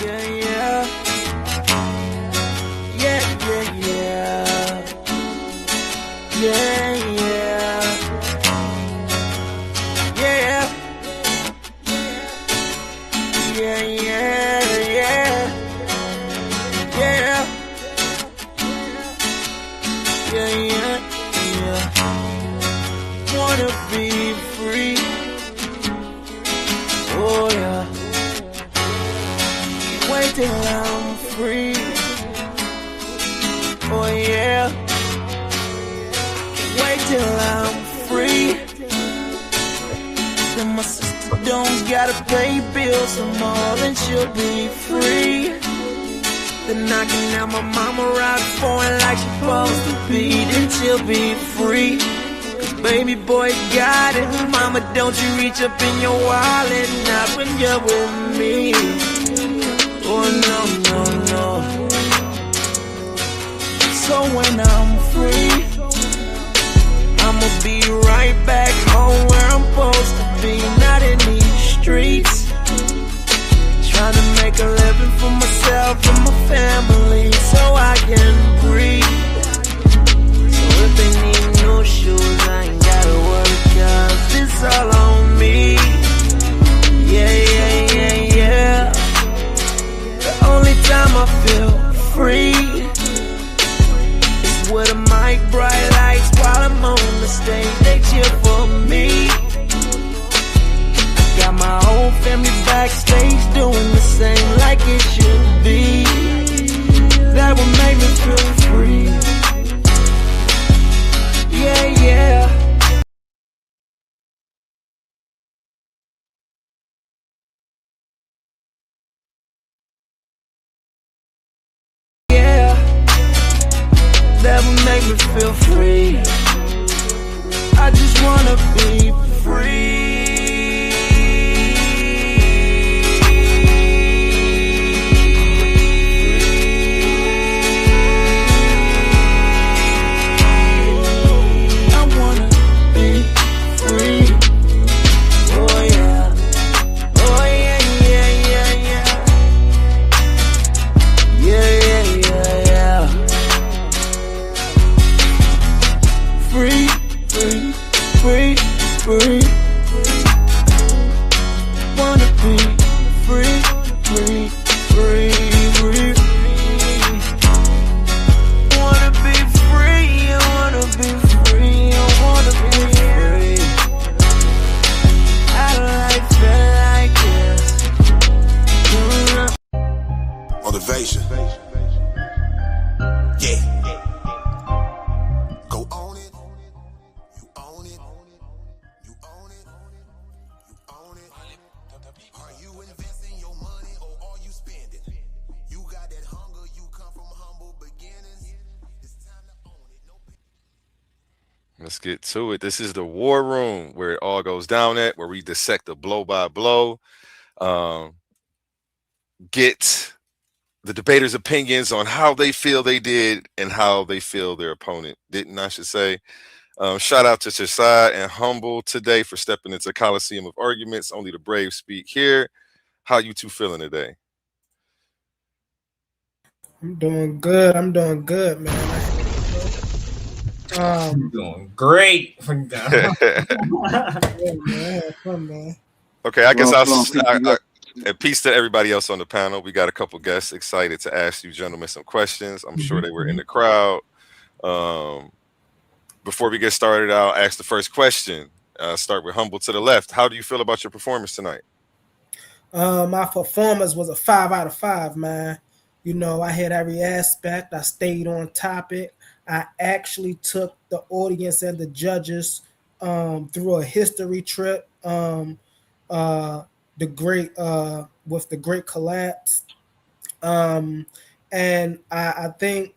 Yeah, yeah. Yeah, yeah, yeah. Yeah, yeah. Yeah. Yeah, yeah, yeah. Yeah. Yeah, yeah, yeah. Wanna be free. Oh yeah. Wait till I'm free. Oh yeah. Wait till I'm free. Then my sister don't gotta pay bills some more, then she'll be free. Then I can have my mama ride for it like she's supposed to be, then she'll be free. Cause baby boy got it. Mama, don't you reach up in your wallet, not when you're with me. Oh no, no, no. So when I'm free, I'ma be right back home where I'm supposed to be, not in these streets. Trying to make a living for myself and my family so I can breathe. So if they need new shoes, I ain't gotta worry, cause it's all on me. Yeah, yeah, yeah, yeah. The only time I feel free is with a mic, bright lights while I'm on the stage. They cheer for me. Got my whole family backstage doing the same like it should be. That would make me feel free. Yeah, yeah. Yeah. That would make me feel free. I just wanna be free. Free, wanna be free, free, free, free, free. Wanna be free, I wanna be free, I wanna be free. I like feel like this. Motivation. Yeah. Go on it. You own it. You own it. You own it. Are you investing your money or are you spending? You got that hunger, you come from humble beginnings. It's time to own it. No. Let's get to it. This is the war room where it all goes down at, where we dissect the blow by blow, um, get the debaters' opinions on how they feel they did and how they feel their opponent didn't, I should say. Shout out to Chaasad and Humble today for stepping into Coliseum of Arguments. Only the brave speak here. How you two feeling today? I'm doing good. I'm doing good, man. I'm doing great. Yeah, man, fun, man. Okay, I guess and peace to everybody else on the panel. We got a couple guests excited to ask you gentlemen some questions. I'm sure they were in the crowd. Before we get started, I'll ask the first question. Start with Humble to the left. How do you feel about your performance tonight? My performance was a 5 out of 5, man. You know, I had every aspect. I stayed on topic. I actually took the audience and the judges through a history trip. The great with the Great Collapse, and I think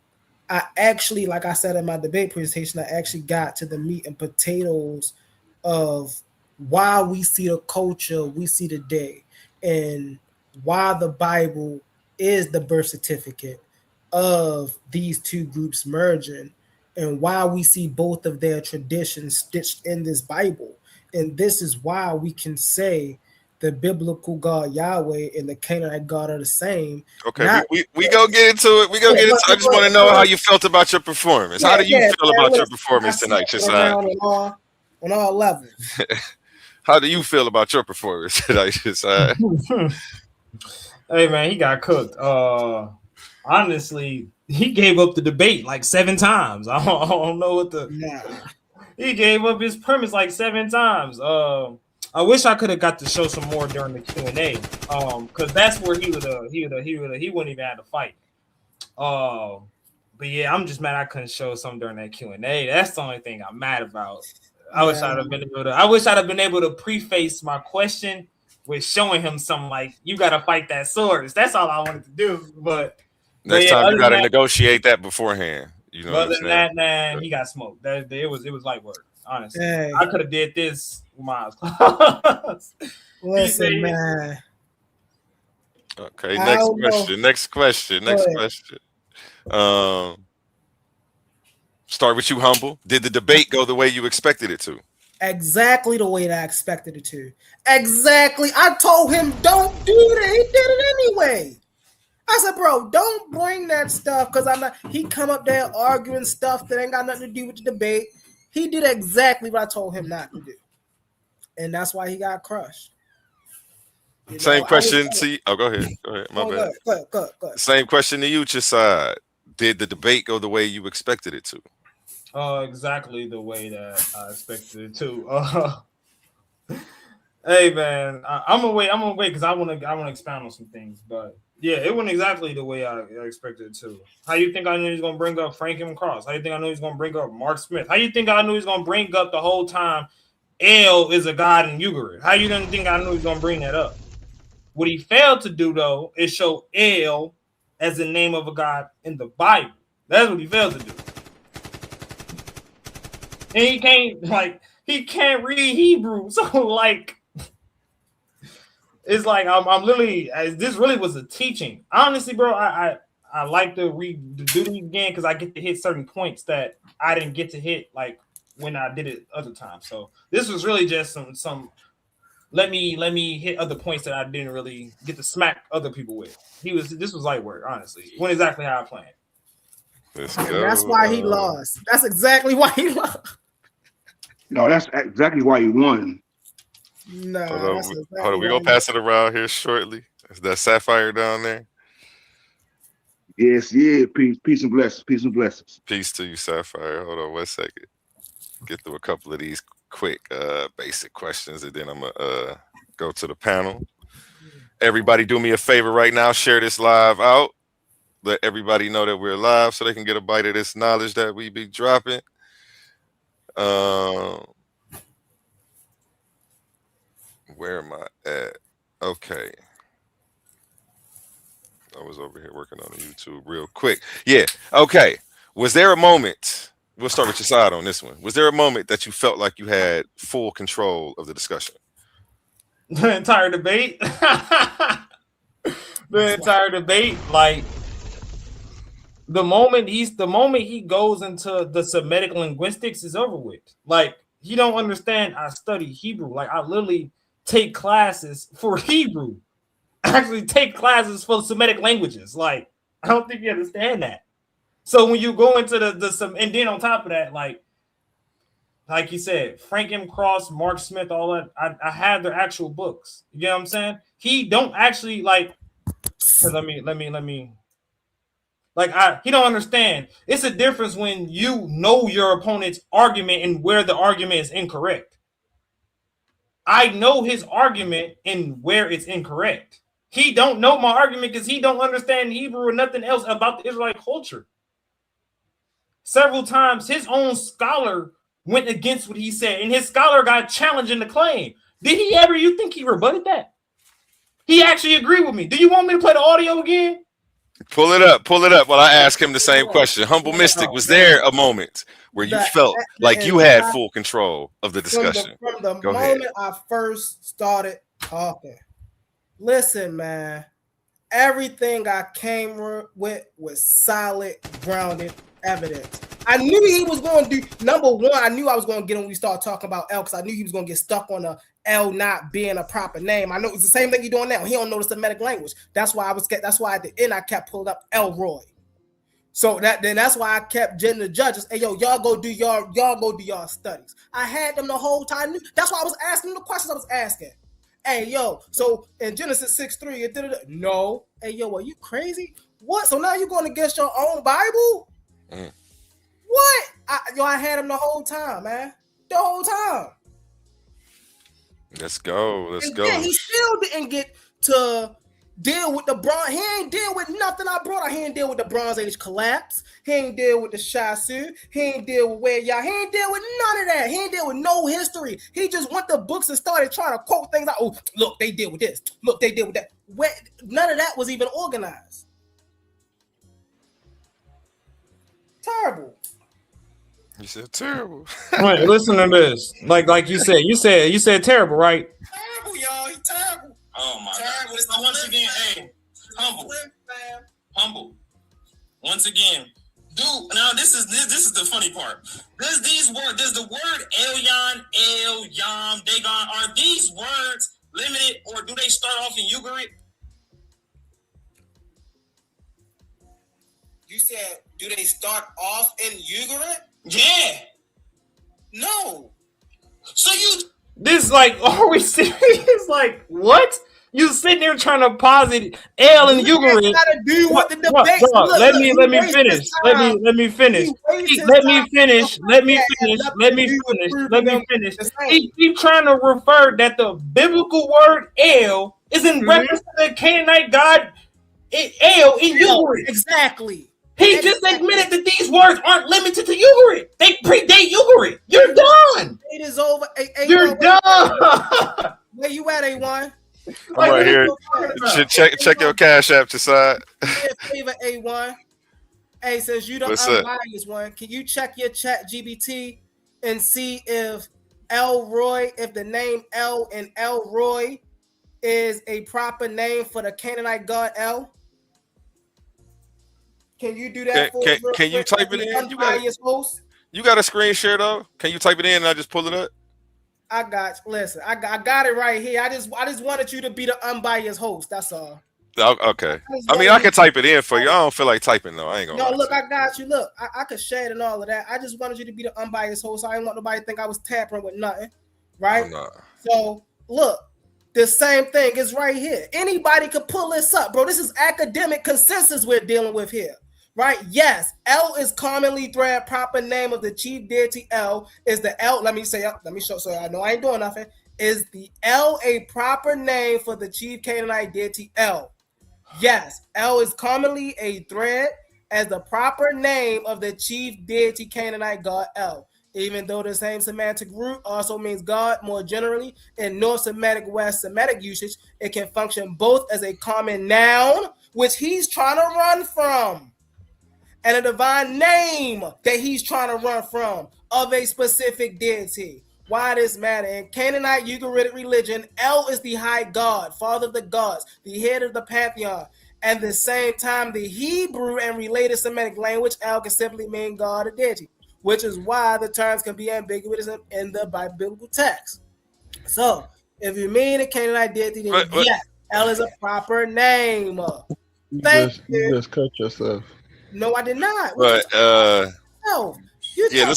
I actually, like I said in my debate presentation, I actually got to the meat and potatoes of why we see the culture we see today, and why the Bible is the birth certificate of these two groups merging, and why we see both of their traditions stitched in this Bible. And this is why we can say the biblical God Yahweh and the Canaanite God are the same. Okay, Not, we go get into it. We go get into. I just want to know how you felt about your performance. How do you feel man, about your listen, I performance tonight, smacked it Chaasad? around on all levels. How do you feel about your performance tonight, Chaasad? Hey man, he got cooked. Honestly, he gave up the debate like 7 times. I don't know what the. Nah. He gave up his premise like 7 times. I wish I could have got to show some more during the Q&A. Because that's where he wouldn't even have to fight. But yeah, I'm just mad I couldn't show some during that Q&A. That's the only thing I'm mad about. I wish I'd have been able to preface my question with showing him something like, you gotta fight that sword. That's all I wanted to do. But Next time you gotta negotiate that beforehand. You know what I'm other than saying? that, man, he got smoked. It was light work, honestly. Hey. I could have did this with my eyes closed. Listen, man. Okay, next question. Start with you, Humble. Did the debate go the way you expected it to? Exactly the way that I expected it to. Exactly. I told him, don't do that. He did it anyway. I said, bro, don't bring that stuff because I'm not. He come up there arguing stuff that ain't got nothing to do with the debate. He did exactly what I told him not to do. And that's why he got crushed. Same question to you. Oh, go ahead. My bad. Go ahead. Same question to you, Chaasad. Did the debate go the way you expected it to? Exactly the way that I expected it to. Hey man, I'm gonna wait because I wanna expound on some things, but yeah, it wasn't exactly the way I expected it to. How you think I knew he was gonna bring up Franklin Cross? How you think I knew he was gonna bring up Mark Smith? How you think I knew he was gonna bring up the whole time El is a god in Ugarit? How you didn't think I knew he was gonna bring that up? What he failed to do though is show El as the name of a god in the Bible. That's what he failed to do. And he can't read Hebrew. So like, it's like I'm literally, this really was a teaching. Honestly, bro, I like to do these again because I get to hit certain points that I didn't get to hit like when I did it other times. So this was really just some let me hit other points that I didn't really get to smack other people with. This was light work, honestly. It went exactly how I planned. That's why he lost. That's exactly why he lost. No, that's exactly why he won. No, hold on. We're gonna pass it around here shortly. Is that Sapphire down there? Yes, yeah. Peace and blessings. Peace to you, Sapphire. Hold on 1 second. Get through a couple of these quick basic questions, and then I'm gonna go to the panel. Everybody do me a favor right now. Share this live out. Let everybody know that we're live so they can get a bite of this knowledge that we be dropping. Where am I at? Okay. I was over here working on the YouTube real quick. Yeah. Okay. Was there a moment? We'll start with your side on this one. Was there a moment that you felt like you had full control of the discussion? The entire debate. Like the moment he goes into the Semitic linguistics is over with. Like he don't understand. I study Hebrew. Like I literally take classes for Hebrew. I actually take classes for Semitic languages. Like I don't think you understand that. So when you go into the and then on top of that, like you said, Frank M. Cross, Mark Smith, all that. I have their actual books. You know what I'm saying? He don't actually like. Let me. Like he don't understand. It's a difference when you know your opponent's argument and where the argument is incorrect. I know his argument and where it's incorrect. He don't know my argument because he don't understand Hebrew or nothing else about the Israelite culture. Several times his own scholar went against what he said, and his scholar got challenging the claim. Did he ever, you think he rebutted that? He actually agreed with me. Do you want me to play the audio again? Pull it up while I ask him the same question. Humble Mystik, was there a moment where you felt like you had full control of the discussion? From the moment I first started talking. Listen, man, everything I came with was solid, grounded evidence. I knew he was going to do number one. I knew I was going to get him when we start talking about L because I knew he was going to get stuck on the L not being a proper name. I know it's the same thing you're doing now. He don't know the Semitic language. That's why that's why at the end I kept pulling up Elroy. So that's why I kept getting the judges. Hey, yo, y'all go do y'all studies. I had them the whole time. That's why I was asking them the questions I was asking. Hey, yo, so in Genesis 6:3, it did it. No. Hey, yo, are you crazy? What? So now you're going against your own Bible? What? I had him the whole time, man. The whole time. Let's go. Let's go. He still didn't get to deal with the bronze. He ain't deal with nothing I brought. He ain't deal with the Bronze Age collapse. He ain't deal with the Chaasad. He ain't deal with where y'all. He ain't deal with none of that. He ain't deal with no history. He just went to books and started trying to quote things out. Oh, look, they deal with this. Look, they deal with that. None of that was even organized. Terrible. You said terrible. Wait, listen to this. Like you said terrible, right? Terrible, y'all. He terrible. Oh my God. So once again, hey, humble. Once again, dude. Now this is the funny part. Does the word Elyon, El, Yam, Dagon, are these words limited or do they start off in Ugarit? You said, do they start off in Ugarit? Yeah. No. So you This like, are we serious? Like, what? You sitting there trying to posit L and Ugarit. Gotta do what the What? debate. Look, let me finish. Let me finish. Keep trying to refer that the biblical word El is in reference to the Canaanite god El in Ugarit. Exactly. He just admitted that these words aren't limited to Ugarit. They predate Ugarit. You're done. It is over. You're done. Where you at, A1? I'm right here. Check your cash app, Chaasad. Do me a favor, A1. Hey, since you the unbiased one, can you check your chat GBT and see if Elroy, if the name El and Elroy is a proper name for the Canaanite god El? Can you do that for us? Can you type it in? You got a screen share though? Can you type it in and I just pull it up? I got you. Listen, I got it right here. I just wanted you to be the unbiased host. That's all. Okay. I mean, I can type it in for you. I don't feel like typing though. I ain't gonna. No, look, I got you. Look, I could share it and all of that. I just wanted you to be the unbiased host. I didn't want nobody to think I was tampering with nothing, right? I'm not. So look, the same thing is right here. Anybody could pull this up, bro. This is academic consensus we're dealing with here. Right? Yes, El is commonly thread. Proper name of the chief deity El is the El. Let me show so I know I ain't doing nothing. Is the El a proper name for the chief Canaanite deity El? Yes, El is commonly a thread as the proper name of the chief deity Canaanite god El. Even though the same semantic root also means God more generally in North Semitic, West Semitic usage, it can function both as a common noun, which he's trying to run from, and a divine name that he's trying to run from of a specific deity. Why this matter? In Canaanite Ugaritic religion, El is the high god, father of the gods, the head of the pantheon. At the same time, the Hebrew and related Semitic language, El can simply mean God or deity, which is why the terms can be ambiguous in the biblical text. So, if you mean a Canaanite deity, then yes, El is a proper name. You just cut yourself. No, I did not. But let's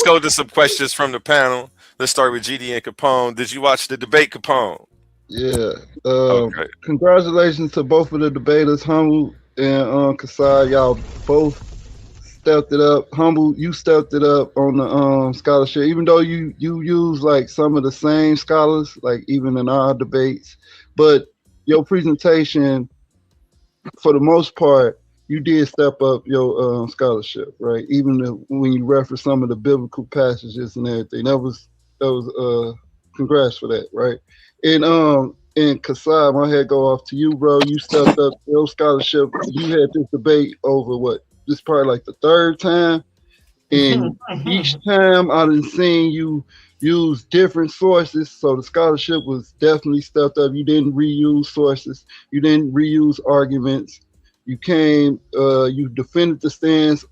go to some questions from the panel. Let's start with GD and Capone. Did you watch the debate, Capone? Yeah. Okay. Congratulations to both of the debaters, Humble and Chaasad. Y'all both stepped it up. Humble, you stepped it up on the scholarship, even though you use like some of the same scholars, like even in our debates. But your presentation, for the most part, you did step up your scholarship, right? Even when you reference some of the biblical passages and everything, that was congrats for that, right? And Chaasad, my head go off to you, bro. You stepped up your scholarship. You had this debate over what? This probably like the third time, and each time I done seen you use different sources, so the scholarship was definitely stepped up. You didn't reuse sources. You didn't reuse arguments. You came, you defended the stance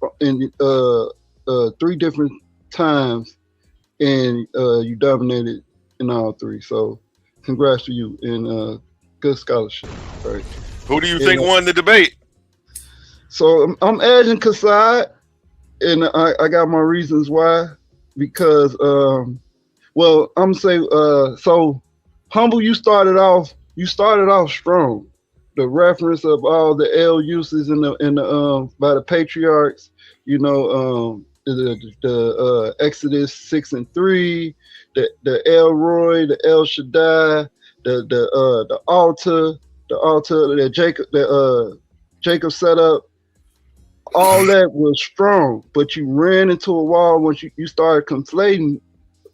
3 different times, and you dominated in all 3. So, congrats to you and good scholarship. Right. Who do you think won the debate? So I'm edging Chaasad, and I got my reasons why. Because well, I'm saying so Humble, you started off strong. The reference of all the L uses in the by the patriarchs, you know, the Exodus 6 and 3, the El Roy, the El Shaddai, the altar that Jacob set up. All that was strong, but you ran into a wall once you started conflating.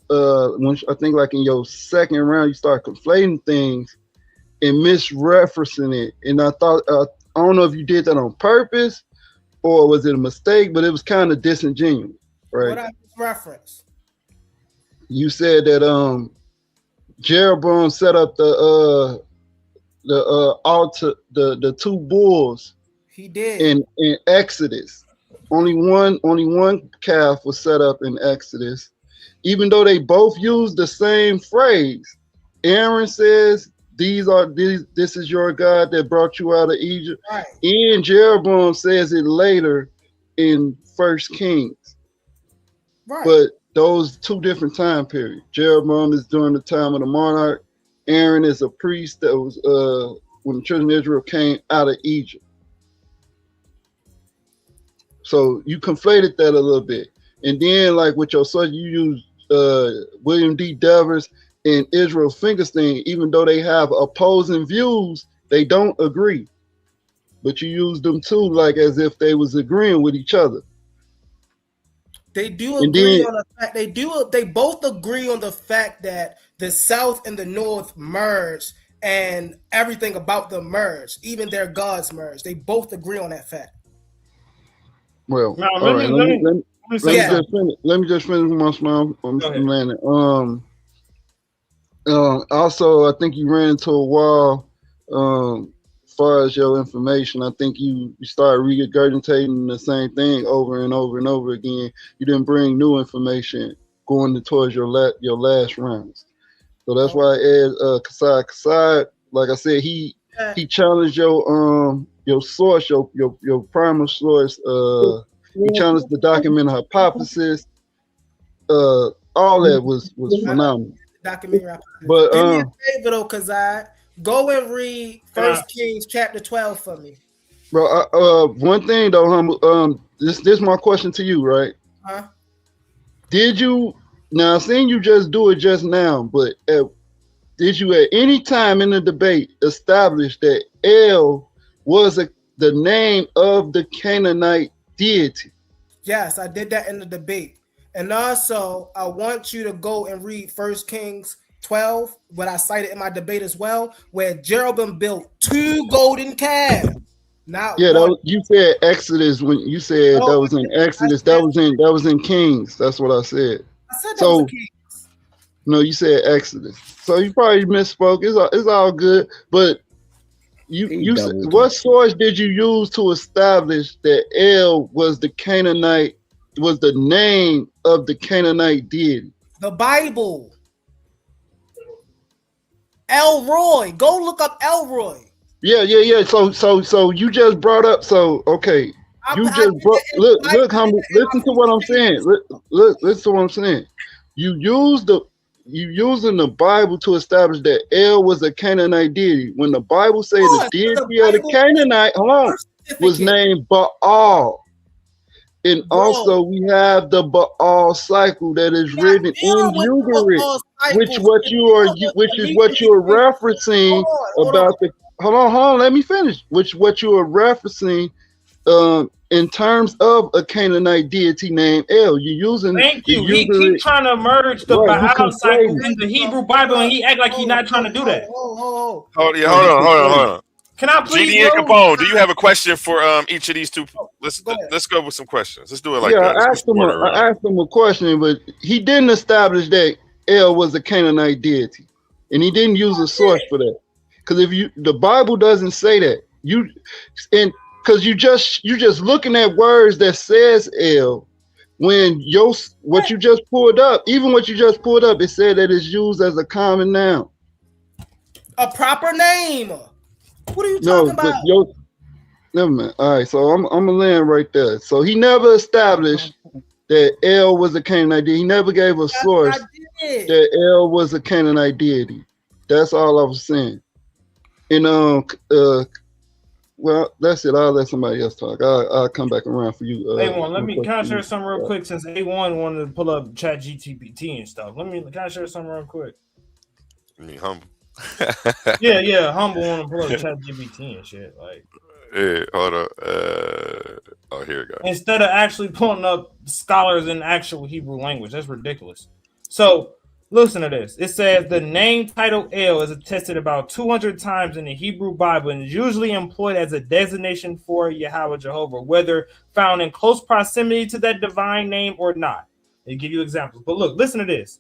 Once I think like in your second round, you start conflating things and misreferencing it. And I thought I don't know if you did that on purpose or was it a mistake, but it was kind of disingenuous, right? What I misreference? You said that Jeroboam set up the altar, the 2 bulls. He did. In Exodus. Only one calf was set up in Exodus, even though they both use the same phrase. Aaron says, this is your God that brought you out of Egypt. Right. And Jeroboam says it later in 1 Kings. Right. But those 2 different time periods. Jeroboam is during the time of the monarch. Aaron is a priest that was when the children of Israel came out of Egypt. So you conflated that a little bit. And then like with your son, you use William D. Devers and Israel Finkelstein, even though they have opposing views, they don't agree. But you use them too, like as if they was agreeing with each other. They do agree on the fact they both agree on the fact that the South and the North merged and everything about them merged, even their gods merged. They both agree on that fact. Well, now, all right. Let me just finish my smile. Also, I think you ran into a wall. As far as your information, I think you started regurgitating the same thing over and over and over again. You didn't bring new information going towards your last rounds. So that's why I asked Chaasad, like I said, he challenged your source, your primal source. He challenged the document hypothesis. All that was phenomenal. Documentary. But do me a favor though, Chaasad. Go and read 1 Kings chapter 12 for me. Bro, one thing though, Humble, this is my question to you, right? Huh? Did you now? I seen you just do it just now, but did you at any time in the debate establish that El was the name of the Canaanite deity? Yes, I did that in the debate. And also, I want you to go and read 1 Kings 12, what I cited in my debate as well, where Jeroboam built 2 golden calves. Not one. You said Exodus when you said that was in Exodus. That was in Kings. That's what I said. I said that was in Kings. No, you said Exodus. So you probably misspoke. It's all good. But what source did you use to establish that El was the Canaanite, was the name of the Canaanite deity? The Bible. Elroy. Go look up Elroy. Yeah. So you just brought up. So okay, look, Humble. Listen to what I'm saying. Listen to what I'm saying. You using the Bible to establish that El was a Canaanite deity. When the Bible says the deity of the Canaanite, was named Baal. And also we have the Baal cycle that is written in Ugarit, which is what you are referencing about the. Hold on, let me finish. What you are referencing in terms of a Canaanite deity named El. You're using. Thank you. He keep trying to merge the Baal cycle in the Hebrew Bible, and he act like he's not trying to do that. Hold on. Can I please? GD and Capone, do you have a question for each of these two? Let's go with some questions. Let's do it like that. I asked him a question, but he didn't establish that El was a Canaanite deity, and he didn't use a source for that. Because the Bible doesn't say that. Because you just looking at words that says El, when what you just pulled up, it said that it's used as a common noun. A proper name. What are you talking about? Never mind. All right, so I'm gonna land right there. So he never established that El was a Canaanite deity. He never gave a source that El was a Canaanite deity. That's all I was saying. And well, that's it. I'll let somebody else talk. I'll come back around for you. A1, can I share something real quick since A1 wanted to pull up Chat GTP and stuff. Can I share something real quick? You mean humble? yeah, humble want to pull up Chat GPT and shit. Like, yeah, hold on. Oh, here we go. Instead of actually pulling up scholars in actual Hebrew language, that's ridiculous. So listen to this. It says the name title El is attested about 200 times in the Hebrew Bible and is usually employed as a designation for Yahweh Jehovah, whether found in close proximity to that divine name or not. They give you examples. But look, listen to this.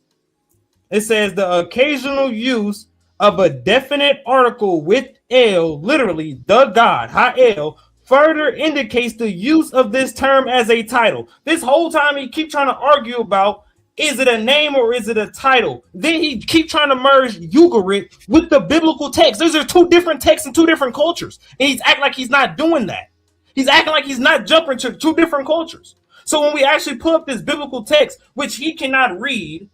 It says the occasional use of a definite article with El, literally the God, Ha-El, further indicates the use of this term as a title. This whole time he keep trying to argue about, is it a name or is it a title? Then he keep trying to merge Ugarit with the biblical text. Those are two different texts and two different cultures. And he's acting like he's not doing that. He's acting like he's not jumping to two different cultures. So when we actually pull up this biblical text, which he cannot read,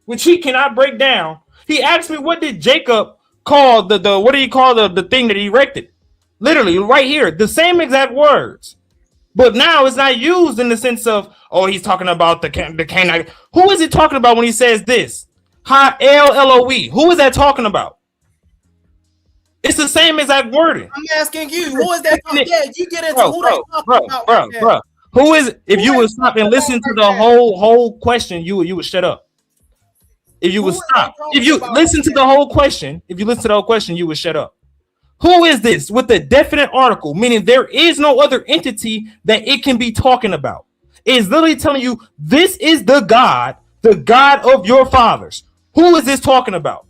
which he cannot break down, he asked me, what did Jacob call what did he call the thing that he erected? Literally right here, the same exact words. But now it's not used in the sense of, oh, he's talking about the Canaanite. Who is he talking about when he says this? Ha-El-L-O-E. Who is that talking about? It's the same exact wording. I'm asking you, who is that? Yeah, you get into who they talking about. Bro. Who is? If you would stop and listen to the whole question, you would shut up. If you would stop, if you listen to the whole question, you would shut up. Who is this with a definite article, meaning there is no other entity that it can be talking about? It is literally telling you this is the God of your fathers. Who is this talking about?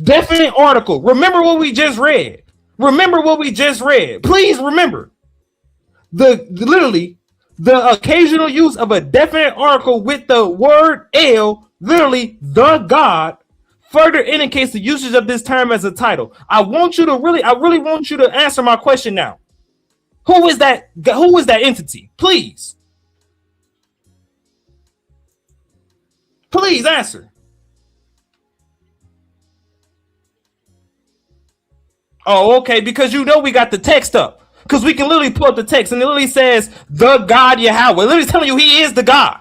Definite article. Remember what we just read. Please remember. The occasional use of a definite article with the word El, literally the God, further indicates the usage of this term as a title. I really want you to answer my question now. Who is that entity? Please answer. Oh, okay, because we got the text up. Because we can literally pull up the text and it literally says the God Yahweh. Literally telling you he is the God.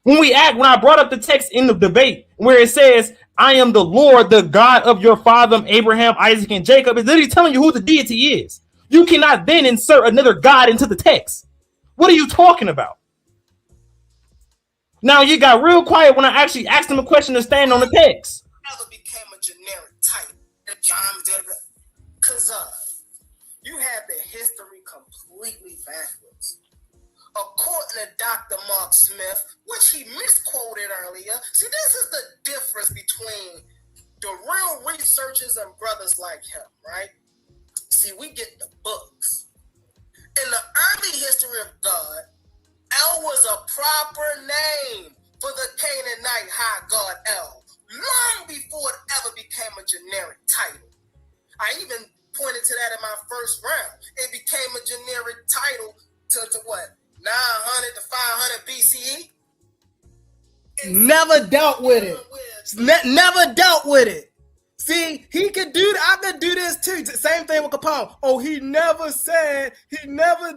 When I brought up the text in the debate where it says, I am the Lord, the God of your father, Abraham, Isaac, and Jacob, it's literally telling you who the deity is. You cannot then insert another God into the text. What are you talking about? Now you got real quiet when I actually asked him a question to stand on the text. Never became a generic title. Because you have the history completely backwards. According to Dr. Mark Smith, which he misquoted earlier, see, this is the difference between the real researchers and brothers like him, right? See, we get the books. In the early history of God, El was a proper name for the Canaanite high god El, long before it ever became a generic title. I even pointed to that in my first round. It became a generic title to what? 900 to 500 BCE? Never dealt with it. Never dealt with it. See, he could do that. I could do this too. Same thing with Capone. Oh, he never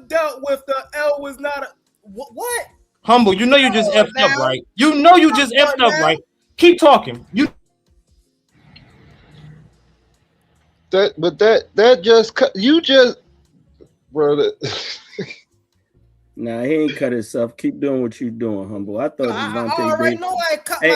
dealt with the L was not a what? Humble, you just effed up, right? You just effed up, right? Keep talking. That just brother. Nah, he ain't cut himself. Keep doing what you're doing, Humble. I thought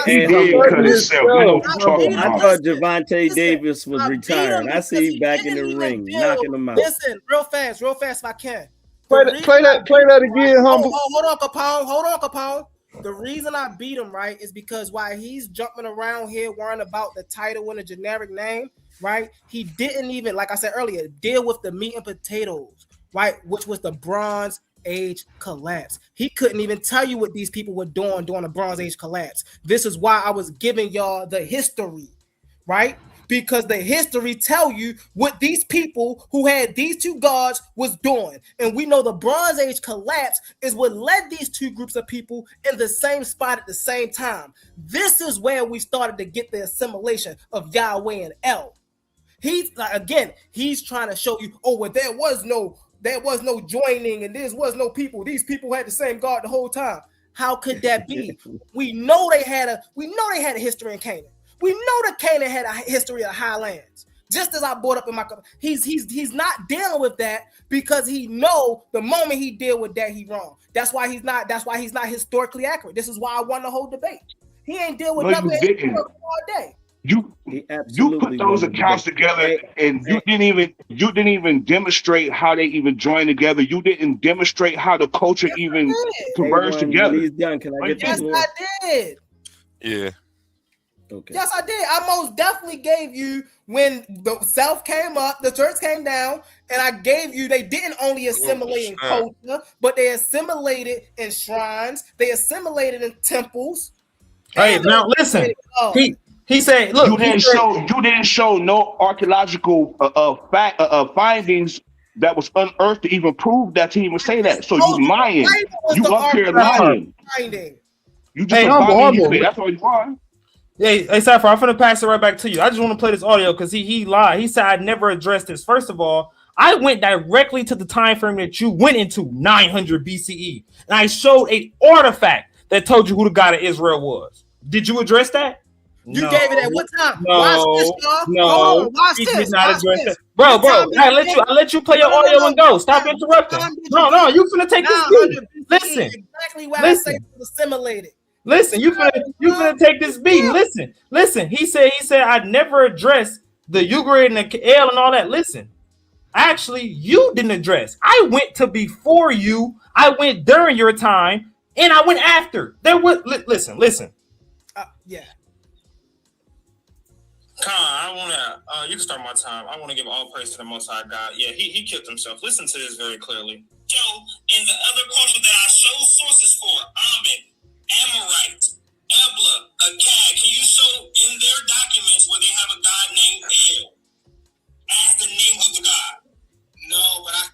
He did cut himself. We know what you're talking about. I thought Javante Davis was retired. I see you back in the ring, knocking him out. Listen, real fast if I can. Play that again, Humble. Hold on, Capone. The reason I beat him, right, is because while he's jumping around here worrying about the title and a generic name, right, he didn't even, like I said earlier, deal with the meat and potatoes, right, which was the bronze Age collapse. He couldn't even tell you what these people were doing during the Bronze Age collapse. This is why I was giving y'all the history, right? Because the history tell you what these people who had these two gods was doing. And we know the Bronze Age collapse is what led these two groups of people in the same spot at the same time. This is where we started to get the assimilation of Yahweh and El. He's like, again, he's trying to show you, oh, well, there was no joining and there was no people. These people had the same God the whole time. How could that be? We know they had a history in Canaan. We know that Canaan had a history of highlands. Just as I brought up in my, he's not dealing with that because he know the moment he deal with that, he wrong. That's why he's not historically accurate. This is why I won the whole debate. He ain't deal with nothing all day. You put those accounts together, and you didn't even demonstrate how they even joined together. You didn't demonstrate how the culture even converged together. He's done. Can I get Yes, I did. Yeah. Okay. Yes, I did. I most definitely gave you when the South came up, the church came down, and I gave you they didn't only assimilate in culture, but they assimilated in shrines, they assimilated in temples. Hey, now listen. He said, "Look, you didn't show no archaeological findings that was unearthed to even prove that to even say that. So you lying. You up here lying. You just humble. That's all you are." Hey, Sapphire, I'm gonna pass it right back to you. I just want to play this audio because he lied. He said I never addressed this. First of all, I went directly to the time frame that you went into, 900 BCE, and I showed an artifact that told you who the God of Israel was. Did you address that? You gave it at what time? No, watch this, y'all. no, watch he this. did not watch address this. that. Bro, I let you play your audio and go. Stop interrupting. No, you finna take this beat. Listen, exactly why I say assimilated. Listen, you finna take this beat. Listen. He said I'd never address the Ugarit and the L and all that. Listen, actually, you didn't address. I went to before you. I went during your time, and I went after. There was listen. Yeah. Khan, I wanna you can start my time. I wanna give all praise to the Most High God. Yeah, he killed himself. Listen to this very clearly. So, in the other culture that I show sources for, Amen, Amorite, Ebla, Akkad, can you show in their documents where they have a God named El as the name of the God? No, but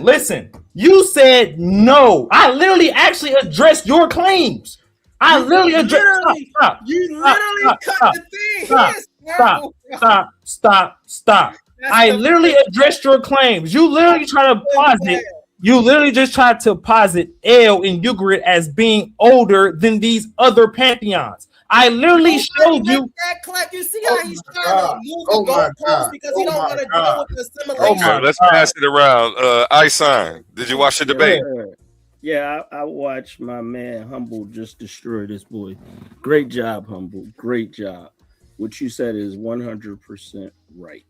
Listen. You said no. I literally actually addressed your claims. I literally addressed. Stop. You literally cut the thing. Stop. I literally addressed your claims. You literally try to posit. You literally just tried to posit El and Ugarit as being older than these other pantheons. I literally showed you. You see how he's trying to move the goalposts because he don't want to deal with the assimilation. Okay, let's pass it around. Isign, did you watch the debate? Yeah, I watched my man Humble just destroy this boy. Great job, Humble. Great job. What you said is 100% right.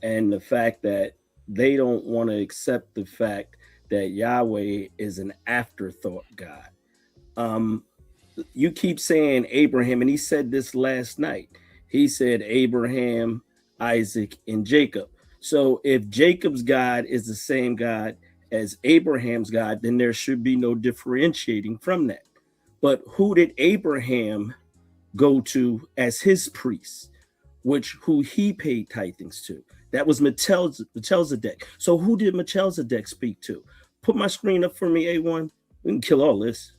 And the fact that they don't want to accept the fact that Yahweh is an afterthought God. You keep saying Abraham, and he said this last night. He said Abraham, Isaac, and Jacob. So if Jacob's God is the same God as Abraham's God, then there should be no differentiating from that. But who did Abraham go to as his priest, who he paid tithings to? That was Melchizedek. So who did Melchizedek speak to? Put my screen up for me, A1. We can kill all this.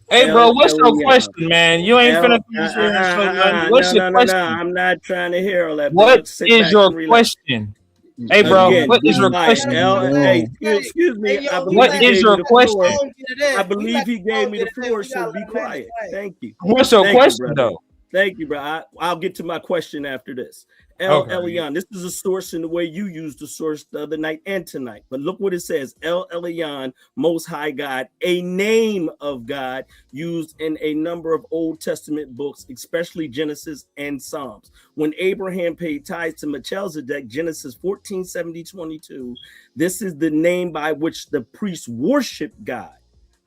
Hey, bro, what's your question, man? You ain't finna What's your question? I'm not trying to hear all that. What is your question? Hey, bro, Again, what is your question? Hey, excuse me. What is your question? I believe he gave me the floor, so be quiet. Thank you. What's your question, though? Thank you, bro. I'll get to my question after this. El Elyon, this is a source in the way you used the source the other night and tonight. But look what it says. El Elyon, Most High God, a name of God used in a number of Old Testament books, especially Genesis and Psalms. When Abraham paid tithes to Melchizedek, Genesis 14:70-22, this is the name by which the priests worship God.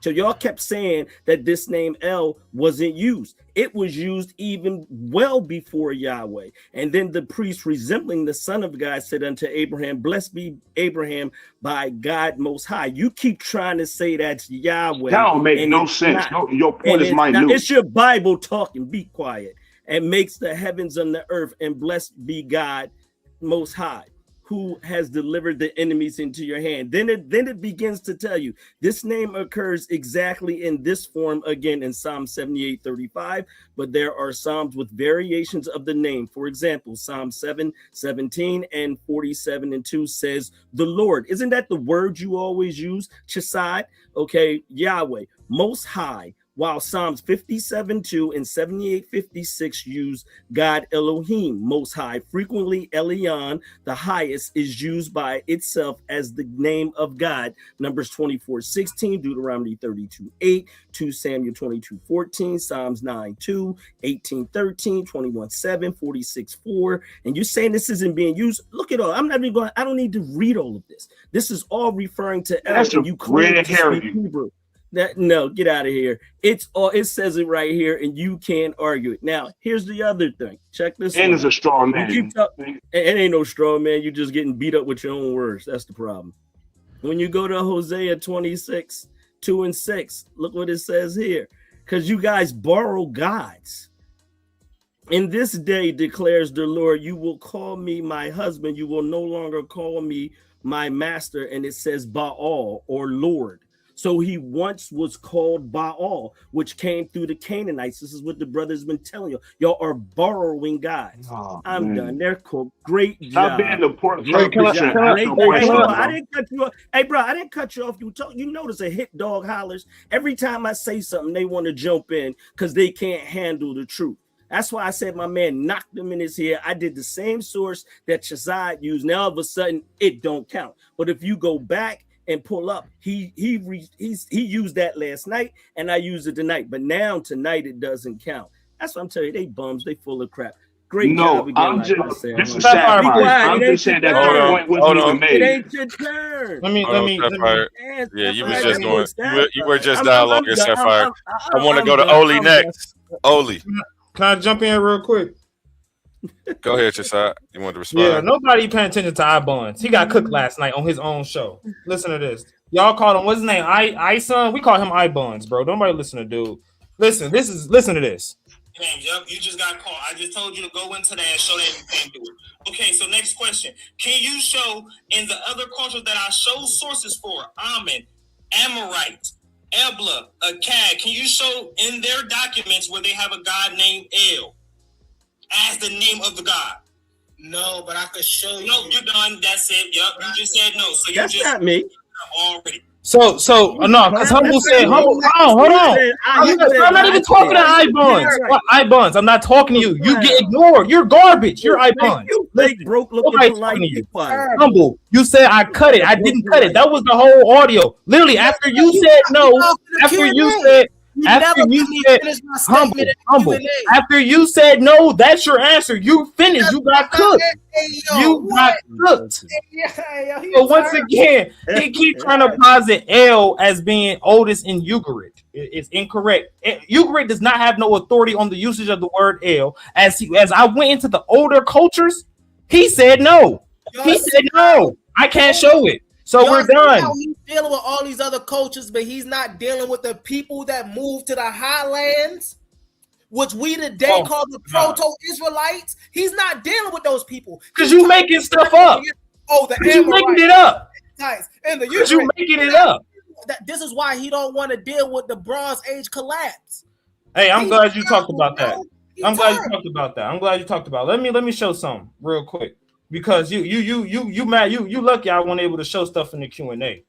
So y'all kept saying that this name El wasn't used. It was used even well before Yahweh. And then the priest resembling the son of God said unto Abraham, blessed be Abraham by God Most High. You keep trying to say that's Yahweh. That don't make no sense. Your point is minute. It's your Bible talking. Be quiet. And makes the heavens and the earth, and blessed be God Most High, who has delivered the enemies into your hand. Then it begins to tell you this name occurs exactly in this form again in Psalm 78:35, but there are psalms with variations of the name. For example, Psalm 7:17 and 47:2 says the Lord. Isn't that the word you always use? Chaasad, okay, Yahweh, Most High. While Psalms 57:2 and 78:56 use God Elohim, Most High. Frequently, Elyon, the highest, is used by itself as the name of God. Numbers 24:16, Deuteronomy 32:8, 2 Samuel 22:14, Psalms 9:2, 18:13, 21:7, 46:4. And you're saying this isn't being used? Look at all. I'm not even going. I don't need to read all of this. This is all referring to El. That's and you claim to speak Hebrew. No, get out of here. It's all, it says it right here, and you can't argue it. Now, here's the other thing. Check this out. And it's a straw man. It ain't no straw man. You're just getting beat up with your own words. That's the problem. When you go to Hosea 26:2-6, look what it says here. Because you guys borrow gods. In this day, declares the Lord, you will call me my husband. You will no longer call me my master. And it says Baal or Lord. So he once was called Baal, which came through the Canaanites. This is what the brother's been telling you. Y'all are borrowing guys. Oh, I'm done. They're cool. Great job. I didn't cut you off. Hey, bro, I didn't cut you off. You notice a hit dog hollers. Every time I say something, they want to jump in because they can't handle the truth. That's why I said my man knocked him in his head. I did the same source that Chaasad used. Now, all of a sudden, it don't count. But if you go back and pull up, he used that last night, and I used it tonight. But now tonight it doesn't count. That's what I'm telling you. They bums. They full of crap. Great job again. I'm just this is sad. I'm just saying that point wasn't even made. It ain't your turn. Let me. Yeah, you was just going. You were just dialoguing, Sapphire. I want to go to Oli next. Oli, can I jump in real quick? Go ahead, Chaasad. You want to respond? Yeah, nobody paying attention to I-Buns. He got cooked last night on his own show. Listen to this. Y'all called him, what's his name? I-Son? We call him I-Buns, bro. Nobody listen to dude. Listen to this. Yep, you just got caught. I just told you to go into that and show that you can't do it. Okay, so next question. Can you show in the other cultures that I show sources for, Ammon, Amorite, Ebla, Akkad, can you show in their documents where they have a god named El as the name of the god? No, but I could show you. No, you're done. That's it. Yep, you just said no. So that's you just not me. Already. So no, because Humble said, hold on. I'm not even talking to I-Buns. I'm not talking to you. You get ignored. You're garbage. You're I-Buns. You fake broke looking polite. Humble, you said I cut it. I didn't cut it. That was the whole audio. Literally, after you said no, after you said humble. After you said no, that's your answer. You finished. You got cooked. You got cooked. So once again, he keep trying to posit El as being oldest in Ugarit. It's incorrect. Ugarit does not have no authority on the usage of the word El. As I went into the older cultures, he said no. He said no. I can't show it. So we're done. He's dealing with all these other cultures, but he's not dealing with the people that moved to the highlands, which we today call the Proto-Israelites. He's not dealing with those people. Because you making stuff up. You making it up. Because you making it up. This is why he don't want to deal with the Bronze Age collapse. Hey, I'm glad you talked about that. I'm glad you talked about it. Let me show something real quick. Because you mad, you lucky I wasn't able to show stuff in the Q&A.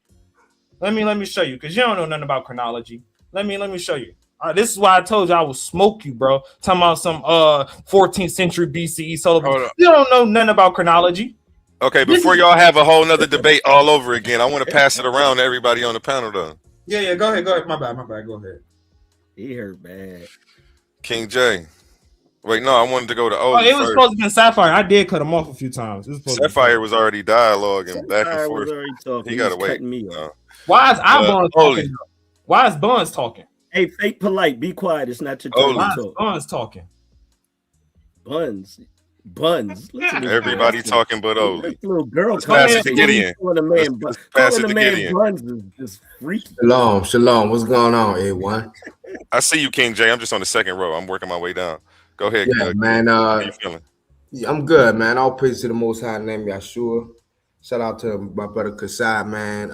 Let me show you, because you don't know nothing about chronology. Let me show you. This is why I told you I will smoke you, bro. Talking about some 14th century BCE solo. You don't know nothing about chronology. Okay, before y'all have a whole nother debate all over again, I want to pass it around to everybody on the panel though. Yeah, go ahead. My bad, go ahead. He hurt bad. King J. Wait, no, I wanted to go to Oli. It was supposed to be Sapphire. I did cut him off a few times. Sapphire was already dialoguing back and forth. He got to wait. Why is I-Buns talking? Why is Buns talking? Hey, fake polite. Be quiet. It's not your turn Holy. Why to is talk. Buns talking? Buns. Listen to this Everybody boy. talking but Oli. This little girl Let's pass it to Gideon. calling a man, Let's pass calling it a to man Gideon. Buns is freaky. Shalom. What's going on, A1? I see you, King J. I'm just on the second row. I'm working my way down. Go ahead. Yeah, man. How you feeling? Yeah, I'm good, man. All praise to the Most High name, Yahshua. Shout out to my brother Chaasad, man.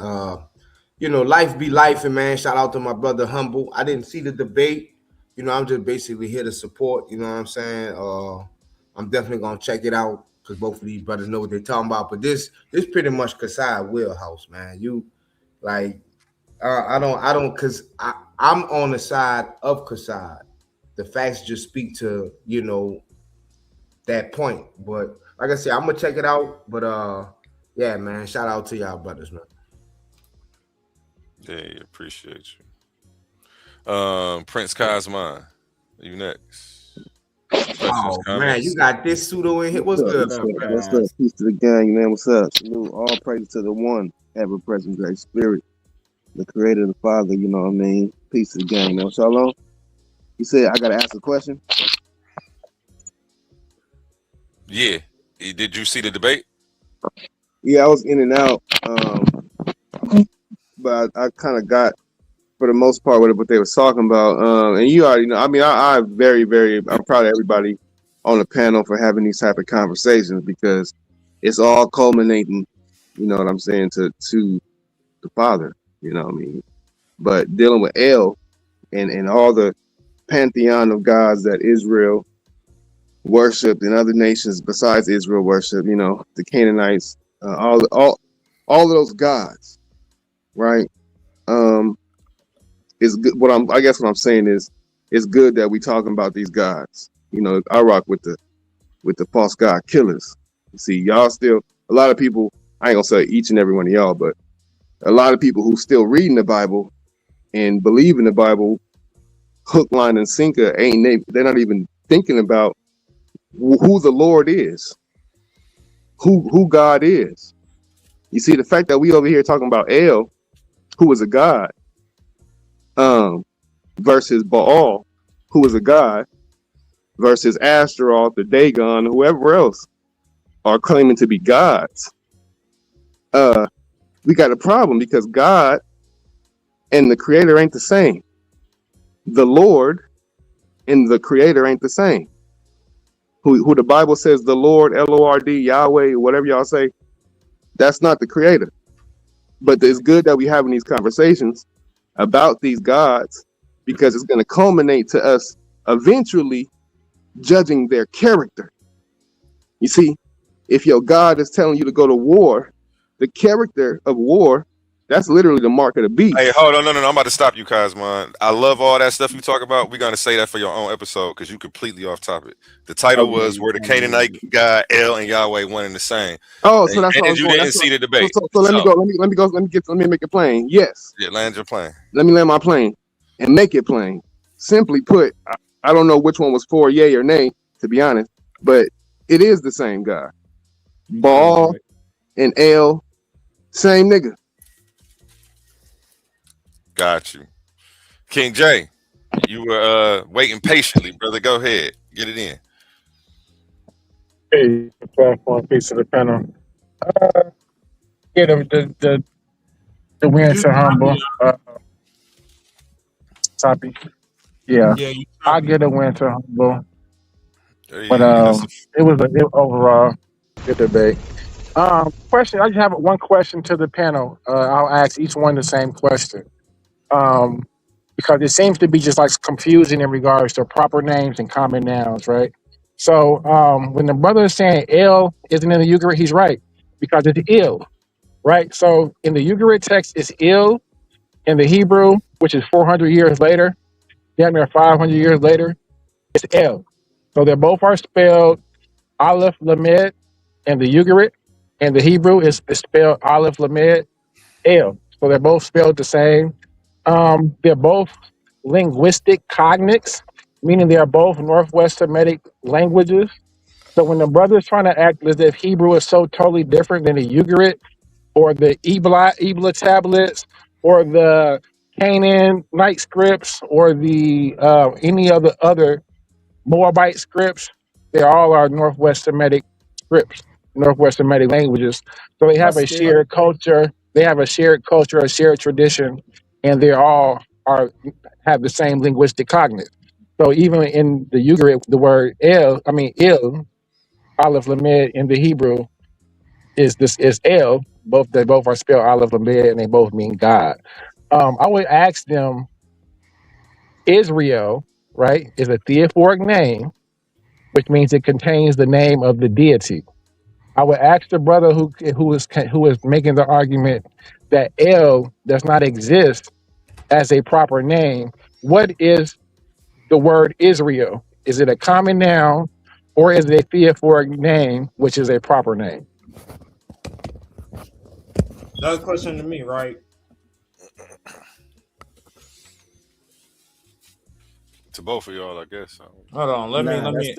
Life be life, and man. Shout out to my brother Humble. I didn't see the debate. I'm just basically here to support. You know what I'm saying? I'm definitely gonna check it out because both of these brothers know what they're talking about. But this pretty much Chaasad wheelhouse, man. I don't, because I'm on the side of Chaasad. The facts just speak to that point. But like I said, I'm gonna check it out. But yeah, man. Shout out to y'all brothers, man. Yeah, appreciate you. Prince Cosman, you next. Oh man, you got this pseudo in here. What's good? What's up? Peace to the gang, man. What's up? Salute. All praise to the one, ever present great spirit, the creator, the father. You know what I mean? Peace to the gang, man. Shalom. You said I gotta ask a question. Yeah. Did you see the debate? Yeah, I was in and out, but I kind of got, for the most part, what they were talking about. And you already know. I mean, I'm proud of everybody on the panel for having these type of conversations because it's all culminating. You know what I'm saying, to the Father. You know what I mean. But dealing with El and all the pantheon of gods that Israel worshipped and other nations besides Israel worship, the Canaanites, all of those gods, right? It's good. I guess what I'm saying is, it's good that we talking about these gods. I rock with the false god killers. You see, y'all still, a lot of people, I ain't gonna say each and every one of y'all, but a lot of people who still reading the Bible and believe in the Bible, hook, line, and sinker, they're not even thinking about who the Lord is, who God is. You see, the fact that we over here talking about El, who is a god, versus Baal, who is a god, versus Astaroth, the Dagon, whoever else are claiming to be gods. We got a problem because God and the Creator ain't the same. The Lord and the Creator ain't the same. Who the Bible says the Lord, L-O-R-D, Yahweh, whatever y'all say, that's not the Creator. But it's good that we having these conversations about these gods because it's going to culminate to us eventually judging their character. You see, if your God is telling you to go to war, the character of war, that's literally the mark of the beast. Hey, hold on, no, I'm about to stop you, Cosman. I love all that stuff you talk about. We're gonna say that for your own episode because you completely off topic. The title was "Were the Canaanite God El and Yahweh one and the same?" Oh, so that's and you didn't see the debate. So let me go. Let me make it plain. Yes. Yeah, land your plane. Let me land my plane and make it plain. Simply put, I don't know which one was for yay or nay, to be honest, but it is the same God. Baal and El, same nigga. Got you. King J, you were waiting patiently, brother. Go ahead. Get it in. Hey, platform, piece of the panel. Yeah, the win to Humble. Topic. Yeah, I get a win to Humble. But it was overall good debate. Question. I just have one question to the panel. I'll ask each one the same question. Because it seems to be just like confusing in regards to proper names and common nouns, right? So when the brother is saying El isn't in the Ugarit, he's right because it's Il, right? So in the Ugarit text, it's Il. In the Hebrew, which is 400 years later, damn near 500 years later, it's El. So they both are spelled Aleph Lamed in the Ugarit, and the Hebrew is spelled Aleph Lamed El. So they're both spelled the same. They're both linguistic cognates, meaning they are both Northwest Semitic languages. So when the brother is trying to act as if Hebrew is so totally different than the Ugarit or the Ebla tablets or the Canaanite scripts or the any of the other Moabite scripts, they all are Northwest Semitic scripts, Northwest Semitic languages. So they have a shared culture. They have a shared culture, a shared tradition, and they all have the same linguistic cognate. So even in the Ugaritic, the word il, Aleph Lamed in the Hebrew is el. They both are spelled Aleph Lamed, and they both mean God. I would ask them, Israel, right, is a theophoric name, which means it contains the name of the deity. I would ask the brother who is making the argument that El does not exist as a proper name. What is the word Israel? Is it a common noun, or is it a theophoric name, which is a proper name? That's a question to me, right? To both of y'all, I guess. Hold on, let me.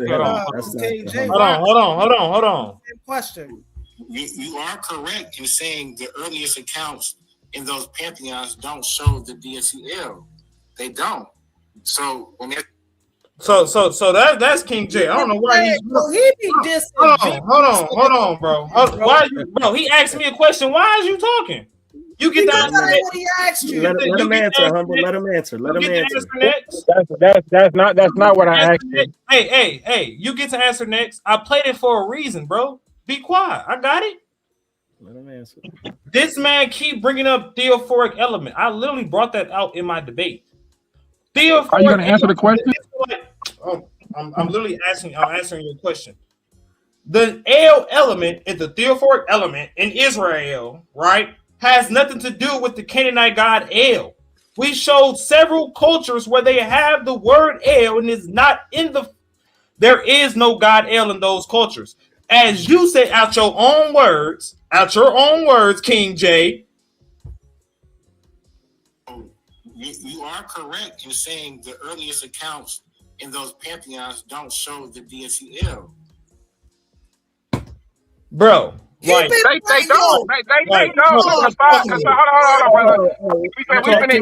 Hold on. Question. You are correct in saying the earliest accounts in those pantheons don't show the deity El. They don't. So when they're that's King J. I don't know why he's. He be just. Hold on, bro. Why you, bro? He asked me a question. Why is you talking? You get that. Let him answer, Humble. Let him answer. Let him answer. That's not what I asked you. Hey, you get to answer next. I played it for a reason, bro. Be quiet. I got it. Let him answer. This man keep bringing up theophoric element. I literally brought that out in my debate. Are you going to answer the question? I'm literally answering your question. The El element is the theophoric element in Israel, right? Has nothing to do with the Canaanite god El. We showed several cultures where they have the word El and it's not in the. There is no god El in those cultures. As you say out your own words, King J. You are correct in saying the earliest accounts in those pantheons don't show the deity El. Bro, like they don't. They don't. Hold on, brother.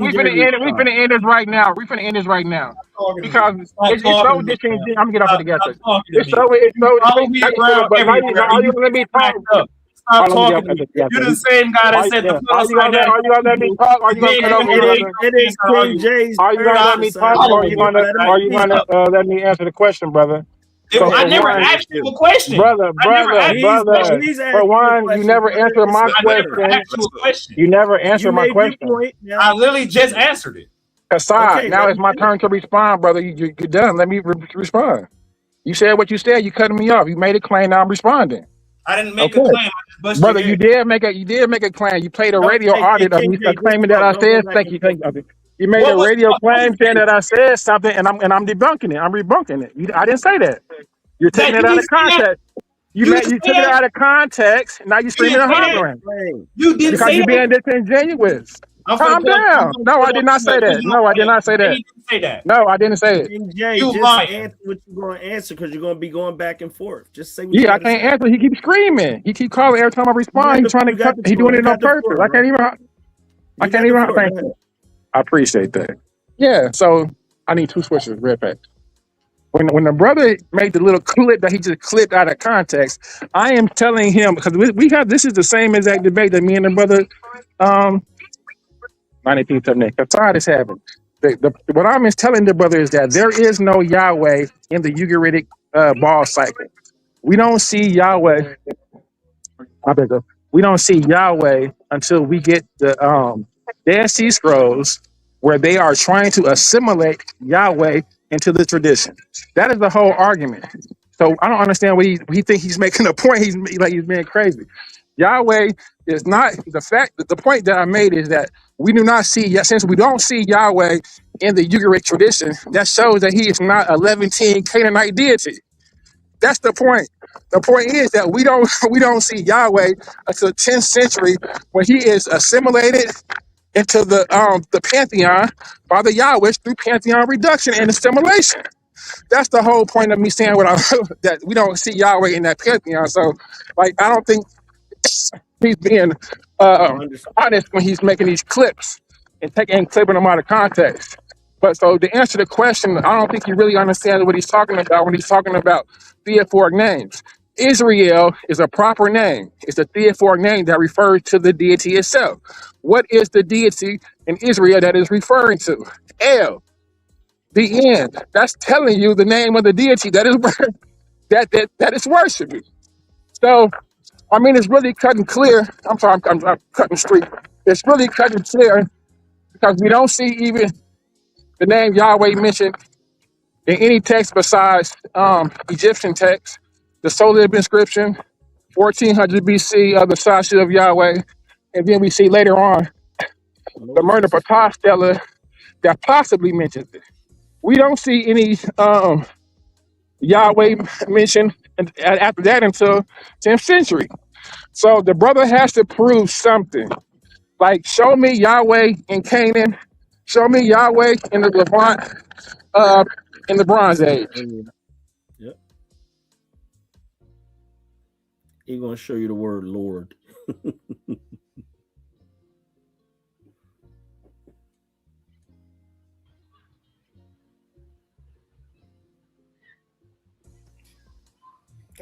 We finna end this right now. Because it's so disingenuous. I'm gonna get off of the gas. It's so disingenuous. But now you let me talk. Stop talking to me. You're the same guy that said the Are you gonna let me talk? Are you gonna cut over me? Are you gonna let me talk? Or are you gonna let me answer the question, brother? So I never asked you a question, brother. For one, you never answered my question. You never answered my question. I literally just answered it. Chaasad, now it's my turn to respond, brother. You're done. Let me respond. You said what you said. You cutting me off. You made a claim. Now I'm responding. I didn't make a claim. Brother, you did make a claim. You played a radio audit of me claiming that I said. Thank you. You made a radio claim saying that I said something, and I'm debunking it. I'm rebunking it. I didn't say that. You're taking it out of context. You took it out of context. Now you're screaming and hollering. You didn't because say you're being disingenuous. Calm down. No, I did not say that. No, I did not say that. No, I didn't say it. You just answer what you're going to answer because you're going to be going back and forth. Just say what I can't answer. He keeps screaming. He keeps calling every time I respond. He's trying to cut. He's doing it on purpose. I can't even. Thank you. I appreciate that. Yeah. So I need 2 switches. Red packs. When the brother made the little clip that he just clipped out of context, I am telling him because we have this is the same exact debate that me and the brother 1978 Chaasad is having. What I'm telling the brother is that there is no Yahweh in the Ugaritic ball cycle. We don't see Yahweh. We don't see Yahweh until we get the Dead Sea Scrolls, where they are trying to assimilate Yahweh into the tradition. That is the whole argument. So I don't understand what he thinks he's making a point. He's being crazy. Yahweh is not the fact. The point that I made is that we do not see, since we don't see Yahweh in the Ugaritic tradition, that shows that he is not a Levantine Canaanite deity. That's the point. The point is that we don't see Yahweh until the 10th century when he is assimilated into the pantheon by the Yahweh through pantheon reduction and assimilation. That's the whole point of me saying that we don't see Yahweh in that pantheon. So, I don't think he's being honest when he's making these clips and clipping them out of context. But so to answer the question, I don't think he really understands what he's talking about when he's talking about theophoric names. Israel is a proper name. It's a theophoric name that refers to the deity itself. What is the deity in Israel that is referring to? El, the end. That's telling you the name of the deity that is that is worshiping. So I mean, it's really cutting clear. I'm sorry, I'm cutting straight. It's really cutting clear because we don't see even the name Yahweh mentioned in any text besides Egyptian text, the Solib inscription, 1400 BC of the Sasha of Yahweh, and then we see later on the Myrna Patah stela that possibly mentions it. We don't see any Yahweh mentioned after that until 10th century. So the brother has to prove something. Like, show me Yahweh in Canaan, show me Yahweh in the Levant, in the Bronze Age. Yep. He's gonna show you the word Lord.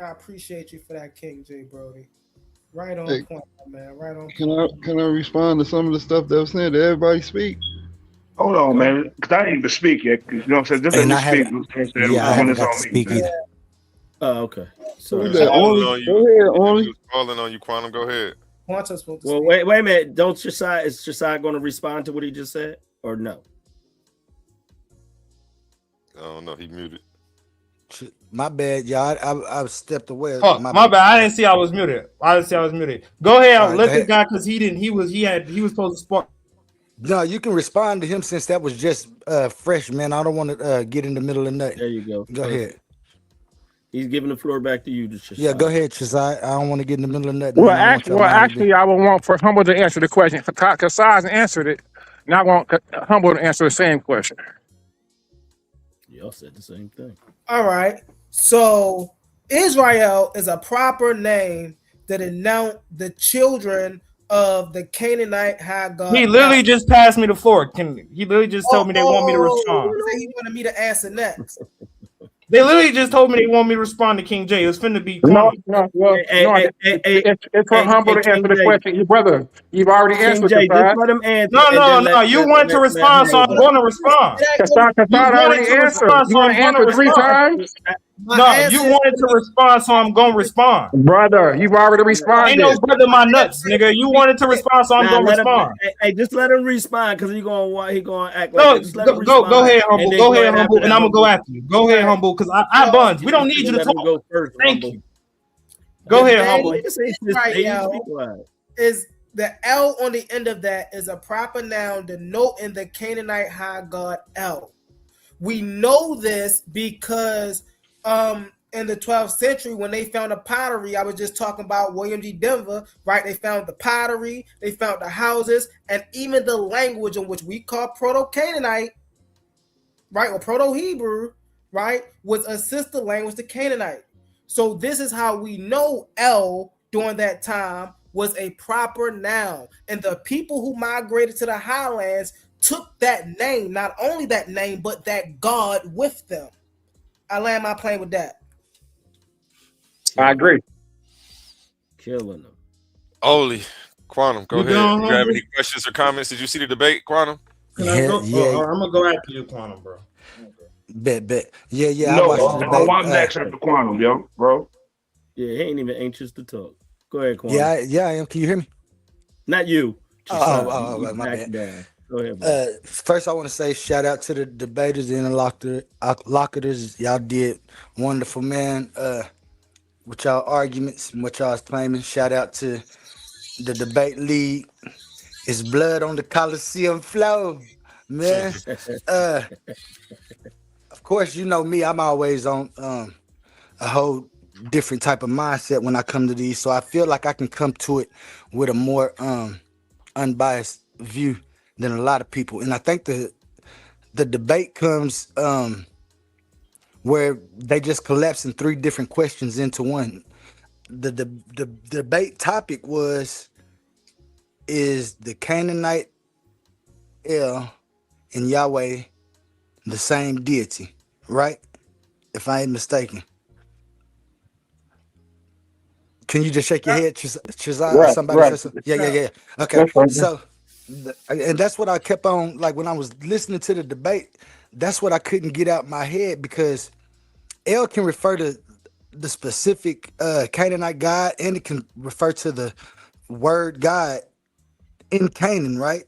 I appreciate you for that, King J. Brody. Right on Hey, point, man. Right on Can point. I respond to some of the stuff that was said? Did everybody speak? Hold on, man, because I didn't even speak yet. You know what I'm saying? Just let me speak. I haven't got to speak either. Oh, okay. So Sorry. calling on you. Go ahead, Only. He was calling on you, Quantum. Go ahead. Well, wait a minute. Don't Chaasad, is Chaasad going to respond to what he just said or no? I don't know. He muted. My bad, y'all. I stepped away. Oh, my bad. I didn't see I was muted. Go ahead. All right, Let go the ahead. guy, because he was supposed to spark. No, you can respond to him since that was just fresh, man. I don't want to get in the middle of nothing. There you go. Go ahead. He's giving the floor back to you, Chaasad. Yeah, go ahead, Chaasad. I don't want to get in the middle of nothing. Well, I don't want your mind to be- actually, I would want for Humble to answer the question. Kasaz answered it. Now I want Humble to answer the same question. Y'all said the same thing. All right. So Israel is a proper name that announced the children of the Canaanite high god. He literally just passed me the floor. He literally just told me they want me to respond. He wanted me to answer next. They literally just told me they want me to respond to King J. It's finna be It's for Humble to answer the question. Your brother, you've already answered J, the just let him answer. No. You wanted to respond, so I'm going to respond. Kasad already answered. You want to answer 3 times? No, you wanted to respond, so I'm going to respond. Brother, you've already responded. Ain't no brother my nuts, nigga. You wanted to respond, so I'm going to respond. Hey, just let him respond because he gonna act No, like. go ahead, Humble. Go ahead, Humble, and I'm gonna go after you. Go ahead, Humble, because I buns. We don't need you to talk. Go first, Thank you. Go ahead, Humble. Is the L on the end of that is a proper noun denoting the Canaanite high god El. We know this because in the 12th century, when they found the pottery, I was just talking about William G. Denver, right? They found the pottery, they found the houses, and even the language in which we call Proto-Canaanite, right, or Proto-Hebrew, right, was a sister language to Canaanite. So this is how we know El during that time was a proper noun. And the people who migrated to the highlands took that name, not only that name, but that God with them. I land my plane with that. I agree. Killing them. Oli, Quantum, go You ahead. done, You have Humble? any questions or comments? Did you see the debate, Quantum? Can I go? Oh, I'm gonna go after you, Quantum, bro. Bet. Yeah. No, I watched the debate. I'm next after Quantum, yo, bro. Yeah, he ain't even anxious to talk. Go ahead, Quantum. Yeah, I am. Can you hear me? Not you. Oh, my bad. Down. Go ahead, bro. First, I want to say shout out to the debaters and the lockers. Y'all did wonderful, man. With y'all arguments and what y'all was claiming. Shout out to the debate league. It's blood on the Coliseum floor, man. Of course, you know me. I'm always on a whole different type of mindset when I come to these, so I feel like I can come to it with a more unbiased view than a lot of people. And I think the debate comes where they just collapse in 3 different questions into one. The debate topic is the Canaanite El and Yahweh the same deity, right? If I ain't mistaken. Can you just shake your head, Chaasad, or Right, somebody right. says so? Yeah. Okay, That's right. so, and that's what I kept on, like when I was listening to the debate, that's what I couldn't get out my head, because El can refer to the specific Canaanite God, and it can refer to the word God in Canaan, right?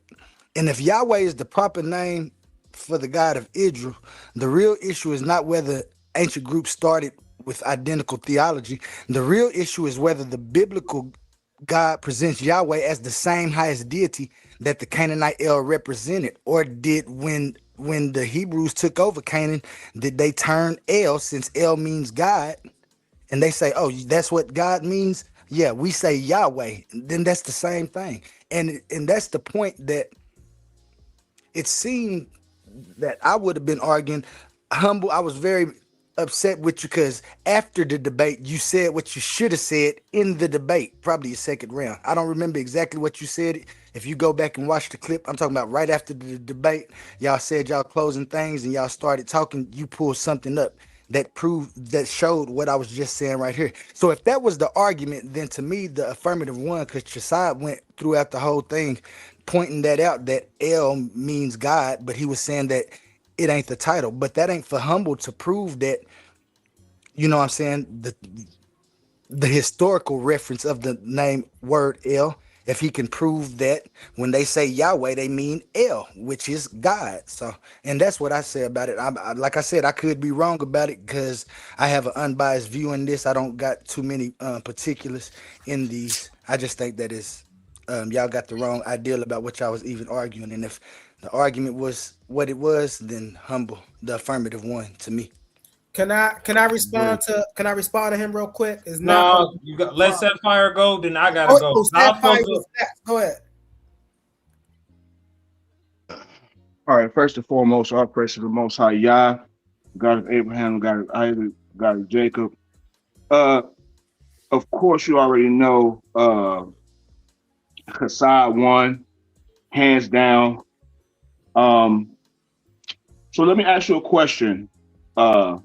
And if Yahweh is the proper name for the God of Israel, the real issue is not whether ancient groups started with identical theology. The real issue is whether the biblical God presents Yahweh as the same highest deity that the Canaanite El represented, or did when the Hebrews took over Canaan, did they turn El, since El means God, and they say, oh, that's what God means? Yeah, we say Yahweh. Then that's the same thing. And that's the point that it seemed that I would have been arguing. Humble, I was very upset with you because after the debate, you said what you should have said in the debate, probably your second round. I don't remember exactly what you said. If you go back and watch the clip, I'm talking about right after the debate, y'all said y'all closing things and y'all started talking. You pulled something up that showed what I was just saying right here. So if that was the argument, then to me the affirmative won, because Chaasad went throughout the whole thing pointing that out, that El means God, but he was saying that it ain't the title. But that ain't for Humble to prove that, you know what I'm saying, the historical reference of the name word El, if he can prove that when they say Yahweh, they mean El, which is God. So, and that's what I say about it. Like I said, I could be wrong about it because I have an unbiased view in this. I don't got too many particulars in these. I just think that is y'all got the wrong idea about what y'all was even arguing. And if the argument was what it was, then Humble, the affirmative one to me. Can I respond to him real quick? It's not No, you got let Sapphire go, then I gotta go. Sapphire was next. Go ahead. All right, first and foremost, our praise to the Most High Yah, God of Abraham, God of Isaac, God of Jacob. Of course, you already know Chaasad won, hands down. So let me ask you a question, Humble.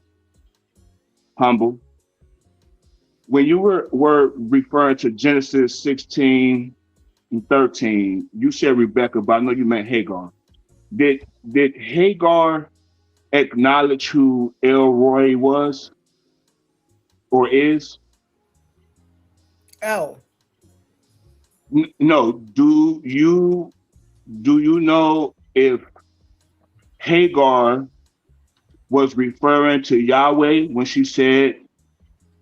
When you were referring to Genesis 16 and 13, you said Rebecca, but I know you meant Hagar. Did Hagar acknowledge who Elroy was or is? L. No. Do you know if Hagar was referring to Yahweh when she said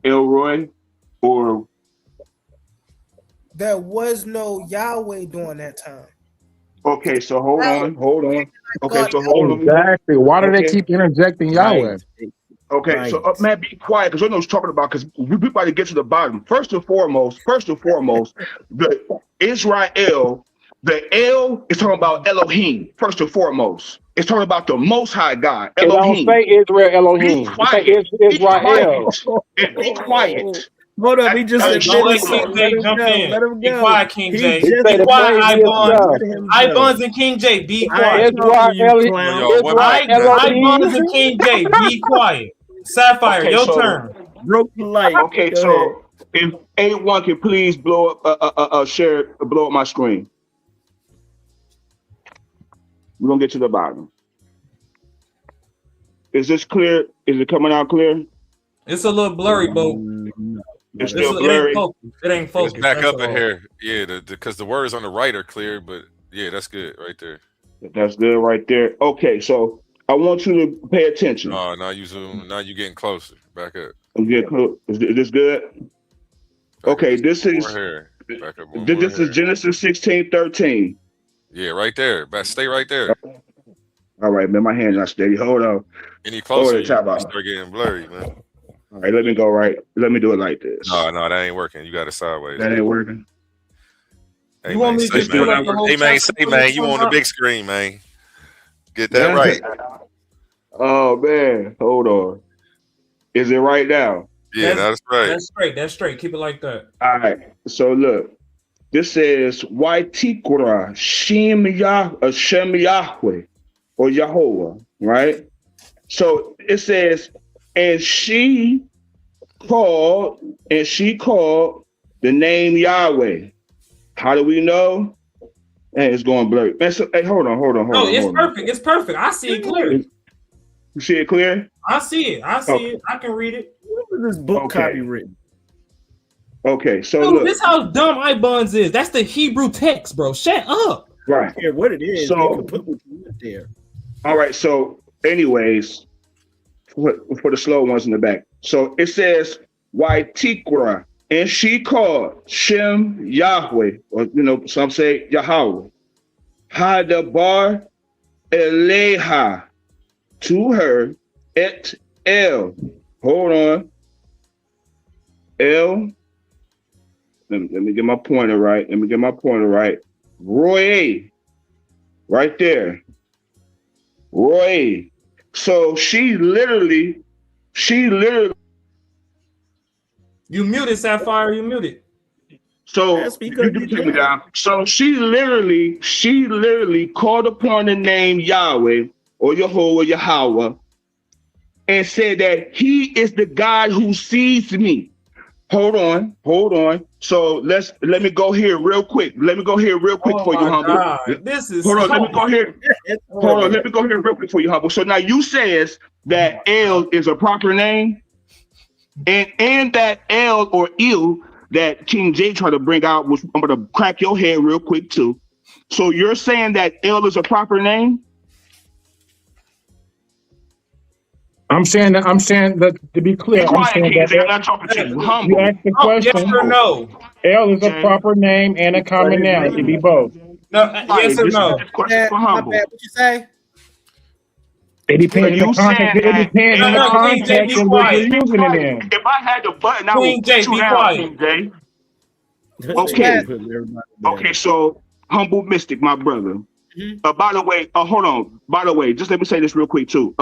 Elroy, or there was no Yahweh during that time? okay, so hold on. Okay, so hold on. Exactly. Why do they Okay. keep interjecting Yahweh? Okay, so man, be quiet, because I know what you're talking about, because we about to get to the bottom. First and foremost, the Israel, the El is talking about Elohim. First and foremost, it's talking about the Most High God, It don't Elohim. say Israel Elohim. Be quiet. It say Israel. Be quiet. Hold up, he just Hey, don't let admitted King it. J Let him jump go. in. Let him Be go. quiet, King He J. just It Be say the quiet, craziest stuff. let him go. Ibuns and King J. Be I quiet. ain't talking to you, clown. Yo, one mic, man. Ibuns and King J. Be quiet. Sapphire, Okay, your so turn. Broke light. okay, Go ahead. so if A1 can please blow up my screen. We're gonna get to the bottom. Is this clear? Is it coming out clear? It's a little blurry, but It's it still ain't blurry. focused. It ain't It's focused. back That's up in all. here. Yeah, because the words on the right are clear, but yeah, that's good right there. That's good right there. Okay, so I want you to pay attention. Oh, now you zoom. Now you getting closer. Back up. Is this good? Back Okay, up this more is hair. Back up one more this is hair. Genesis 16:13. Yeah, right there. Stay right there. All right, man, my hand's not steady. Hold on. Any Hold closer, it, you top out. start getting blurry, man. All right, let me go right. Let me do it like this. No, that ain't working. You got it sideways. That ain't working. Hey, You man, want me to just pull up the whole chapter? Say, man, you on the big screen, man. Get that Yeah. right. Oh man, hold on. Is it right now? Yeah, that's right. That's straight. That's straight. Keep it like that. All right. So look, This says Waitikra Shem Yahweh or Yahweh, right? So it says, and she called the name Yahweh. How do we know? Hey, it's going blurry. Man, so, hey, hold on. No, it's perfect. It's perfect. I see it clearly. You see it clear? I see it. I see it. I can read it. What was this book copywritten? Okay, so dude, look. this how dumb iBuns is. That's the Hebrew text, bro. Shut up. Right. Here, what it is. So, you can put what you want there. All right. So, anyways, for the slow ones in the back. So it says Waitikra, and she called Shem Yahweh, or some say Yahweh. Hadabar Eleha, to her, et El. Hold on. El. Let me get my pointer right. Roy. Right there. Roy. So she literally. You muted, Sapphire. You muted. So you can take me down. So she literally called upon the name Yahweh or Yahweh and said that he is the God who sees me. Hold on. So let me go here real quick. For you, Humble. This is hold on. Let me go here. Hold on. Let me go here real quick for you, Humble. So now you says that El is a proper name, and that El or Il that King J tried to bring out, which I'm gonna crack your head real quick too. So you're saying that El is a proper name? I'm saying that to be clear, Be quiet, I'm saying King J. I'm that not talking to you. Humble. you asked the question. Yes or no? L is a proper name and a common noun. It can be both. No, yes or no? Question for Humble. What you say? It depends on the context. It depends on the context in which you're using it in. If I had the button, I would Queen J, put you be down, quiet. King J. Okay, so Humble Mystik, my brother. By the way, hold on. By the way, just let me say this real quick too.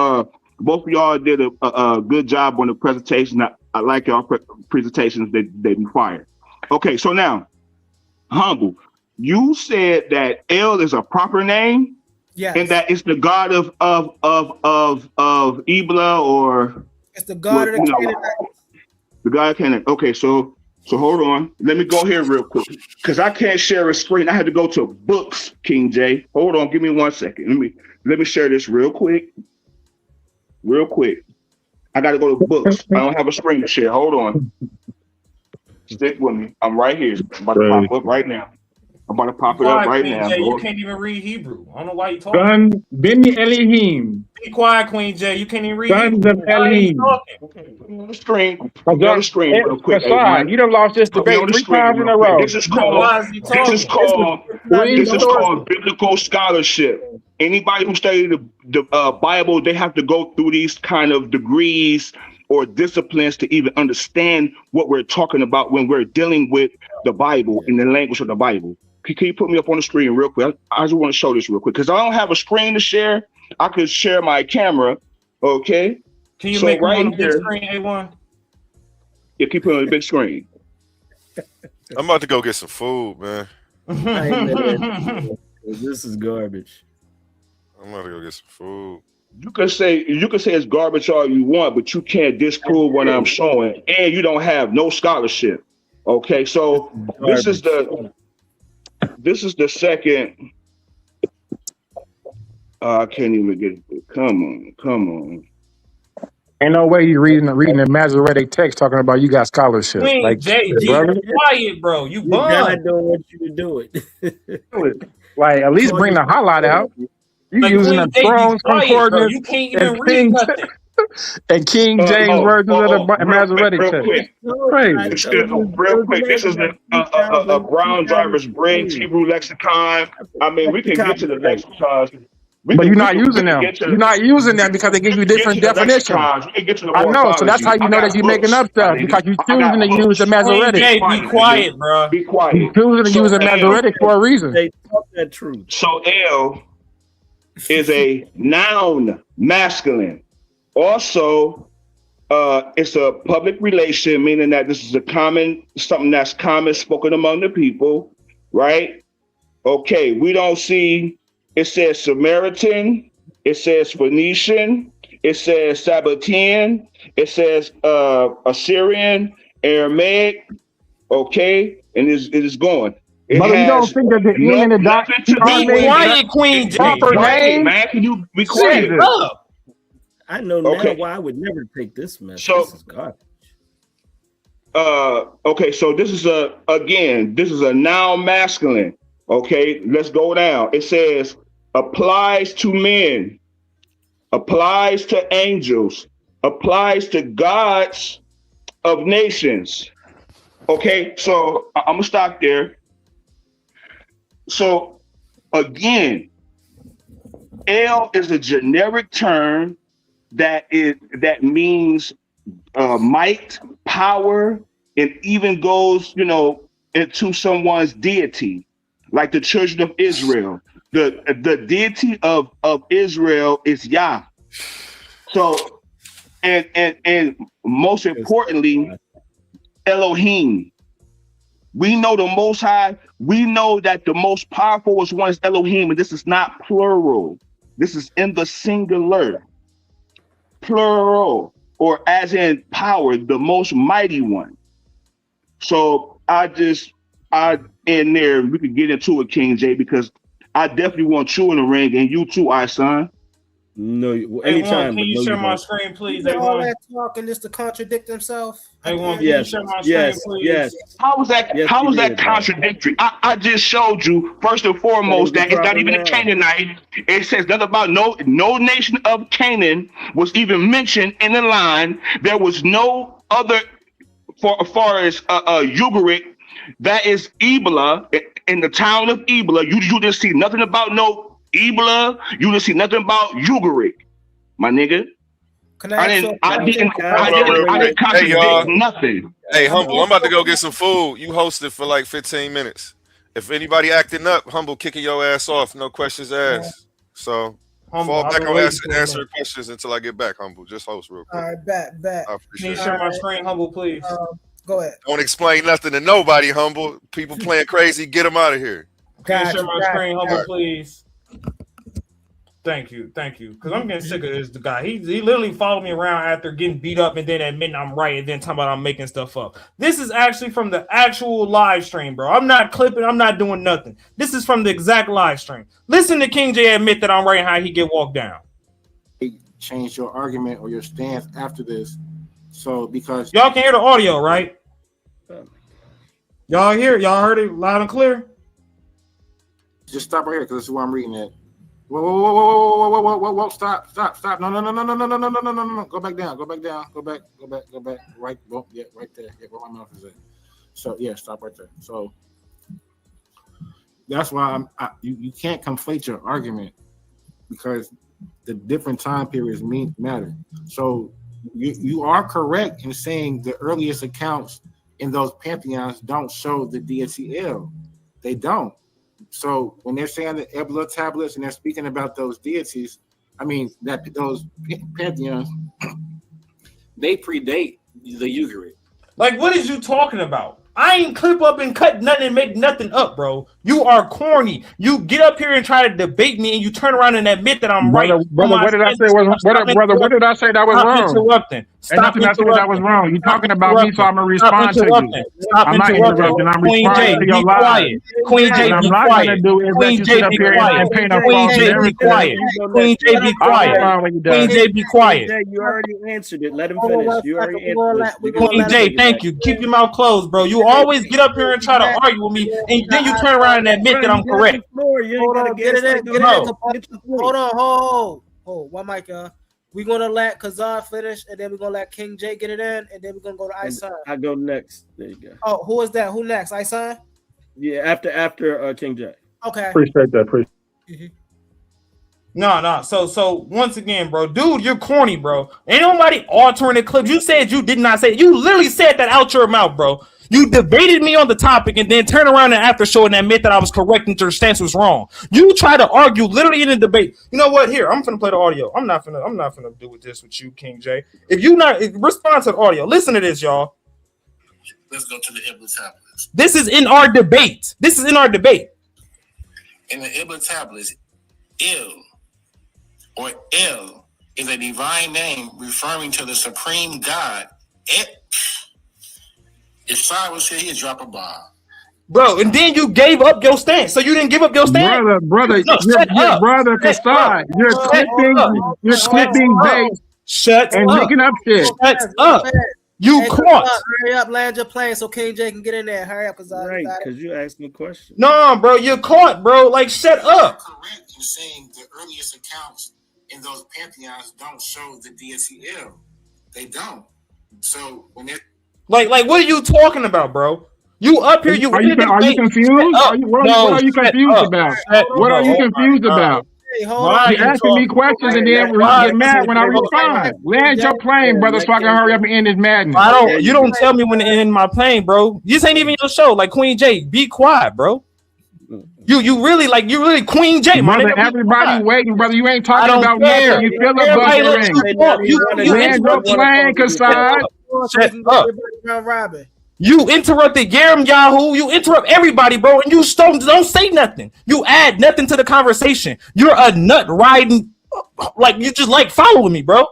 Both of y'all did a good job on the presentation. I like y'all presentations. They be fire. Okay, so now, Humble, you said that El is a proper name. Yes. And that it's the god of Ibla, or it's the god of the Canaanites. The god of Canaan. Okay, so hold on. Let me go here real quick because I can't share a screen. I had to go to books, King J. Hold on, give me 1 second. Let me share this real quick. I got to go to books. I don't have a screen to share. Hold on. Stick with me. I'm right here. I'm about to pop up right now. You can't even read Hebrew. I don't know why you talking. Son Beni Elohim. Be quiet, Queen J. You can't even read Sons Hebrew. of Elohim. On the screen. On the screen real quick. Kassad, you done lost this debate 3 times in a row. This is called biblical scholarship. Anybody who studied the Bible, they have to go through these kind of degrees or disciplines to even understand what we're talking about when we're dealing with the Bible in the language of the Bible. Can you put me up on the screen real quick? I just want to show this real quick because I don't have a screen to share. I could share my camera. Okay. Can you make it on the big screen, A1? Yeah, keep it on the big screen. I'm about to go get some food, man. This is garbage. I'm about to go get some food. You can say it's garbage all you want, but you can't disprove what I'm showing, and you don't have no scholarship. Okay, so this is the second. I can't even get it. Come on. Ain't no way you reading the Masoretic text talking about you got scholarship. Queen like, J, brother, quiet, bro. You bum. God don't want you to do it. like at least bring the highlight out. You like using the Strong's Concordance you can't even read nothing. and King James versions of the Masoretic text. Real quick, this is a Brown Driver's Bridge Hebrew lexicon. I mean, we can get to the lexicons. But you're not using them. You're not using them because they give you different definitions. I know, so that's how you know that you're making up stuff because you're choosing to use the Masoretic. Be quiet, bro. Be quiet. You're choosing to use the Masoretic for a reason. They talk that truth. So L is a noun, masculine. Also, it's a public relation, meaning that this is something that's common spoken among the people. right? Okay, we don't see, it says Samaritan, it says Phoenician, it says Sabbatean, it says Assyrian, Aramaic, okay, and it is going. It Brother, you don't has think that the end and the dot nothing to Be do with quiet, Queen J. proper quiet, name? man. Can you be Shut quiet? up. I know now Okay. why I would never take this mess. So- This is garbage. Okay, so this is a noun masculine. Okay, let's go down. It says applies to men, applies to angels, applies to gods of nations. Okay, so I'm gonna stop there. So again, El is a generic term that means might, power, and even goes, into someone's deity, like the children of Israel. The deity of Israel is Yah. So, and most importantly, Elohim. We know the Most High. We know that the most powerful one is Elohim, and this is not plural. This is in the singular. Plural, or as in power, the most mighty one. So in there, we could get into it, King J, because I definitely want you in the ring, and you too, son. No, Hey, anytime. Juan, can you share my screen, please? He did all Juan? that talking just to contradict himself. Hey, Juan, can Yes, you share my yes, screen, please? yes. How is that? Yes, how he is that did, bro. contradictory? I just showed you first and foremost that it's not even a Canaanite. It says nothing about no nation of Canaan was even mentioned in the line. There was no other as far as Ugaric. That is Ebola in the town of Ebola. You didn't see nothing about no Ebola. You didn't see nothing about Ugaric, my nigga. I didn't contradict Hey, y'all. nothing. Hey, Humble, I'm about to go get some food. You hosted for like 15 minutes. If anybody acting up, Humble kicking your ass off, no questions asked. So fall back on answering questions until I get back, Humble. Just host real quick. All right, back. I appreciate Can you it. share my screen, Humble, please? Go ahead. Don't explain nothing to nobody, Humble. People playing crazy, get them out of here. Can you share my screen, Humble, please? Thank you. Because I'm getting sick of this guy. He literally followed me around after getting beat up and then admitting I'm right and then talking about I'm making stuff up. This is actually from the actual live stream, bro. I'm not clipping. I'm not doing nothing. This is from the exact live stream. Listen to King J admit that I'm right and how he get walked down. Change your argument or your stance after this. So because y'all can hear the audio, right? Y'all heard it loud and clear? Just stop right here because this is where I'm reading it. Whoa, stop. No. Go back down. Go back. Right, right there. Yeah, where my mouth is at. So yeah, stop right there. So that's why you can't conflate your argument because the different time periods matter. So you are correct in saying the earliest accounts in those pantheons don't show the deity El. They don't. So when they're saying the Ebla tablets and they're speaking about those deities, I mean that those pantheons, they predate the Ugaric. Like, what is you talking about? I ain't clip up and cut nothing and make nothing up, bro. You are corny. You get up here and try to debate me, and you turn around and admit that I'm right. Brother, what did I say was brother? What did I say that was wrong? Interrupting. Stop interrupting. That was wrong. You're talking about me, so I'm gonna respond to you. I'm not interrupting. I'm responding to your lies. Queen J, what be I'm not quiet. gonna do is let Queen you J, sit up be here quiet. and paint a Queen false J, be narrative. quiet. Queen J, be quiet. Queen J, be quiet. You already answered it. Let him finish. You already answered it. Queen J, thank you. Keep your mouth closed, bro. You always get up here and try to argue with me, and then you turn around and admit that I'm correct. Hold on, get it in. Hold on, hold. One mic, y'all. We're gonna let Kazar finish, and then we're gonna let King J get it in, and then we're gonna go to Isan. I go next. There you go. Oh, who is that? Who next? Isan? Yeah, after King J. Okay. Appreciate that. No. So once again, bro, dude, you're corny, bro. Ain't nobody altering the clip. You said you did not say it. You literally said that out your mouth, bro. You debated me on the topic and then turn around and after show and admit that I was correct and your stance was wrong. You try to argue literally in a debate. You know what? Here, I'm finna play the audio. I'm not finna do with this with you, King J. If you not respond to the audio, listen to this, y'all. Let's go to the Ibla tablets. This is in our debate. This is in our debate. In the Ibla tablets, Il or El is a divine name referring to the supreme God. If Sai was here, he'd drop a bomb. Bro, and then you gave up your stance. So you didn't give up your stance? Brother, no, your brother Chaasad, you're clipping bait and up. making up shit. Shut up. You Hey, caught. Hurry up, land your plane so KJ can get in there. Hurry up, because you asked me a question. No, bro, you're caught, bro. Like, shut up. Correct in saying the earliest accounts in those pantheons don't show the deity El. They don't. So when it like, what are you talking about, bro? You up here? Are you confused? What are you confused about? What are you confused about? You're asking me questions and then you get mad when I respond. Land your plane, brother, so I can hurry up and end this madness. You don't tell me when to end my plane, bro. This ain't even your show. Like Queen J, be quiet, bro. You really Queen J, brother. Everybody waiting, brother. You ain't talking about nothing. You filibustering. Land your plane, Chaasad. Shut up. You interrupted Yahoo. You interrupt everybody, bro, and you don't say nothing. You add nothing to the conversation. You're a nut riding, like you just like following me, bro.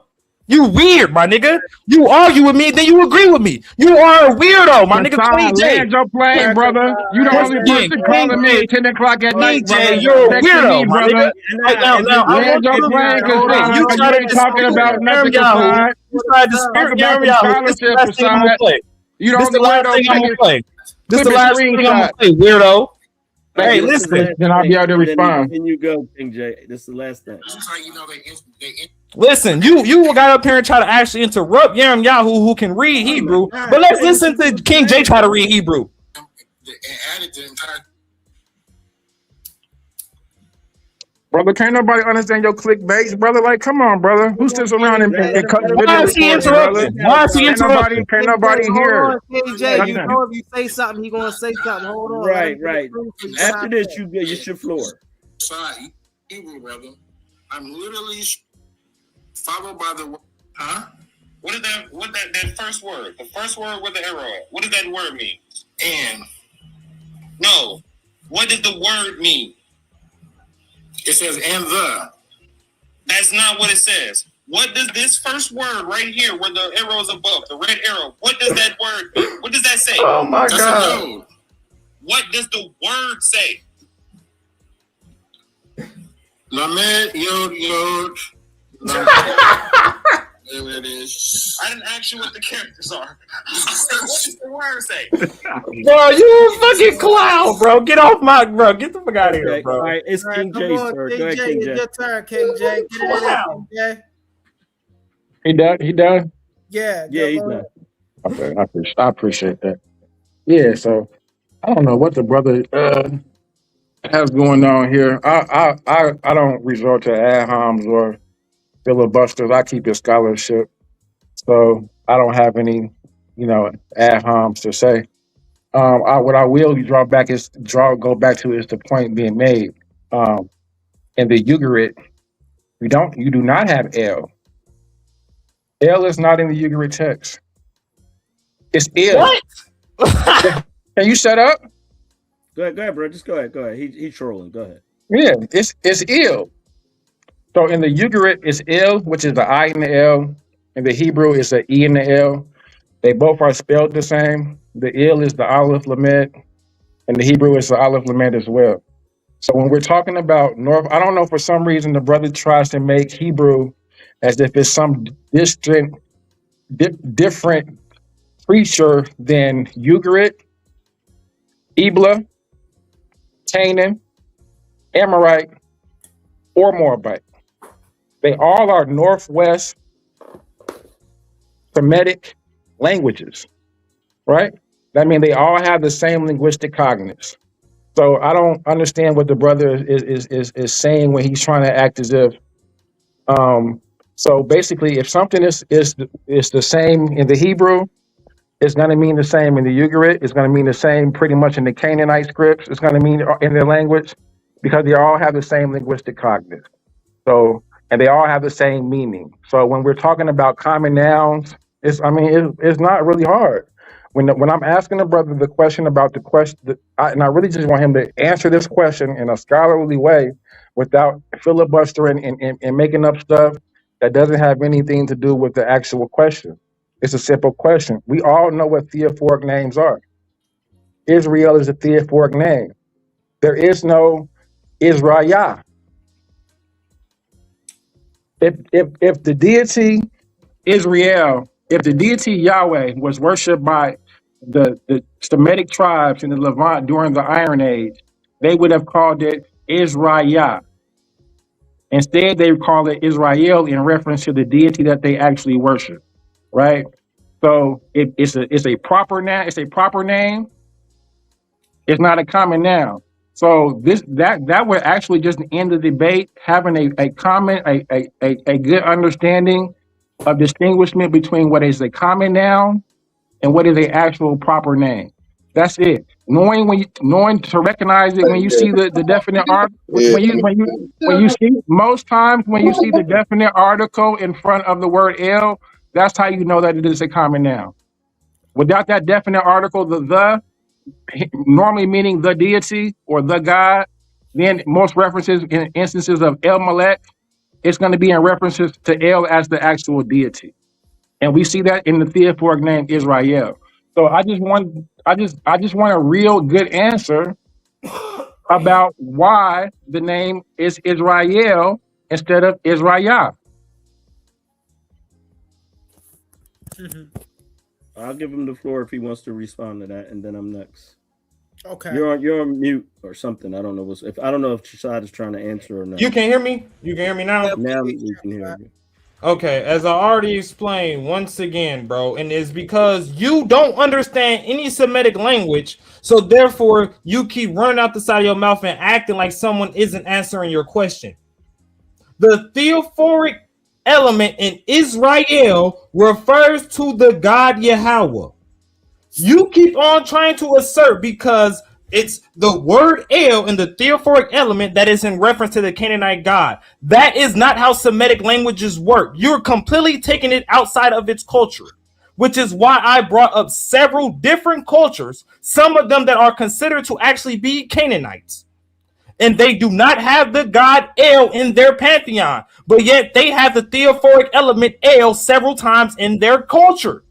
You weird, my nigga. You argue with me, then you agree with me. You are a weirdo, my nigga. Queen J. Land your plane, brother. You the only person calling me at 10 o'clock at night, brother. You're a weirdo, my nigga. Land your plane, Chaasad. You ain't talking about nothing, Chaasad. You tried to spear Yahoo. This is the last thing I'm gonna play. You don't know thing I'm gonna play. This is the last thing I'm gonna play, weirdo. Hey, listen. Then I'll be able to respond. Then you go, King J. This is the last thing. Listen, you got up here and try to actually interrupt Yahoo, who can read Hebrew. But let's listen to King J try to read Hebrew. Brother, can't nobody understand your clickbaits, brother. Like, come on, brother. Who sits around and cuts videos? Why is he interrupting? Why is he interrupting? Can't nobody hear. KJ, you know if you say something, he gonna say something. Hold on. Right. After this, you get your floor. Hebrew, brother. I'm literally followed by the What is that? What that first word? The first word with the arrow at? What does that word mean? And no, what does the word mean? It says and the. That's not what it says. What does this first word right here, where the arrow is above, the red arrow? What does that word mean? What does that say? Oh my God! What does the word say? Lamed Yod. There it is. I didn't ask you what the characters are. What does the word say? Bro, you a fucking clown, bro. Get off my bro. Get the fuck out of here, bro. All right, it's King J's turn. Go ahead, King J. It's your turn, King J. Get it in there, King J. He done? Yeah, he's done. Okay, I appreciate that. Yeah, so I don't know what the brother has going on here. I don't resort to ad homs or filibusters. I keep it scholarship. So I don't have any, ad homs to say. What I will go back to is the point being made. In the Ugarit, you do not have L. L is not in the Ugarit text. It's ill. What? Can you shut up? Go ahead, bro. Just go ahead. He's trolling. Go ahead. Yeah, it's ill. So in the Ugarit, it's ill, which is the I and the L. In the Hebrew, it's the E and the L. They both are spelled the same. The ill is the Aleph Lamed, and the Hebrew is the Aleph Lamed as well. So when we're talking about North, I don't know, for some reason the brother tries to make Hebrew as if it's some different creature than Ugarit, Ebla, Canaan, Amorite, or Moabite. They all are Northwest Semitic languages, right? That means they all have the same linguistic cognates. So I don't understand what the brother is saying when he's trying to act as if. So basically, if something is the same in the Hebrew, it's going to mean the same in the Ugarit. It's going to mean the same pretty much in the Canaanite scripts. It's going to mean in their language, because they all have the same linguistic cognates. So, and they all have the same meaning. So when we're talking about common nouns, it's not really hard. when I'm asking the brother the question about the question, and I really just want him to answer this question in a scholarly way without filibustering and making up stuff that doesn't have anything to do with the actual question. It's a simple question. We all know what theophoric names are. Israel is a theophoric name. There is no Israel. If the deity Israel, if the deity Yahweh was worshipped by the Semitic tribes in the Levant during the Iron Age, they would have called it Israel. Instead, they call it Israel in reference to the deity that they actually worship, right? So it's a proper noun. It's a proper name. It's not a common noun. So that would actually just end the debate, having a good understanding of distinguishment between what is a common noun and what is a actual proper name. That's it. Knowing to recognize it when you see the definite article. When you see most times when you see the definite article in front of the word el, that's how you know that it is a common noun. Without that definite article, the normally meaning the deity or the God, then most references in instances of El Malek, it's going to be in references to El as the actual deity. And we see that in the theophoric name Israel. So I just want a real good answer about why the name is Israel instead of Israel. I'll give him the floor if he wants to respond to that, and then I'm next. Okay. You're on mute or something. I don't know if Chaasad is trying to answer or not. You can hear me? You can hear me now? Now we can hear you. Okay, as I already explained once again, bro, and it's because you don't understand any Semitic language, so therefore you keep running out the side of your mouth and acting like someone isn't answering your question. The theophoric element in Israel refers to the God Yahweh. You keep on trying to assert because it's the word El in the theophoric element that is in reference to the Canaanite God. That is not how Semitic languages work. You're completely taking it outside of its culture, which is why I brought up several different cultures, some of them that are considered to actually be Canaanites. And they do not have the God El in their pantheon, but yet they have the theophoric element El several times in their culture.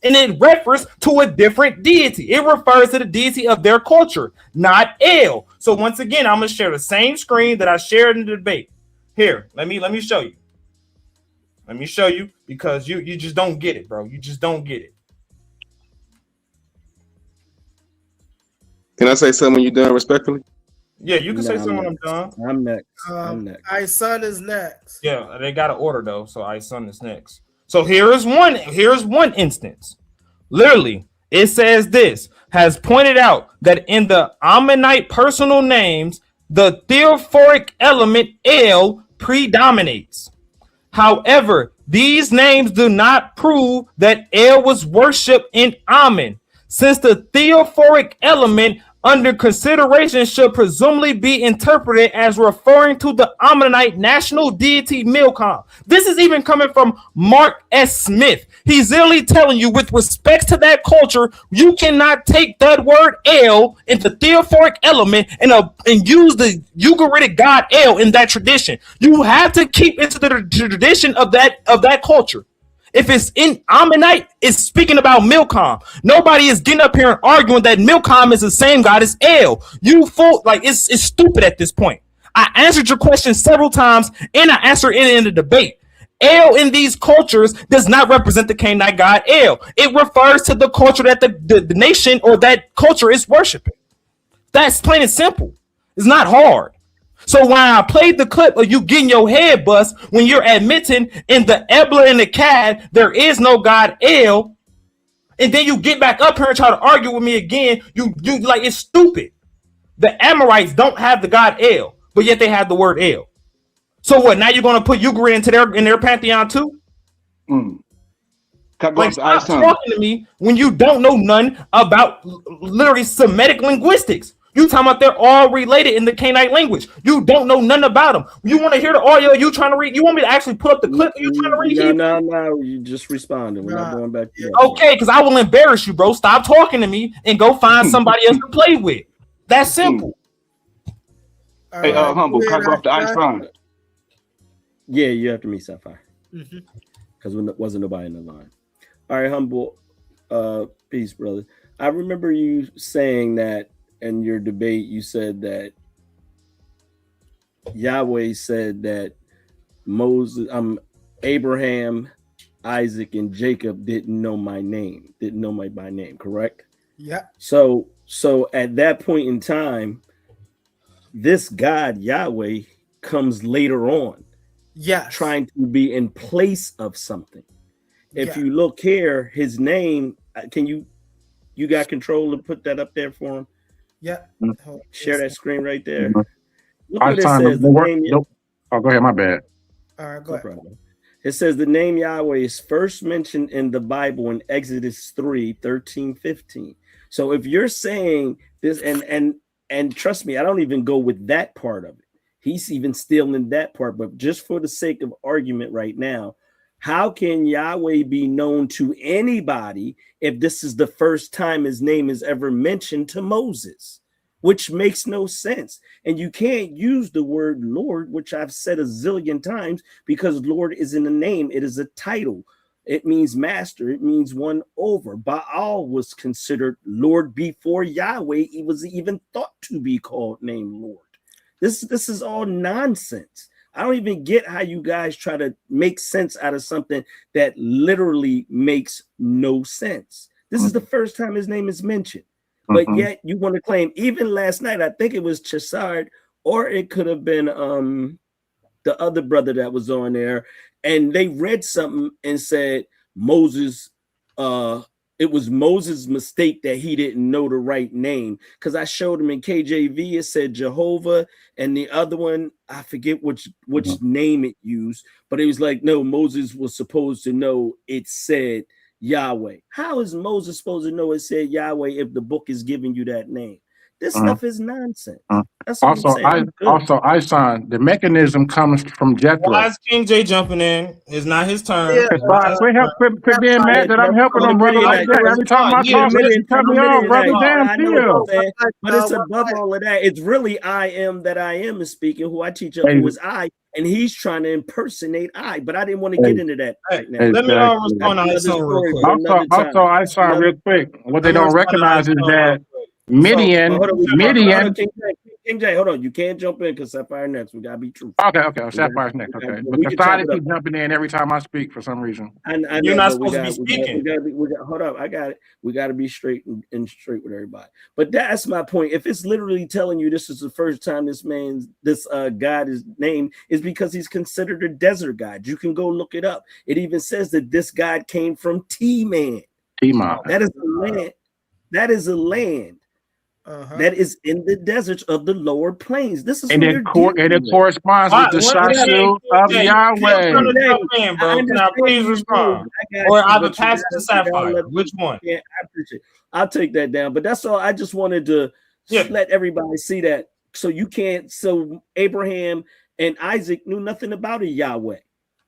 And it refers to a different deity. It refers to the deity of their culture, not El. So once again, I'm going to share the same screen that I shared in the debate. Here, let me show you. Let me show you because you just don't get it, bro. You just don't get it. Can I say something when you're done, respectfully? Yeah, you can say something when I'm done. I'm next. Isun is next. Yeah, they got an order though, so Isun is next. So here's one instance. Literally, it says this has pointed out that in the Ammonite personal names, the theophoric element El predominates. However, these names do not prove that El was worshipped in Ammon, since the theophoric element under consideration should presumably be interpreted as referring to the Ammonite national deity Milcom. This is even coming from Mark S. Smith. He's literally telling you, with respect to that culture, you cannot take that word El in the theophoric element and use the Ugaritic god El in that tradition. You have to keep into the tradition of that culture. If it's in Ammonite, it's speaking about Milcom. Nobody is getting up here and arguing that Milcom is the same God as El. You fool, like it's stupid at this point. I answered your question several times, and I answered it in the debate. El in these cultures does not represent the Canaanite god El. It refers to the culture that the nation or that culture is worshiping. That's plain and simple. It's not hard. So when I played the clip of you getting your head bust when you're admitting in the Ebla and the Cad there is no God El, and then you get back up here and try to argue with me again, you like it's stupid. The Amorites don't have the God El, but yet they have the word El. So what? Now you're going to put Ugari in their pantheon too? Like, stop talking to me when you don't know none about literally Semitic linguistics. You talking about they're all related in the Canaanite language. You don't know nothing about them. You want to hear the audio you trying to read? You want me to actually put up the clip you trying to read? No. You just responded. We're not going back to that. Okay, because I will embarrass you, bro. Stop talking to me and go find somebody else to play with. That's simple. Hey, Humble, can I go off the ice line? Yeah, you have to meet Sapphire. Because wasn't nobody in the line. All right, Humble. Peace, brother. I remember you saying that in your debate, you said that Yahweh said that Abraham, Isaac, and Jacob didn't know my name, by name, correct? Yeah. So at that point in time, this God Yahweh comes later on, trying to be in place of something. If you look here, his name, can you got control to put that up there for him? Yeah. Share that screen right there. Mhm. Look what it says. Nope. Oh, go ahead. My bad. All right, go ahead. It says the name Yahweh is first mentioned in the Bible in Exodus 3:13-15. So if you're saying this, and trust me, I don't even go with that part of it. He's even still in that part, but just for the sake of argument right now, how can Yahweh be known to anybody if this is the first time his name is ever mentioned to Moses? Which makes no sense. And you can't use the word Lord, which I've said a zillion times, because Lord isn't a name, it is a title. It means master, it means one over. Baal was considered Lord before Yahweh. He was even thought to be called named Lord. This is all nonsense. I don't even get how you guys try to make sense out of something that literally makes no sense. This is the first time his name is mentioned. But yet you want to claim, even last night, I think it was Chaasad, or it could have been the other brother that was on there, and they read something and said Moses, it was Moses' mistake that he didn't know the right name. Because I showed him in KJV, it said Jehovah, and the other one, I forget which name it used, but it was like, no, Moses was supposed to know it said Yahweh. How is Moses supposed to know it said Yahweh if the book is giving you that name? This stuff is nonsense. That's what Also, I'm saying. Isan, the mechanism comes from Jethro. Why is King J jumping in? It's not his turn. Quit being mad that I'm helping them, brother, like that. Every time I talk, you cut me off, brother. Damn, chill. But it's above all of that. It's really I am that I am is speaking, who I teach up, who is I, and he's trying to impersonate I. But I didn't want to get into that right now. Let me respond to Isan real quick. Also, Isan, real quick. What they don't recognize is that Midian. King J, hold on. You can't jump in because Sapphire next. We gotta be true. Okay. Sapphire's next. Okay, but Chaasad keeps jumping in every time I speak for some reason. I know, you're not supposed to be speaking. Hold up. I got it. We got to be straight and straight with everybody. But that's my point. If it's literally telling you this is the first time this God is named, is because he's considered a desert god. You can go look it up. It even says that this god came from T-Man. T-Man. That is a land. That is a land. That is in the deserts of the lower plains. This is and it corresponds with the Chaasad of Yahweh. Can I please respond? Or I would pass it to Sapphire. Which one? Yeah, I appreciate it. I'll take that down. But that's all. I just wanted to let everybody see that. So you can't. So Abraham and Isaac knew nothing about a Yahweh.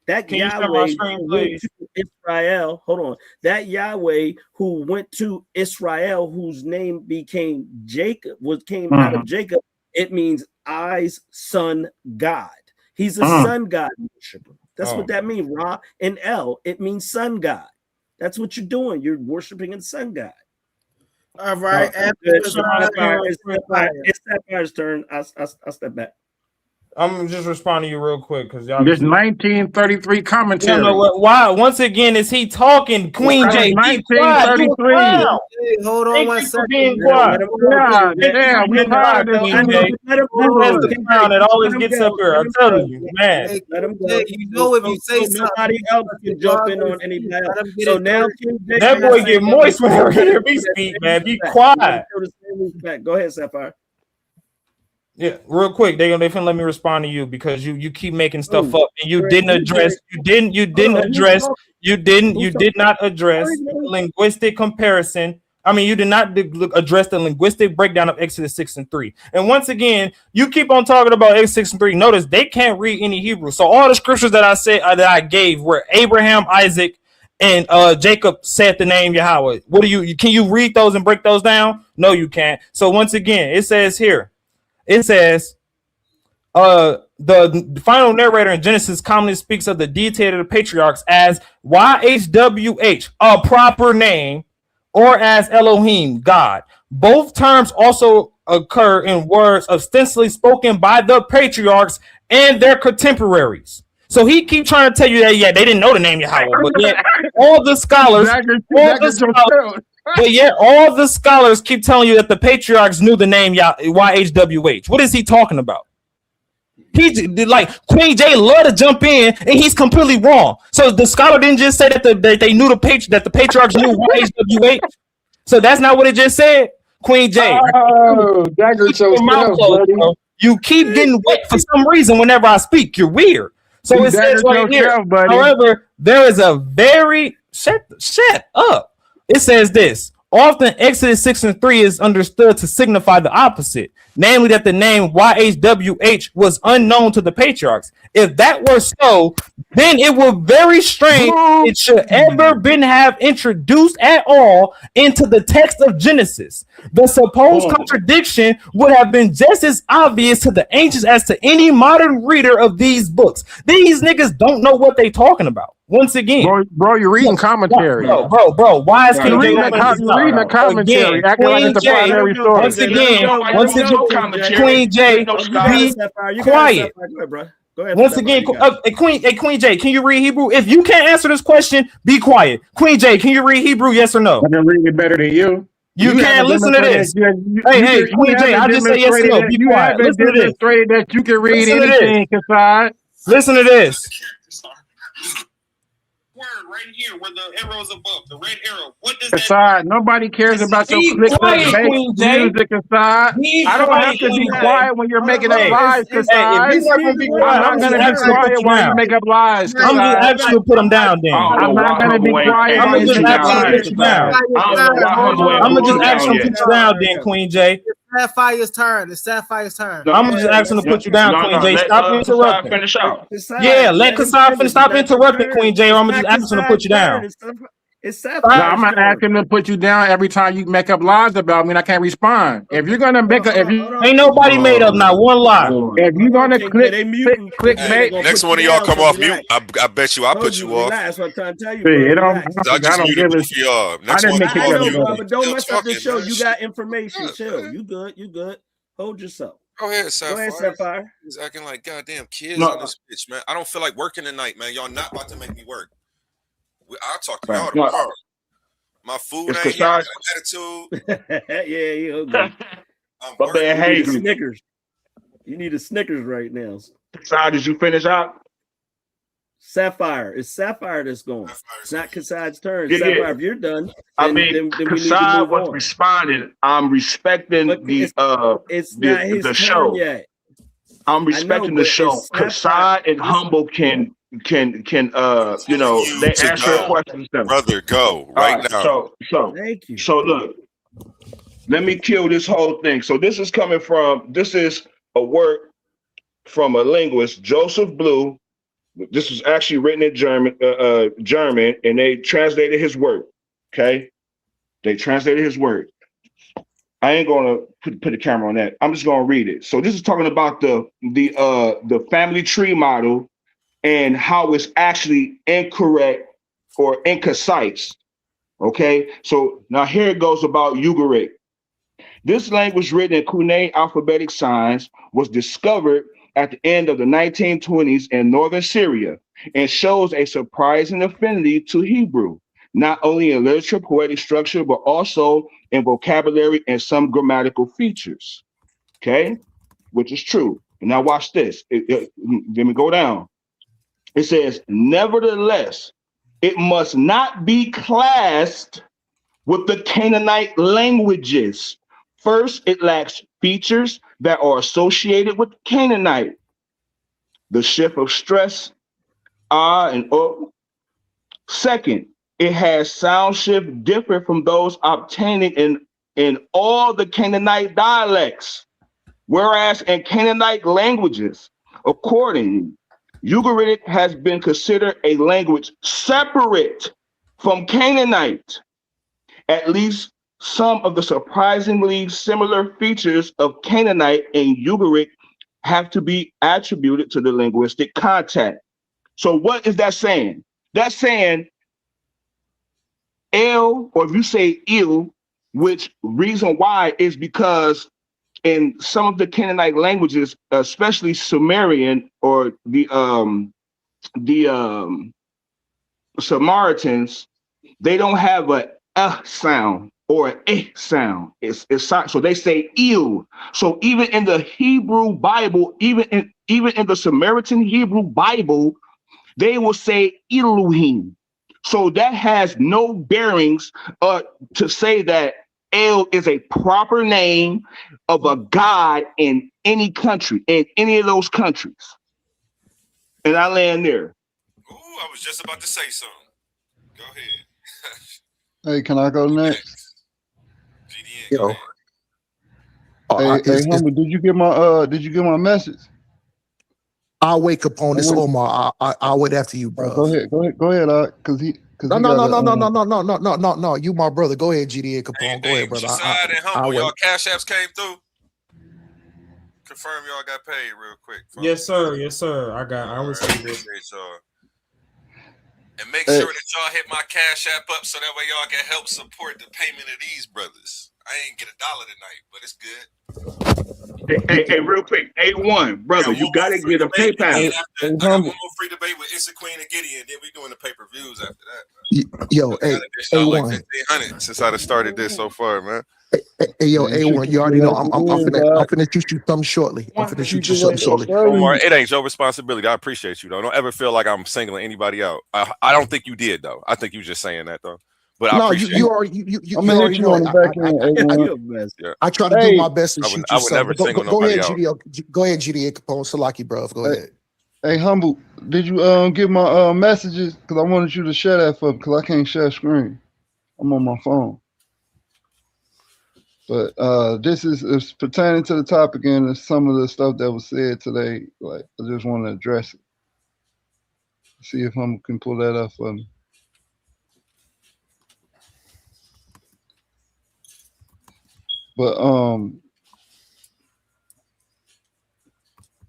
That Yahweh who went to Israel, hold on. That Yahweh who went to Israel, whose name became Jacob, came out of Jacob. It means I's son God. He's a son God worshiper. That's what that means. Ra and El. It means son God. That's what you're doing. You're worshiping a son God. All right. It's Sapphire's turn. I'll step back. I'm just responding to you real quick because y'all. There's 1933 commentary. Why? Once again, is he talking? Queen J. 1933. Hey, hold on one second. Being quiet. Yeah, we tired of it always gets up here. I'm telling you, man. Hey, let him go. You know if you say something, nobody else can jump in on anybody else. So now that boy get moist whenever he hear me speak, man. Be quiet. Go ahead, Sapphire. Yeah, real quick, they finna let me respond to you because you keep making stuff up and you did not address the linguistic comparison You did not address the linguistic breakdown of Exodus 6 and 3. And once again, you keep on talking about Exodus 6 and 3. Notice they can't read any Hebrew. So all the scriptures that I said that I gave were Abraham, Isaac, and Jacob said the name Yahweh. Can you read those and break those down? No, you can't. So once again, it says here, the final narrator in Genesis commonly speaks of the deity of the patriarchs as YHWH, a proper name, or as Elohim, God. Both terms also occur in words ostensibly spoken by the patriarchs and their contemporaries. So he keep trying to tell you that they didn't know the name Yahweh, but yet all the scholars keep telling you that the patriarchs knew the name YHWH. What is he talking about? He like Queen J love to jump in, and he's completely wrong. So the scholar didn't just say that they knew that the patriarchs knew YHWH. So that's not what it just said. Queen J, you keep getting wet for some reason whenever I speak. You're weird. So it says right here. However, there is a very shut up. It says this. Often Exodus 6 and 3 is understood to signify the opposite, namely that the name YHWH was unknown to the patriarchs. If that were so, then it would very strange it should ever been have introduced at all into the text of Genesis. The supposed contradiction would have been just as obvious to the ancients as to any modern reader of these books. These niggas don't know what they talking about. Once again, bro, you're reading commentary. Bro. Why is you're reading the commentary? Acting like it's a primary story. Once again, Queen J, be quiet. Go ahead, once again, Queen J, can you read Hebrew? If you can't answer this question, be quiet. Queen J, can you read Hebrew? Yes or no? I can read it better than you. You can't listen to this. Hey, Queen J, I just say yes or no. Be quiet. Listen to this. That you can read anything, Chaasad. Listen to this. Word right here where the arrow is above the red arrow. What does Chaasad, nobody cares about your clickbait music, Chaasad. I don't have to be quiet when you're making up lies, Chaasad. I'm going to be quiet while you make up lies. I'm just asking you to put them down, then. I'm not going to be quiet. I'm going to just ask you to put you down. I'm going to just ask you to put you down, then, Queen J. Sapphire's turn. It's Sapphire's turn. I'm just asking to put you down, Queen J. Stop interrupting. Finish out. Yeah, let Chaasad finish. Stop interrupting, Queen J, or I'm just asking to put you down. It's I'm not asking to put you down every time you make up lies about me and I can't respond. If you're gonna make ain't nobody made up not one lie. If you're gonna clickbait, next one of y'all come off mute. I bet you I'll put you off. That's what I'm trying to tell you. I don't give a y'all. Next one, but don't mess up the show. You got information. Chill. You good. Hold yourself. Go ahead, Sapphire. He's acting like goddamn kids on this bitch, man. I don't feel like working tonight, man. Y'all not about to make me work. I'll talk to y'all tomorrow. My food ain't here. Attitude. Yeah, you okay. Hey, Snickers. You need a Snickers right now. Chaasad, did you finish out? Sapphire. It's Sapphire that's going. It's not Kassad's turn. Yeah, Sapphire, if you're done, then Chaasad was responding. I'm respecting the show yet. I'm respecting the show. Chaasad and Humble can they answer questions. Brother, go right now. So thank you. So look, let me kill this whole thing. So this is a work from a linguist, Joseph Blue. This was actually written in German, and they translated his work. Okay, they translated his work. I ain't gonna put the camera on that. I'm just gonna read it. So this is talking about the family tree model and how it's actually incorrect or inconcise. Okay, so now here it goes about Ugaritic. This language written in Cuneian alphabetic signs was discovered at the end of the 1920s in northern Syria and shows a surprising affinity to Hebrew, not only in literature, poetic structure, but also in vocabulary and some grammatical features. Okay, which is true. And now watch this. Let me go down. It says, nevertheless, it must not be classed with the Canaanite languages. First, it lacks features that are associated with Canaanite. The shift of stress, and up. Second, it has sound shift different from those obtaining in all the Canaanite dialects. Whereas in Canaanite languages, accordingly, Ugaritic has been considered a language separate from Canaanite. At least some of the surprisingly similar features of Canaanite and Ugaritic have to be attributed to the linguistic contact. So what is that saying? That's saying El, or if you say Il, which reason why is because in some of the Canaanite languages, especially Sumerian or the Samaritans, they don't have a sound or an sound. It's so they say il. So even in the Hebrew Bible, even in the Samaritan Hebrew Bible, they will say Elohim. So that has no bearings to say that El is a proper name of a god in any country, in any of those countries. And I land there. Ooh, I was just about to say something. Go ahead. Hey, can I go next? Yo. Hey, Humble, did you get my message? I'll wake up on this, Omar. I'll wait after you, bro. Go ahead, because he. No. You my brother. Go ahead, GDA Capone. Go ahead, brother. Chaasad and Humble, y'all cash apps came through. Confirm y'all got paid real quick. Folks. Yes, sir. I received it. And make sure that y'all hit my cash app up so that way y'all can help support the payment of these brothers. I ain't get $1 tonight, but it's good. Hey, real quick, A1, brother, you gotta get a PayPal. I got one more free debate with Issa Queen and Gideon. Then we doing the pay-per-views after that. Yo, hey, A1. Like 1,500 since I started this so far, man. Hey, yo, A1, you already know I'm finna shoot you something shortly. Omar, it ain't your responsibility. I appreciate you, though. Don't ever feel like I'm singling anybody out. I don't think you did, though. I think you just saying that, though. But I appreciate you already know. I try to do my best to shoot you I would never single nobody out. Go ahead, GDA Capone. Salaki, bro. Go ahead. Hey, Humble, did you get my messages? Because I wanted you to share that for me, because I can't share screen. I'm on my phone. But this is pertaining to the topic and some of the stuff that was said today. Like, I just want to address it. See if Humble can pull that up for me. But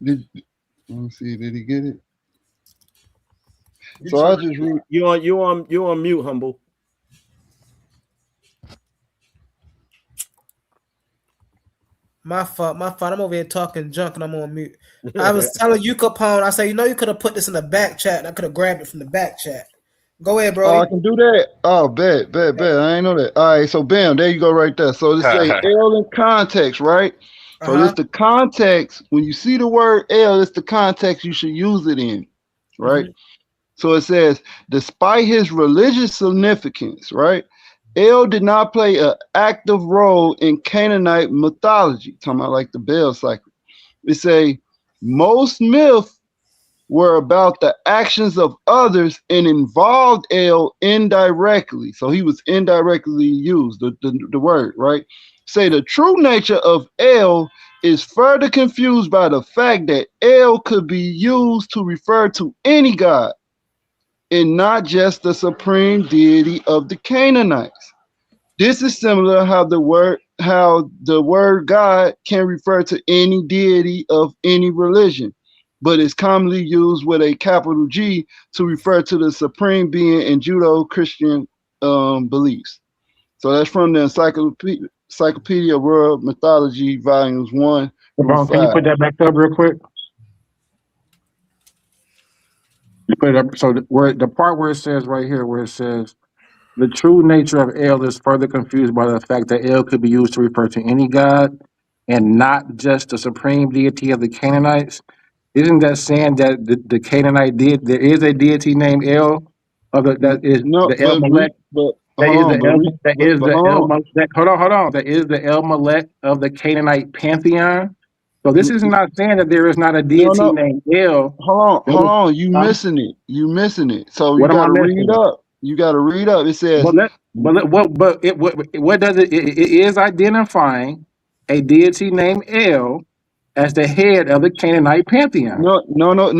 let me see, did he get it? So I just read. You on mute, Humble. My fault. I'm over here talking junk and I'm on mute. I was telling you, Capone, I said, you could have put this in the back chat and I could have grabbed it from the back chat. Go ahead, bro. Oh, I can do that. Oh, bet. I ain't know that. All right, so bam, there you go right there. So this say L in context, right? So this the context. When you see the word L, it's the context you should use it in, right? So it says, despite his religious significance, right? El did not play an active role in Canaanite mythology. Talking about like the Baal cycle. It say most myths were about the actions of others and involved El indirectly. So he was indirectly used, the word, right? Say the true nature of El is further confused by the fact that El could be used to refer to any god and not just the supreme deity of the Canaanites. This is similar how the word God can refer to any deity of any religion, but is commonly used with a capital G to refer to the supreme being in Judeo-Christian beliefs. So that's from the Encyclopedia World Mythology, Volumes 1. Can you put that back up real quick? You put it up. So the part where it says right here, where it says, the true nature of El is further confused by the fact that El could be used to refer to any god and not just the supreme deity of the Canaanites. Isn't that saying that the Canaanite there is a deity named El? That is the El Malek. Hold on. That is the El Malek of the Canaanite pantheon. So this is not saying that there is not a deity named El. Hold on. You missing it. So you gotta read up. You got to read up. It says, what does it? It is identifying a deity named El as the head of the Canaanite pantheon. no,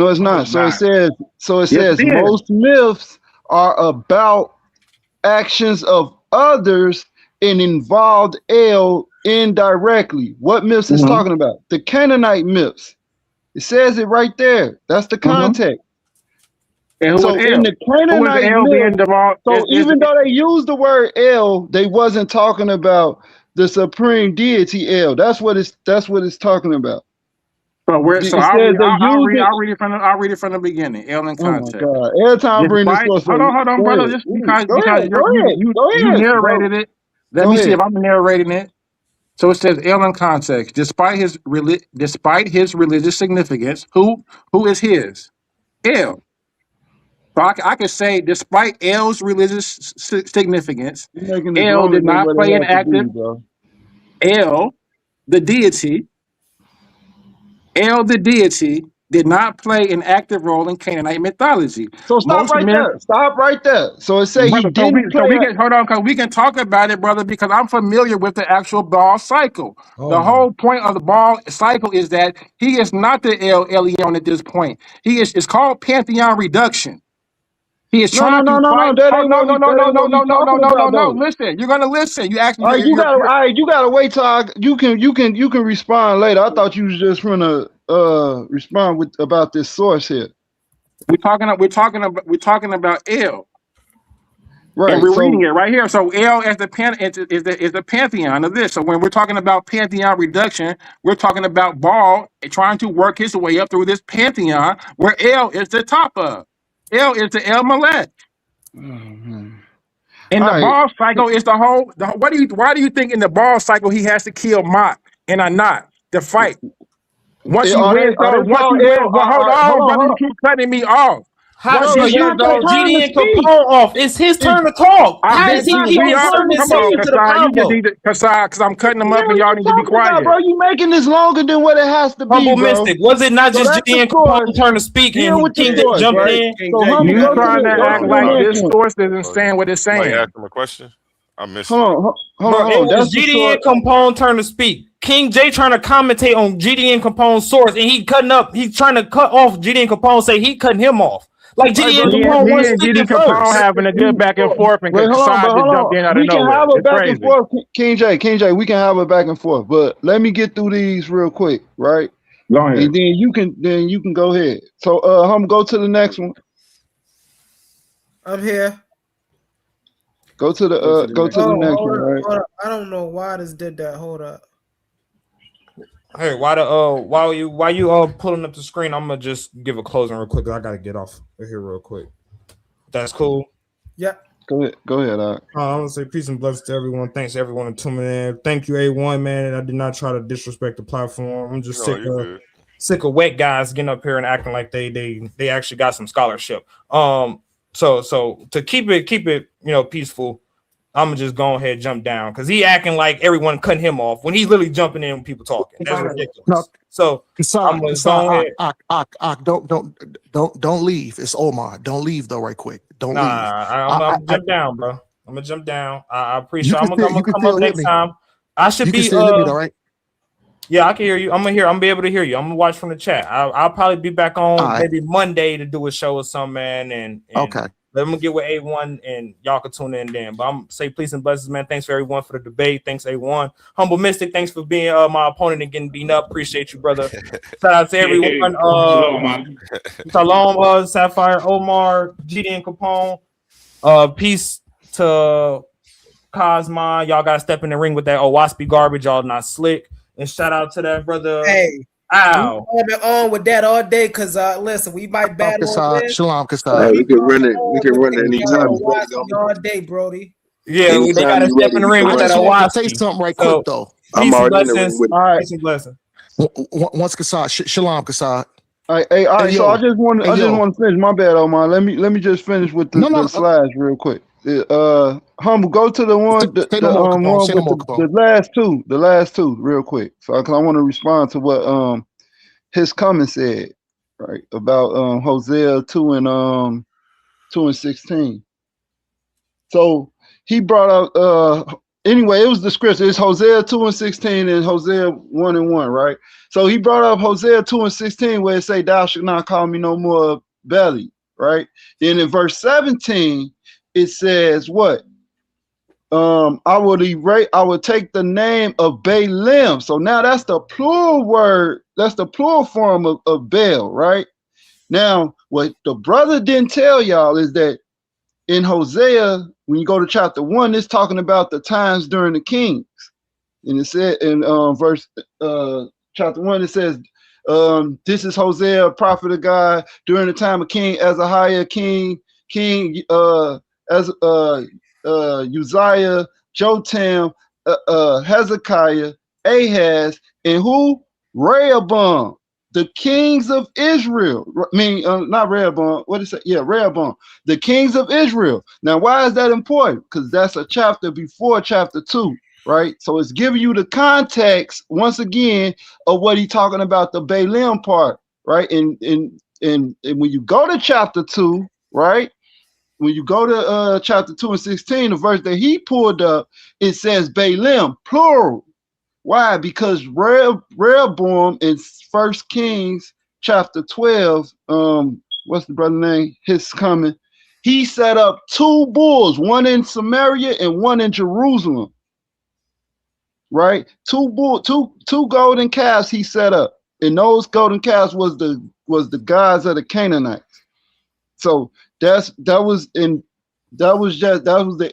it's not. So it says, Yes, it is. most myths are about actions of others and involved El indirectly. What myths is talking about? The Canaanite myths. It says it right there. That's the context. And so in the Canaanite myth, so even though they used the word El, they wasn't talking about the supreme deity El. That's what it's talking about. But where? So I'll read it from the beginning. El in context. Oh my God! Every time I bring this close, hold on, brother. Just because you narrated it. Let me see if I'm narrating it. So it says El in context, despite his religious significance. Who is his? El. So I can say, despite El's religious significance, El did not play an active. El, the deity, did not play an active role in Canaanite mythology. So stop right there. Stop right there. So it says he didn't play. Hold on, because we can talk about it, brother, because I'm familiar with the actual Baal cycle. The whole point of the Baal cycle is that he is not the El Elyon at this point. It's called pantheon reduction. He is trying to fight. No. Listen, you're gonna listen. You asked me. You gotta wait till you can respond later. I thought you was just gonna respond about this source here. We're talking about El. Right. And we're reading it right here. So El as the pantheon of this. So when we're talking about pantheon reduction, we're talking about Baal trying to work his way up through this pantheon where El is the top of. El is the El Malek. And the Baal cycle is why do you think in the Baal cycle he has to kill Mach and Anat to fight? Once you win, hold on, brother, you keep cutting me off. How is you cut GD and Capone off? It's his turn to talk. How does he keep inserting himself into the combo? Because I'm cutting them up and y'all need to be quiet. Bro, you making this longer than what it has to be, Humble bro. Mystik, was it not just GD and Capone's turn to speak and King jumped in? You trying to act like this source isn't saying what it's saying. Ask him a question. I missed Hold on. It was GD and Capone turn to speak. King J trying to commentate on GD and Capone's source, and he's trying to cut off GD and Capone, say he cutting him off. Like GD and Capone was speaking first. Having a good back and forth, and Chaasad just jumped in out of nowhere. We can have a back and forth, King J. We can have a back and forth, but let me get through these real quick, right? Go ahead. And then you can go ahead. So go to the next one. I'm here. Go to the next one, right? Hold up. I don't know why this did that. Hold up. Hey, while you pulling up the screen, I'm gonna just give a closing real quick. I gotta get off here real quick. That's cool. Yeah. Go ahead. I'm gonna say peace and blessings to everyone. Thanks to everyone for tuning in. Thank you, A1, man. I did not try to disrespect the platform. I'm just sick of wet guys getting up here and acting like they actually got some scholarship. So to keep it peaceful, I'm gonna just go ahead and jump down because he acting like everyone cutting him off when he's literally jumping in when people talking. That's ridiculous. No, so I'm gonna go ahead. Don't leave. It's Omar. Don't leave though, right quick. Don't leave. I'm jump down, bro. I'm gonna jump down. I appreciate. I'm gonna come up next time. I should be. Right? Yeah, I can hear you. I'm gonna be able to hear you. I'm gonna watch from the chat. I'll probably be back on maybe Monday to do a show or something, man. And okay. Let me get with A1 and y'all can tune in then. But I'm say peace and blessings, man. Thanks for everyone for the debate. Thanks, A1. Humble Mystik, thanks for being my opponent and getting beaten up. Appreciate you, brother. Shout out to everyone. Shalom, Sapphire, Omar, GD and Capone. Peace to Cosma. Y'all gotta step in the ring with that Owaspy garbage. Y'all not slick. And shout out to that brother. Hey. Ow. We've been on with that all day because listen, we might battle Shalom, Chaasad. We can run it. We can run it anytime. All day, Brody. Yeah, they gotta step in the ring with that Owaspy. Say something right quick though. I'm already in the ring with. All right. Peace and blessings. Once Chaasad, Shalom, Chaasad. All right. So I just want to finish. My bad, Omar. Let me just finish with the slides real quick. Humble, go to the one, the last two, real quick. So I want to respond to what his comment said, right, about Hosea 2 and 16. So he brought up anyway, it was the scripture. It's Hosea 2:16 and Hosea 1:1, right? So he brought up Hosea 2:16 where it say, "Thou shalt not call me no more belly," right? Then in verse 17, it says what? I will take the name of Baalim. So now that's the plural word, that's the plural form of Baal, right? Now, what the brother didn't tell y'all is that in Hosea, when you go to chapter 1, it's talking about the times during the kings. And it said in verse chapter 1, it says, this is Hosea, prophet of God, during the time of King Azariah, King Uzziah, Jotam, Hezekiah, Ahaz, and who? Rehoboam, the kings of Israel. Not Rehoboam. What is it? Yeah, Rehoboam, the kings of Israel. Now, why is that important? Because that's a chapter before chapter 2, right? So it's giving you the context once again of what he's talking about, the Baalim part, right? And when you go to chapter 2, right? When you go to chapter 2:16, the verse that he pulled up, it says Baalim, plural. Why? Because Rehoboam in 1 Kings chapter 12, what's the brother name? His coming. He set up 2 bulls, one in Samaria and one in Jerusalem. Right? 2 golden calves he set up. And those golden calves was the gods of the Canaanites. So that was the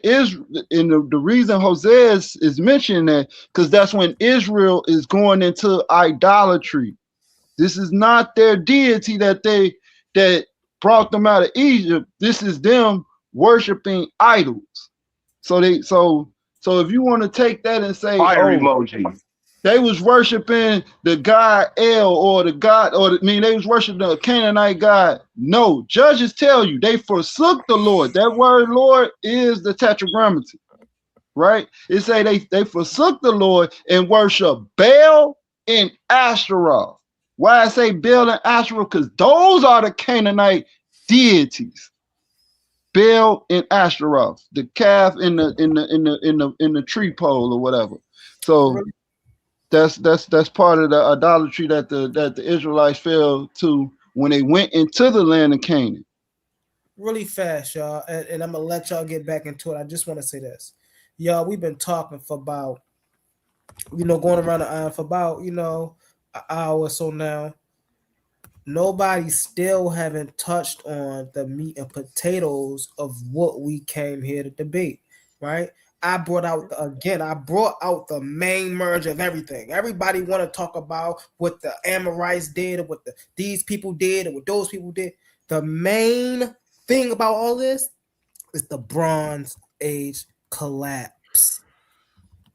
Israel, and the reason Hosea is mentioning that because that's when Israel is going into idolatry. This is not their deity that brought them out of Egypt. This is them worshiping idols. So if you want to take that and say, fire emoji. They was worshiping the god El or the god, they was worshiping the Canaanite god. No, judges tell you they forsook the Lord. That word Lord is the tetragrammaton, right? It say they forsook the Lord and worship Baal and Ashtaroth. Why I say Baal and Ashtaroth? Because those are the Canaanite deities. Baal and Ashtaroth, the calf in the tree pole or whatever. So that's part of the idolatry that the Israelites fell to when they went into the land of Canaan. Really fast, y'all, and I'm gonna let y'all get back into it. I just want to say this, y'all. We've been talking for about, going around the iron for about, an hour or so now. Nobody still haven't touched on the meat and potatoes of what we came here to debate, right? I brought out the main merge of everything. Everybody want to talk about what the Amorites did, or what these people did, or what those people did. The main thing about all this is the Bronze Age collapse.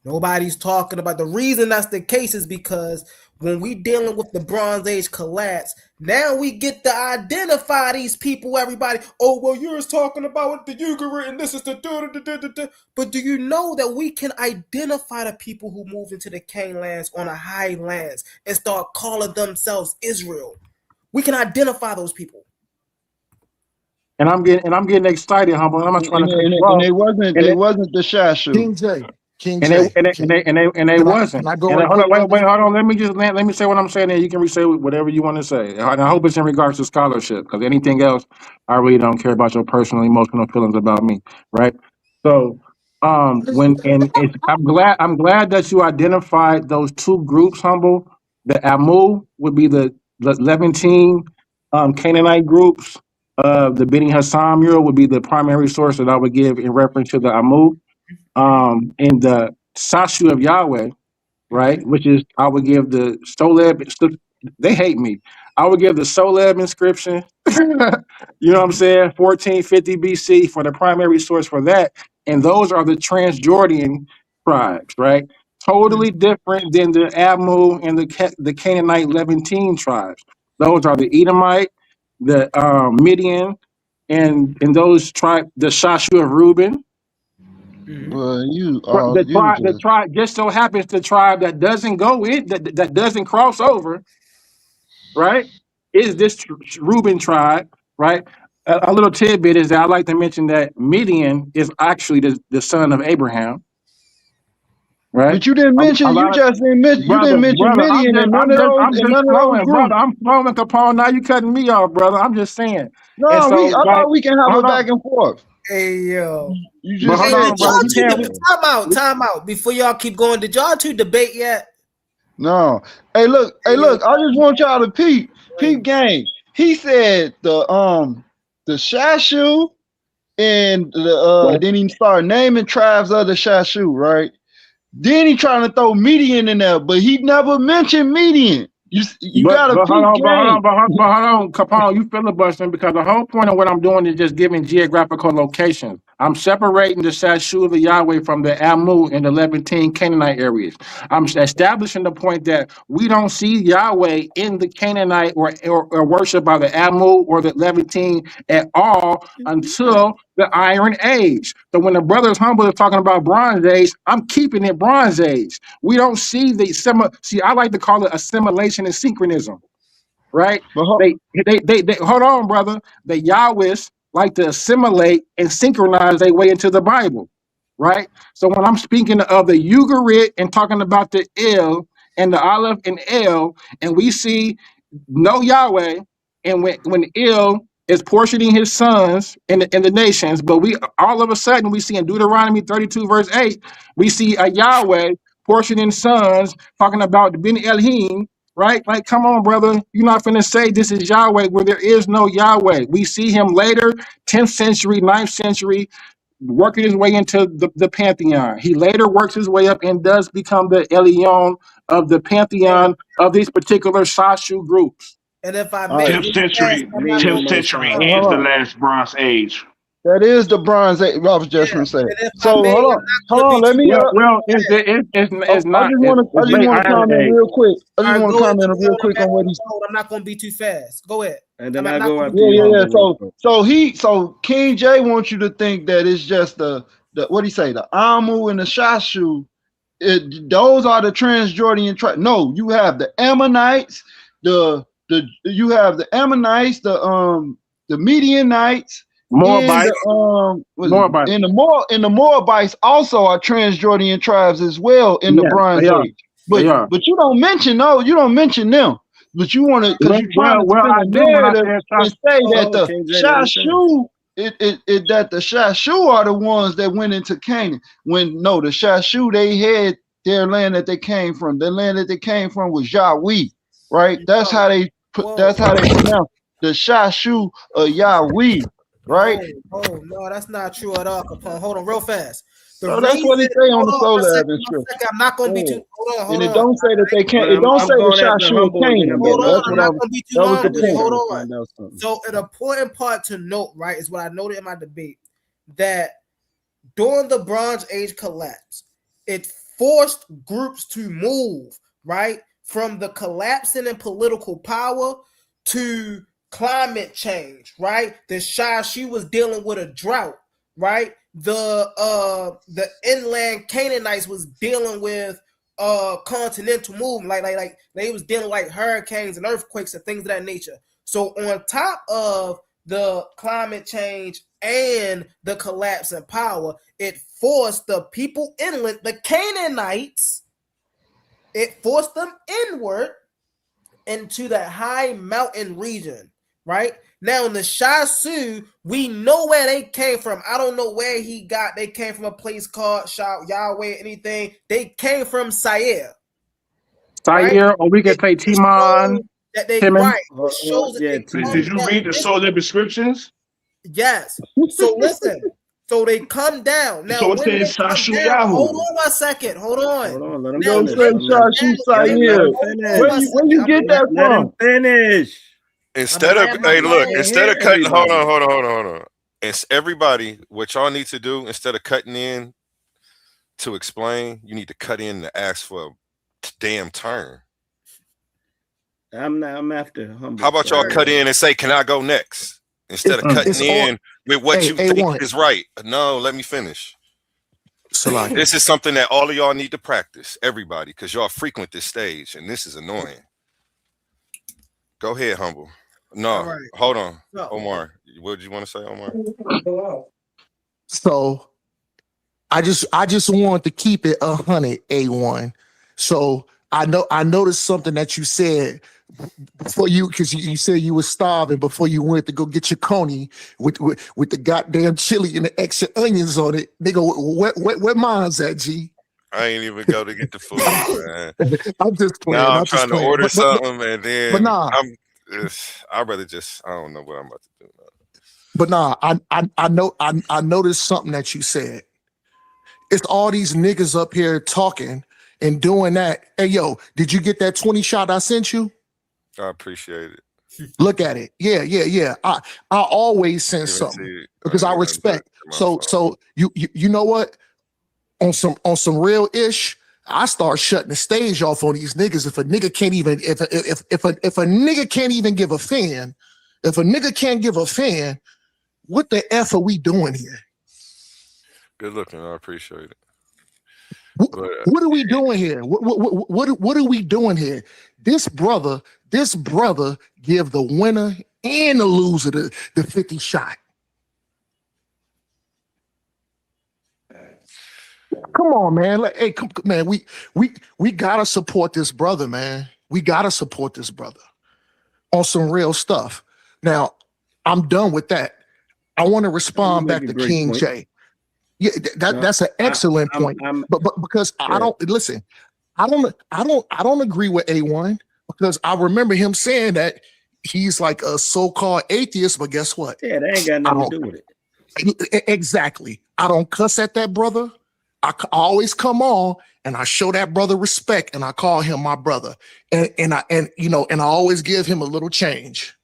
Nobody's talking about the reason that's the case is because when we dealing with the Bronze Age collapse, now we get to identify these people, everybody. Oh, well, you're talking about the Ugarit and this is the But do you know that we can identify the people who moved into the Canaan lands on the highlands and start calling themselves Israel? We can identify those people. And I'm getting excited, humble. I'm not trying to. And it wasn't the Shashu. King J. And they wasn't. Can I go and right hold quick? on, wait, hold on. Let me say what I'm saying, and you can re-say whatever you want to say. And I hope it's in regards to scholarship, because anything else, I really don't care about your personal, emotional feelings about me, right? So, I'm glad that you identified those 2 groups, humble. The Amu would be the Levantine Canaanite groups. The Beni Hassan mural would be the primary source that I would give in reference to the Amu. In the Sashu of Yahweh, right, which is I would give the Soleb. They hate me. I would give the Soleb inscription. You know what I'm saying? 1450 BC for the primary source for that, and those are the Transjordan tribes, right? Totally different than the Amu and the Canaanite Levantine tribes. Those are the Edomite, the Midian, and those tribes, the Shashu of Reuben. Well, The tribe just so happens the tribe that doesn't go in, that doesn't cross over, right, is this Reuben tribe, right? a little tidbit is that I like to mention that Midian is actually the son of Abraham, right? But you didn't mention. You just didn't mention. You didn't mention Brother, Midian in none of those brother. groups. I'm flowing, Capone. Now you cutting me off, brother. I'm just saying. No, And so, I like, thought we can have a hold back on. and forth. Hey yo. You Hey, just did said y'all two time out before y'all keep going. Did y'all two debate yet? No. Hey, look. I just want y'all to peep game. He said the Shashu and the then he started naming tribes of the Shashu, right? Then he trying to throw Median in there, but he never mentioned Median. You gotta peep game. Hold on, Capone, you filibustering because the whole point of what I'm doing is just giving geographical locations. I'm separating the Shashu of the Yahweh from the Amu and the Levantine Canaanite areas. I'm establishing the point that we don't see Yahweh in the Canaanite or worship by the Amu or the Levantine at all until the Iron Age. So when the brothers Humble is talking about Bronze Age, I'm keeping it Bronze Age. We don't see see, I like to call it assimilation and synchronism, right? They hold on, brother. The Yahwehs like to assimilate and synchronize their way into the Bible, right? So when I'm speaking of the Ugarit and talking about the Il and the Aleph and El, and we see no Yahweh, and when Il is portioning his sons in the nations, but we all of a sudden we see in Deuteronomy 32 verse 8, we see a Yahweh portioning sons talking about the Ben Elohim, right? Like, come on, brother. You're not finna say this is Yahweh where there is no Yahweh. We see him later, 10th century, 9th century, working his way into the pantheon. He later works his way up and does become the Elyon of the pantheon of these particular Shashu groups. And if I may, 10th century is the last Bronze Age. That is the Bronze Age. I was just gonna say. So hold on. Let me. It's not. I just want to comment real quick. I just want to comment real quick on what he's. I'm not going to be too fast. Go ahead. And then I go after Yeah. So King J wants you to think that it's just the what do you say, the Amu and the Shashu. Those are the Transjordan tribes. No, you have the Ammonites, you have the Ammonites, the Midianites. Moabites. And the Moabites also are Transjordan tribes as well in the Bronze Age. But you don't mention them. But you want to, because you're trying to spin a narrative and say that the Shashu, that the Shashu are the ones that went into Canaan. When no, the Shashu, they had their land that they came from. The land that they came from was Yahweh, right? That's how they pronounce the Shashu of Yahweh. Right? Oh, no, that's not true at all, Capone. Hold on, real fast. That's what he say on the solar evidence. I'm not going to be too. Hold on. And it don't say that they can't. It don't say the Shashu of Canaan. Hold on, I'm not going to be too long. Hold on. So an important part to note, right, is what I noted in my debate, that during the Bronze Age collapse, it forced groups to move, right, from the collapsing in political power to climate change, right? The Shashu was dealing with a drought, right? The inland Canaanites was dealing with continental movement, like they was dealing with like hurricanes and earthquakes and things of that nature. So on top of the climate change and the collapse in power, it forced the people inland, the Canaanites, it forced them inward into the high mountain region. Right now in the Shashu, we know where they came from. I don't know where they came from a place called Yahweh, anything. They came from Sair. Sair, or we can say Timon. That they right. It shows Did you read the solar descriptions? Yes. So listen. So they come down. Now, so it says Shashu Yahoo. Hold on one second. Hold on. Let him Don't say Shashu Sair. Where you get that from? Let him finish. Instead of cutting, hold on. It's everybody. What y'all need to do instead of cutting in to explain, you need to cut in to ask for a damn turn. I'm after Humble. How about y'all cut in and say, "Can I go next?" Instead of cutting in with what you think is right. No, let me finish. This is something that all of y'all need to practice, everybody, because y'all frequent this stage, and this is annoying. Go ahead, Humble. No, hold on, Omar. What did you want to say, Omar? So I just wanted to keep it 100, A1. So I noticed something that you said before because you said you were starving before you went to go get your coney with the goddamn chili and the extra onions on it. Nigga, where mine's at, G? I ain't even go to get the food, man. I'm just playing. Now I'm trying to order something, and then nah. I'd rather just, I don't know what I'm about to do now. But nah, I noticed something that you said. It's all these niggas up here talking and doing that. Hey, yo, did you get that 20 shot I sent you? I appreciate it. Look at it. Yeah. I always send something because I respect. So you know what? On some real ish, I start shutting the stage off on these niggas. If a nigga can't even if a nigga can't even give a fan, if a nigga can't give a fan, what the F are we doing here? Good looking. I appreciate it. What are we doing here? What are we doing here? This brother give the winner and the loser the 50 shot. Come on, man. Hey, man, we gotta support this brother, man. We gotta support this brother on some real stuff. Now, I'm done with that. I want to respond back to King point. J. Yeah, that's an excellent point. But because I don't listen, I don't agree with A1 because I remember him saying that he's like a so-called atheist, but guess what? Yeah, that ain't got nothing to do with it. Exactly. I don't cuss at that brother. I always come on and I show that brother respect and I call him my brother. And I always give him a little change.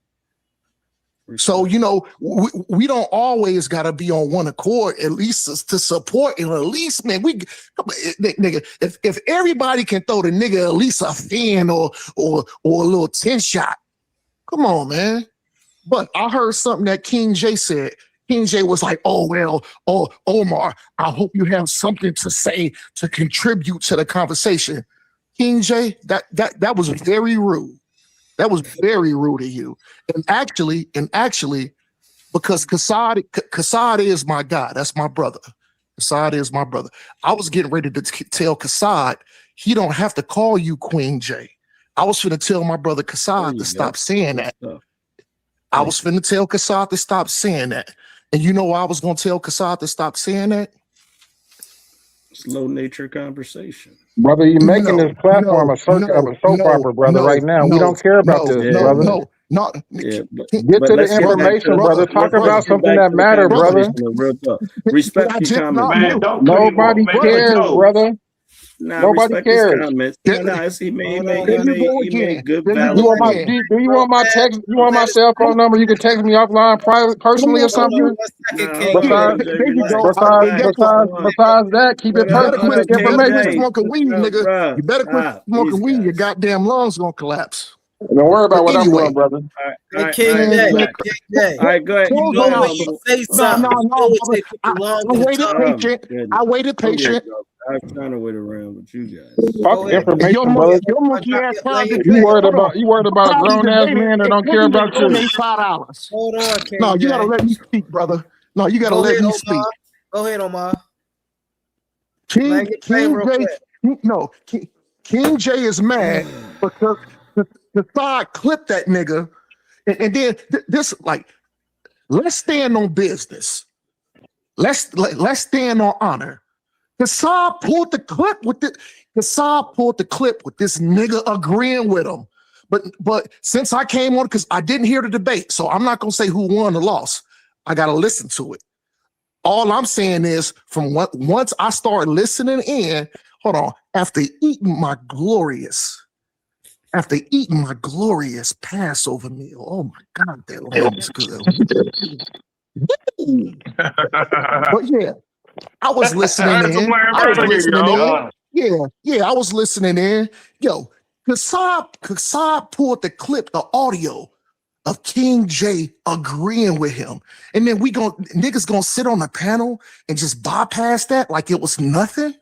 So, we don't always got to be on one accord, at least to support and at least, man, nigga, if everybody can throw the nigga at least a fan or a little 10 shot, come on, man. But I heard something that King J said. King J was like, Omar, I hope you have something to say to contribute to the conversation. King J, that was very rude. That was very rude of you. And actually, because Chaasad is my guy. That's my brother. Chaasad is my brother. I was getting ready to tell Chaasad he don't have to call you Queen J. I was finna tell my brother Chaasad to stop saying that. I was finna tell Chaasad to stop saying that. And you know why I was gonna tell Chaasad to stop saying that? Slow nature conversation. Brother, you're making this platform a soap opera, brother, right now. We don't care about this, brother. Get to the information, brother. Talk about something that matters, brother. Respect your comments. Man, don't Nobody cares, brother. Nobody cares. He made good valid. Do you want my text? You want my cell phone number? You can text me offline, private, personally, or something. Besides that, keep it personal. Smoking weed, nigga. You better quit smoking weed. Your goddamn lungs gonna collapse. Don't worry about what I'm doing, brother. All right, go ahead. Say something. I waited patient. I was trying to wait around with you guys. Fuck information, brother. You worried about a grown ass man that don't care about you. $5. Hold on, King No, you J. gotta let me speak, brother. No, you gotta let me speak. Go ahead, Omar. King J is mad because the side clipped that nigga, and then this let's stand on business. Let's stand on honor. Chaasad pulled the clip with this nigga agreeing with him. But since I came on, because I didn't hear the debate, so I'm not gonna say who won or lost. I gotta listen to it. All I'm saying is once I start listening in, hold on, after eating my glorious Passover meal, oh my God, that lamb is good. But yeah, I was listening in. I was listening in. Yo, Chaasad pulled the clip, the audio of King J agreeing with him. And then niggas gonna sit on the panel and just bypass that like it was nothing.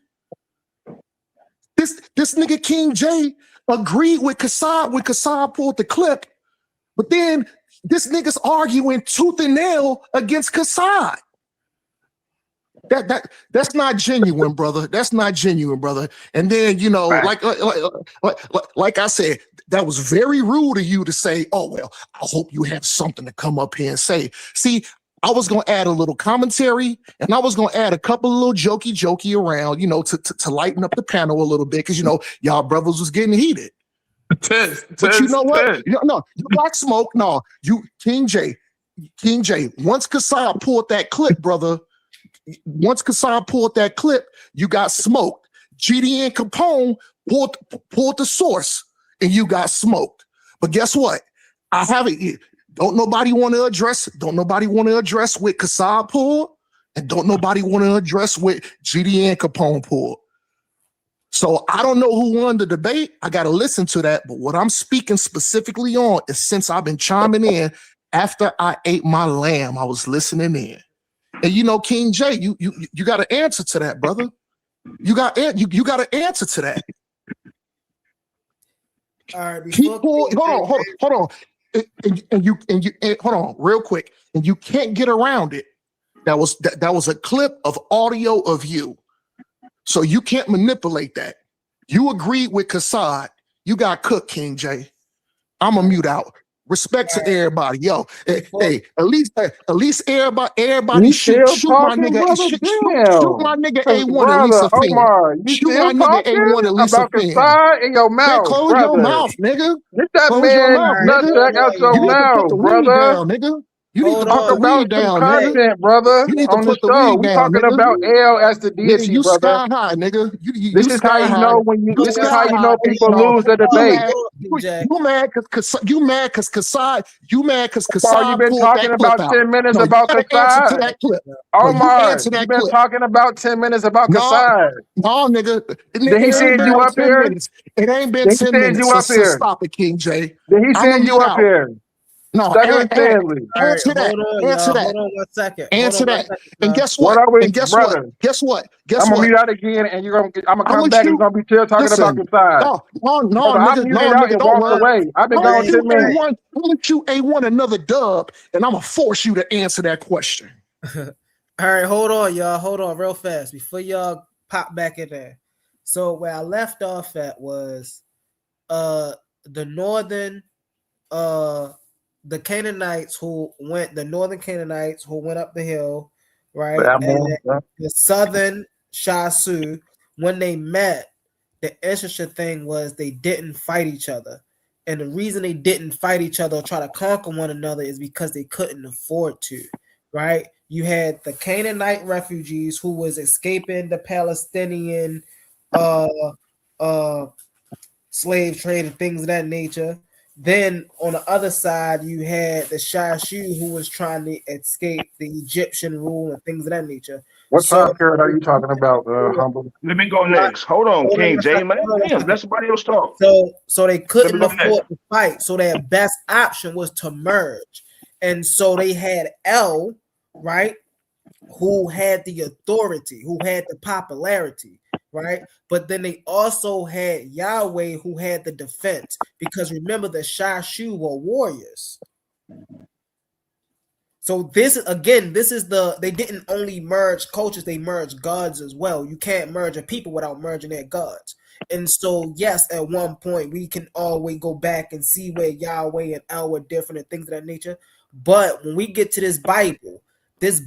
This nigga King J agreed with Chaasad when Chaasad pulled the clip, but then This nigga's arguing tooth and nail against Chaasad. That's not genuine, brother. That's not genuine, brother. And then, you know, like I said, that was very rude of you to say, oh, well, I hope you have something to come up here and say. See, I was going to add a little commentary, and I was going to add a couple of little jokey around, you know, to lighten up the panel a little bit, because, you know, y'all brothers was getting heated. But you know what? No, you got smoke. No, King J, once Chaasad pulled that clip, brother, you got smoked. GD and Capone pulled the source, and you got smoked. But guess what? I haven't. Don't nobody want to address what Chaasad pulled, and don't nobody want to address what GD and Capone pulled. So I don't know who won the debate. I got to listen to that. But what I'm speaking specifically on is, since I've been chiming in after I ate my lamb, I was listening in. And you know, King J, you got an answer to that, brother. You got an answer to that. All right. Hold on. And hold on, real quick. And you can't get around it. That was a clip of audio of you. So you can't manipulate that. You agreed with Chaasad. You got cooked, King J. I'm gonna mute out. Respect to everybody, yo. Hey, at least everybody shoot my nigga. Shoot my nigga A1 at least a finger. Omar, Shoot my nigga A1 at least a finger. Chaasad in your mouth, close brother. your mouth, nigga. Get that close man your mouth, nutsack out your you need to mouth, put the brother. weed down, nigga. You need to put the weed down, content, nigga. brother. You need to On put the the show, weed we down, talking nigga. about L as the deity, Nigga, you brother. sky high, nigga. This is how you know this is how you know people lose the debate. You mad because Chaasad. You mad because Omar, Chaasad you've been pulled talking that clip about out. 10 minutes No, you about gotta answer to Chaasad. that clip. No, you Omar, answer that you've been clip. talking about 10 minutes about No, Chaasad. no, nigga. Did he It ain't send been you no up 10 here? minutes. It ain't been Did he 10 send minutes. you So, up here? stop it, King J. Did he I'ma send you mute up out. here? No, Douglas Stanley. answer that. Hold on, Answer y'all. that. Hold on 1 second. Answer that. And guess What what? are we, And guess brother? what? Guess what? Guess I'm gonna what? mute out again, and I'm gonna I'm come gonna back, and shoot. you're gonna be still talking about Listen, Chaasad. no, Brother, I nigga, muted out and don't walked worry. away. I've been I'm gonna gone 10 shoot minutes. A1. I'm gonna shoot A1 another dub, and I'm gonna force you to answer that question. All right, hold on, y'all. Hold on real fast before y'all pop back in there. So where I left off at was the northern the Canaanites the northern Canaanites who went up the hill, right? And the southern Chaasad, when they met, the interesting thing was they didn't fight each other. And the reason they didn't fight each other or try to conquer one another is because they couldn't afford to, right? You had the Canaanite refugees who was escaping the Palestinian slave trade and things of that nature. Then on the other side, you had the Chaasad who was trying to escape the Egyptian rule and things of that nature. What time period are you talking about, Humble? Let me go next. Hold on, King J, man. Damn, let somebody else talk. So they couldn't afford to fight. So their best option was to merge. And so they had L, right, who had the authority, who had the popularity, right? But then they also had Yahweh who had the defense, because remember the Chaasad were warriors. So this is they didn't only merge cultures, they merged gods as well. You can't merge a people without merging their gods. And so, yes, at one point we can always go back and see where Yahweh and El were different and things of that nature. But when we get to this Bible is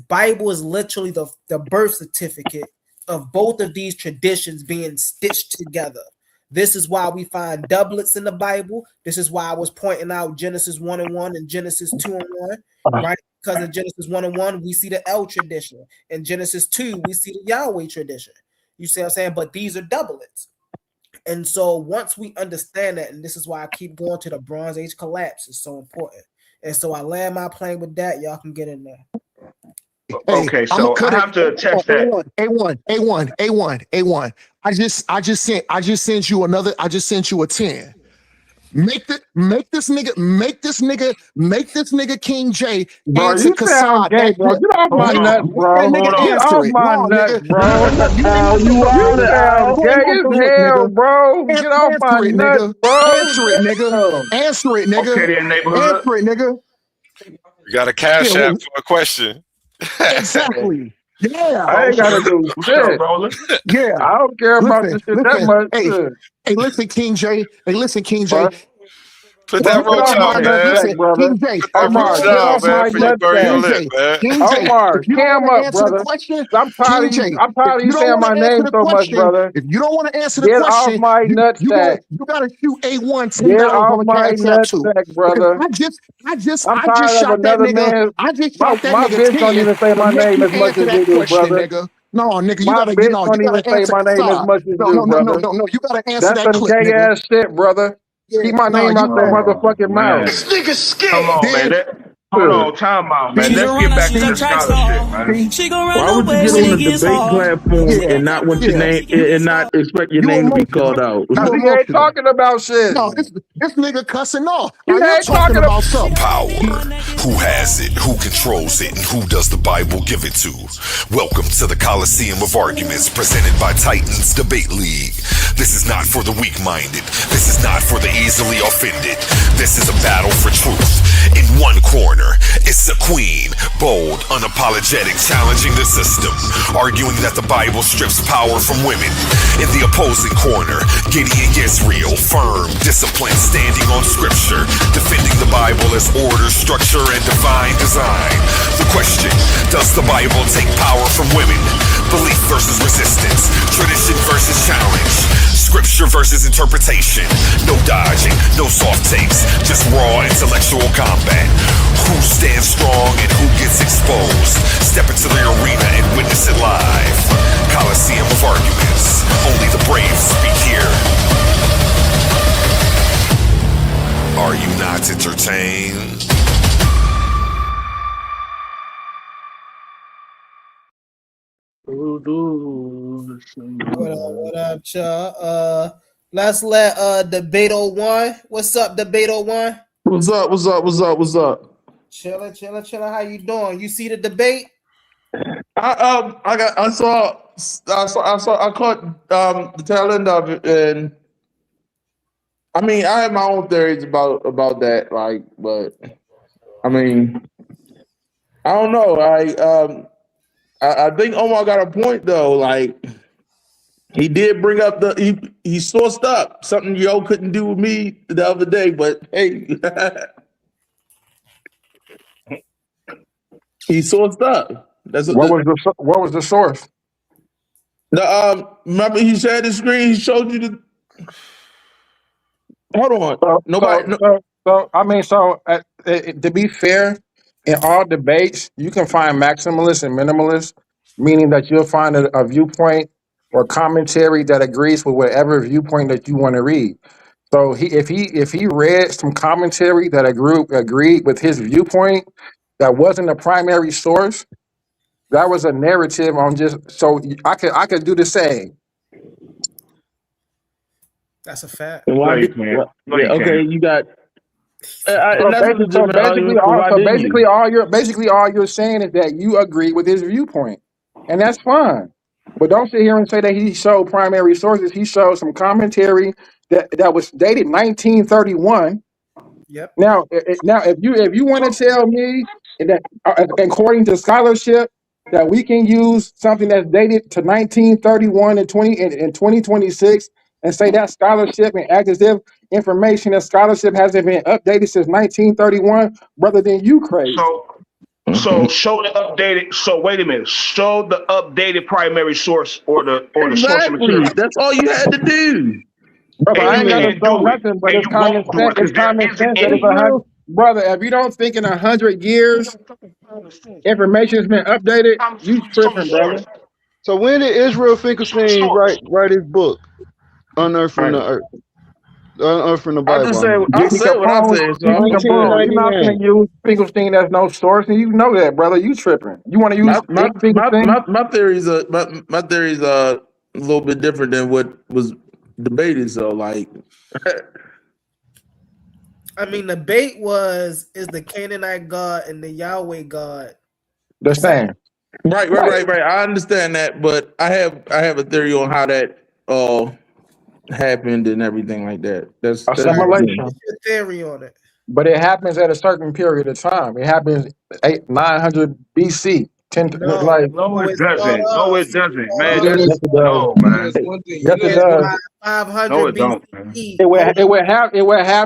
literally the birth certificate of both of these traditions being stitched together. This is why we find doublets in the Bible. This is why I was pointing out Genesis 1:1 and Genesis 2:1, right? Because in Genesis 1:1, we see the El tradition. In Genesis 2, we see the Yahweh tradition. You see what I'm saying? But these are doublets. And so once we understand that, and this is why I keep going to the Bronze Age collapse, is so important. And so I land my plane with that. Y'all can get in there. Okay, so I have to test that. A1. I just sent you another. I just sent you a 10. Make this nigga King J bro, answer you sound gay, bro. Get off my nuts, bro. Get off my nuts, bro. You sound gay as hell, bro. Get off my nuts, bro. Answer it, nigga. Okay, then, neighborhood. Answer it, nigga. You got a cash app for a question. Exactly. Yeah. I ain't gotta do shit. Yeah. I don't care about this shit that much. Hey, listen, King J. Hey, listen, King J. Put that Get off roach my out, man. nutsack, brother. King J. Omar, get off my nutsack. Omar, If you don't cam want to up, answer the brother. question, I'm tired of you. I'm tired of you saying my name so much, brother. if you don't want to answer the Get off question, my you nutsack. gotta shoot A1 $10 Get off on the my cash app too. nutsack, Because brother. I just I'm tired of shot that another nigga. man. I just shot that My nigga bitch don't 10 even say to my make name you as much answer as that you do, question, brother. nigga. No, nigga, you My gotta, bitch don't you even gotta say answer. my name as much as you, brother. No. You gotta answer That's that some clip, gay nigga. ass shit, brother. Keep my name out your motherfucking mouth. This nigga scared. Come on, man. Hold on, time out, man. She's a Let's get runner, back she's to a the track scholarship, star. man. She gon' Why run would you away get when on the it gets debate hard. platform and not want your name and not expect your You name to be emotional. called out? Cause he ain't talking about shit. No, this nigga cussing off. He Now you're ain't talking talking about something. Power. Who has it? Who controls it? And who does the Bible give it to? Welcome to the Coliseum of Arguments presented by Titans Debate League. This is not for the weak-minded. This is not for the easily offended. This is a battle for truth. In one corner, it's a queen, bold, unapologetic, challenging the system, arguing that the Bible strips power from women. In the opposing corner, Gideon gets real, firm, disciplined, standing on scripture, defending the Bible as order, structure, and divine design. The question, does the Bible take power from women? Belief versus resistance, tradition versus challenge, scripture versus interpretation. No dodging, no soft takes, just raw intellectual combat. Who stands strong and who gets exposed? Step into the arena and witness it live. Coliseum of Arguments. Only the brave speak here. Are you not entertained? What up, y'all? Let's let Debate 01. What's up, Debate 01? What's up? Chilling. How you doing? You see the debate? I caught the tail end of it, and I mean I have my own theories about that, like, but I mean I don't know. I think Omar got a point though. Like, he did bring up he sourced up something yo couldn't do with me the other day, but hey, he sourced up. What was the source? Remember he shared the screen. He showed you the. Hold on, To be fair, in all debates, you can find maximalists and minimalists, meaning that you'll find a viewpoint or commentary that agrees with whatever viewpoint that you want to read. So if he read some commentary that agreed with his viewpoint, that wasn't a primary source. That was a narrative on just so I could do the same. That's a fact. Okay, you got. Basically, all you're saying is that you agree with his viewpoint, and that's fine. But don't sit here and say that he showed primary sources. He showed some commentary that was dated 1931. Yep. Now, if you want to tell me that according to scholarship that we can use something that's dated to 1931 and 2026 and say that scholarship and act as if information and scholarship hasn't been updated since 1931, brother, then you crazy. So show the updated. So wait a minute. Show the updated primary source or the source material. That's all you had to do. Brother, I ain't got to show nothing, but it's common sense. It's common sense that it's 100. Brother, if you don't think in 100 years information has been updated, you tripping, brother. So when did Israel Finkelstein write his book, Unearthing the Earth? Unearthing the Bible. I said what I said. So You're not going to use Finkelstein as no source, and you know that, brother. You tripping. You want to use Finkelstein? My theories are a little bit different than what was debated. So, like, I mean, the debate is the Canaanite God and the Yahweh God the same? Right. I understand that, but I have a theory on how that happened and everything like that. That's assimilation. What's your theory on it? But it happens at a certain period of time. It happens 900 BC. Like No, it doesn't. No, it doesn't, man. yes, That's it does. no, man. Yes, it does. 500 don't, man. BCE. It would have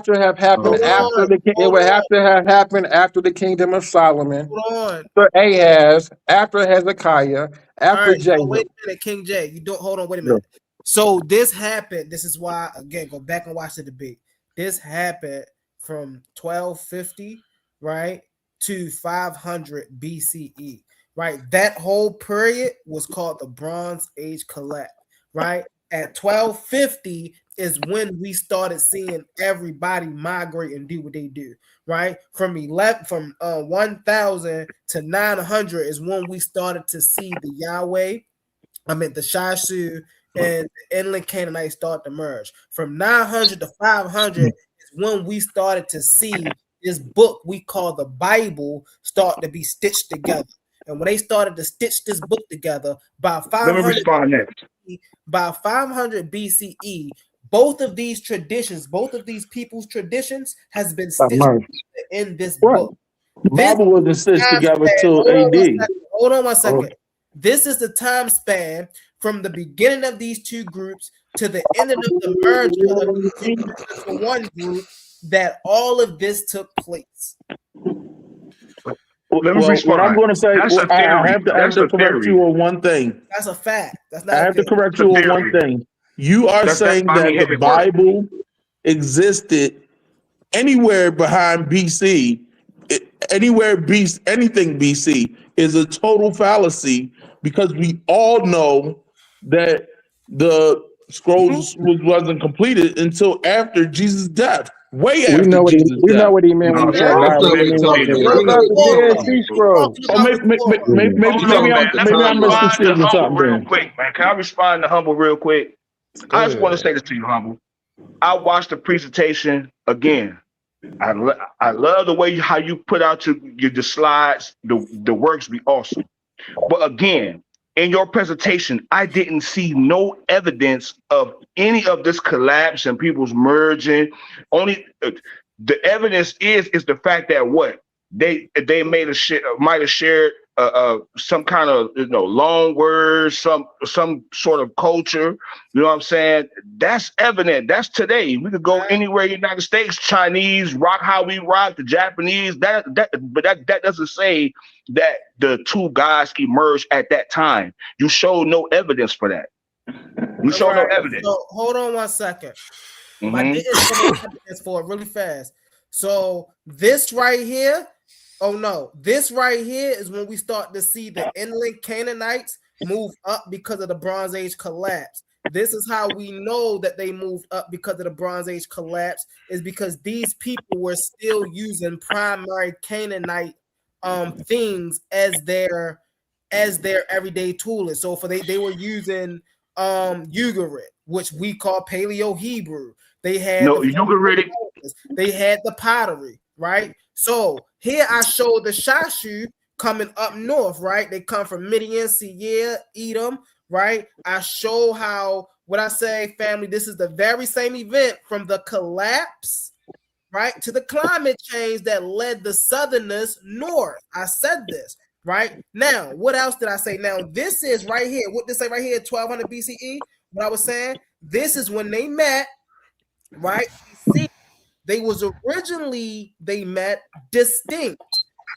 to have happened Oh, after man. it would have to have happened after the kingdom of Solomon, Hold on. after Ahaz, after Hezekiah, All after right, so Jehu. wait a minute, King J. You don't hold on, wait a minute. So this happened. This is why, again, go back and watch the debate. This happened from 1250, right, to 500 BCE, right? That whole period was called the Bronze Age collapse, right? At 1250 is when we started seeing everybody migrate and do what they do, right? From 1000 to 900 is when we started to see the the Chaasad and the inland Canaanites start to merge. From 900 to 500 is when we started to see this book we call the Bible start to be stitched together. And when they started to stitch this book together, by 500 Let me respond next. By 500 BCE, both of these traditions, both of these people's traditions, has been stitched in this book. The Bible wasn't stitched together till AD. Hold on one second. This is the time span from the beginning of these two groups to the ending of the merger of these two groups into one group that all of this took place. Let me respond. What I'm going to say, That's a I theory. have That's to a correct theory. you on one thing. That's a fact. That's not. I have to correct you on one thing. You are saying that the Bible existed anywhere behind BC, anything BC is a total fallacy, because we all know that the scrolls wasn't completed until after Jesus' death. Way after Jesus' death. We know what he meant when he said Bible. What about the Dead Sea Scrolls? Oh, maybe I'm misconstruing something. Real quick, man. Can I respond to Humble real quick? I just want to say this to you, Humble. I watched the presentation again. I love the way how you put out the slides. The works be awesome. But again, in your presentation, I didn't see no evidence of any of this collapse and people's merging. Only the evidence is the fact that what they might have shared some kind of long words, some sort of culture. You know what I'm saying? That's evident. That's today. We could go anywhere in the United States, Chinese, rock how we rock, the Japanese. But that doesn't say that the two guys emerged at that time. You show no evidence for that. You show no evidence. So hold on one second. I didn't show no evidence for it really fast. So this right here. Oh no, this right here is when we start to see the inland Canaanites move up because of the Bronze Age collapse. This is how we know that they moved up because of the Bronze Age collapse, is because these people were still using primary Canaanite things as their everyday tooling. So they were using Ugaritic, which we call Paleo Hebrew. They had Ugaritic. They had the pottery, right? So here I show the Chaasad coming up north, right? They come from Midian, Seir, Edom, right? I show how, what I say, family, this is the very same event from the collapse, right, to the climate change that led the Southerners north. I said this, right? Now, what else did I say? Now, this is right here. What did I say right here, 1200 BCE? What I was saying, this is when they met, right? See, they met distinct.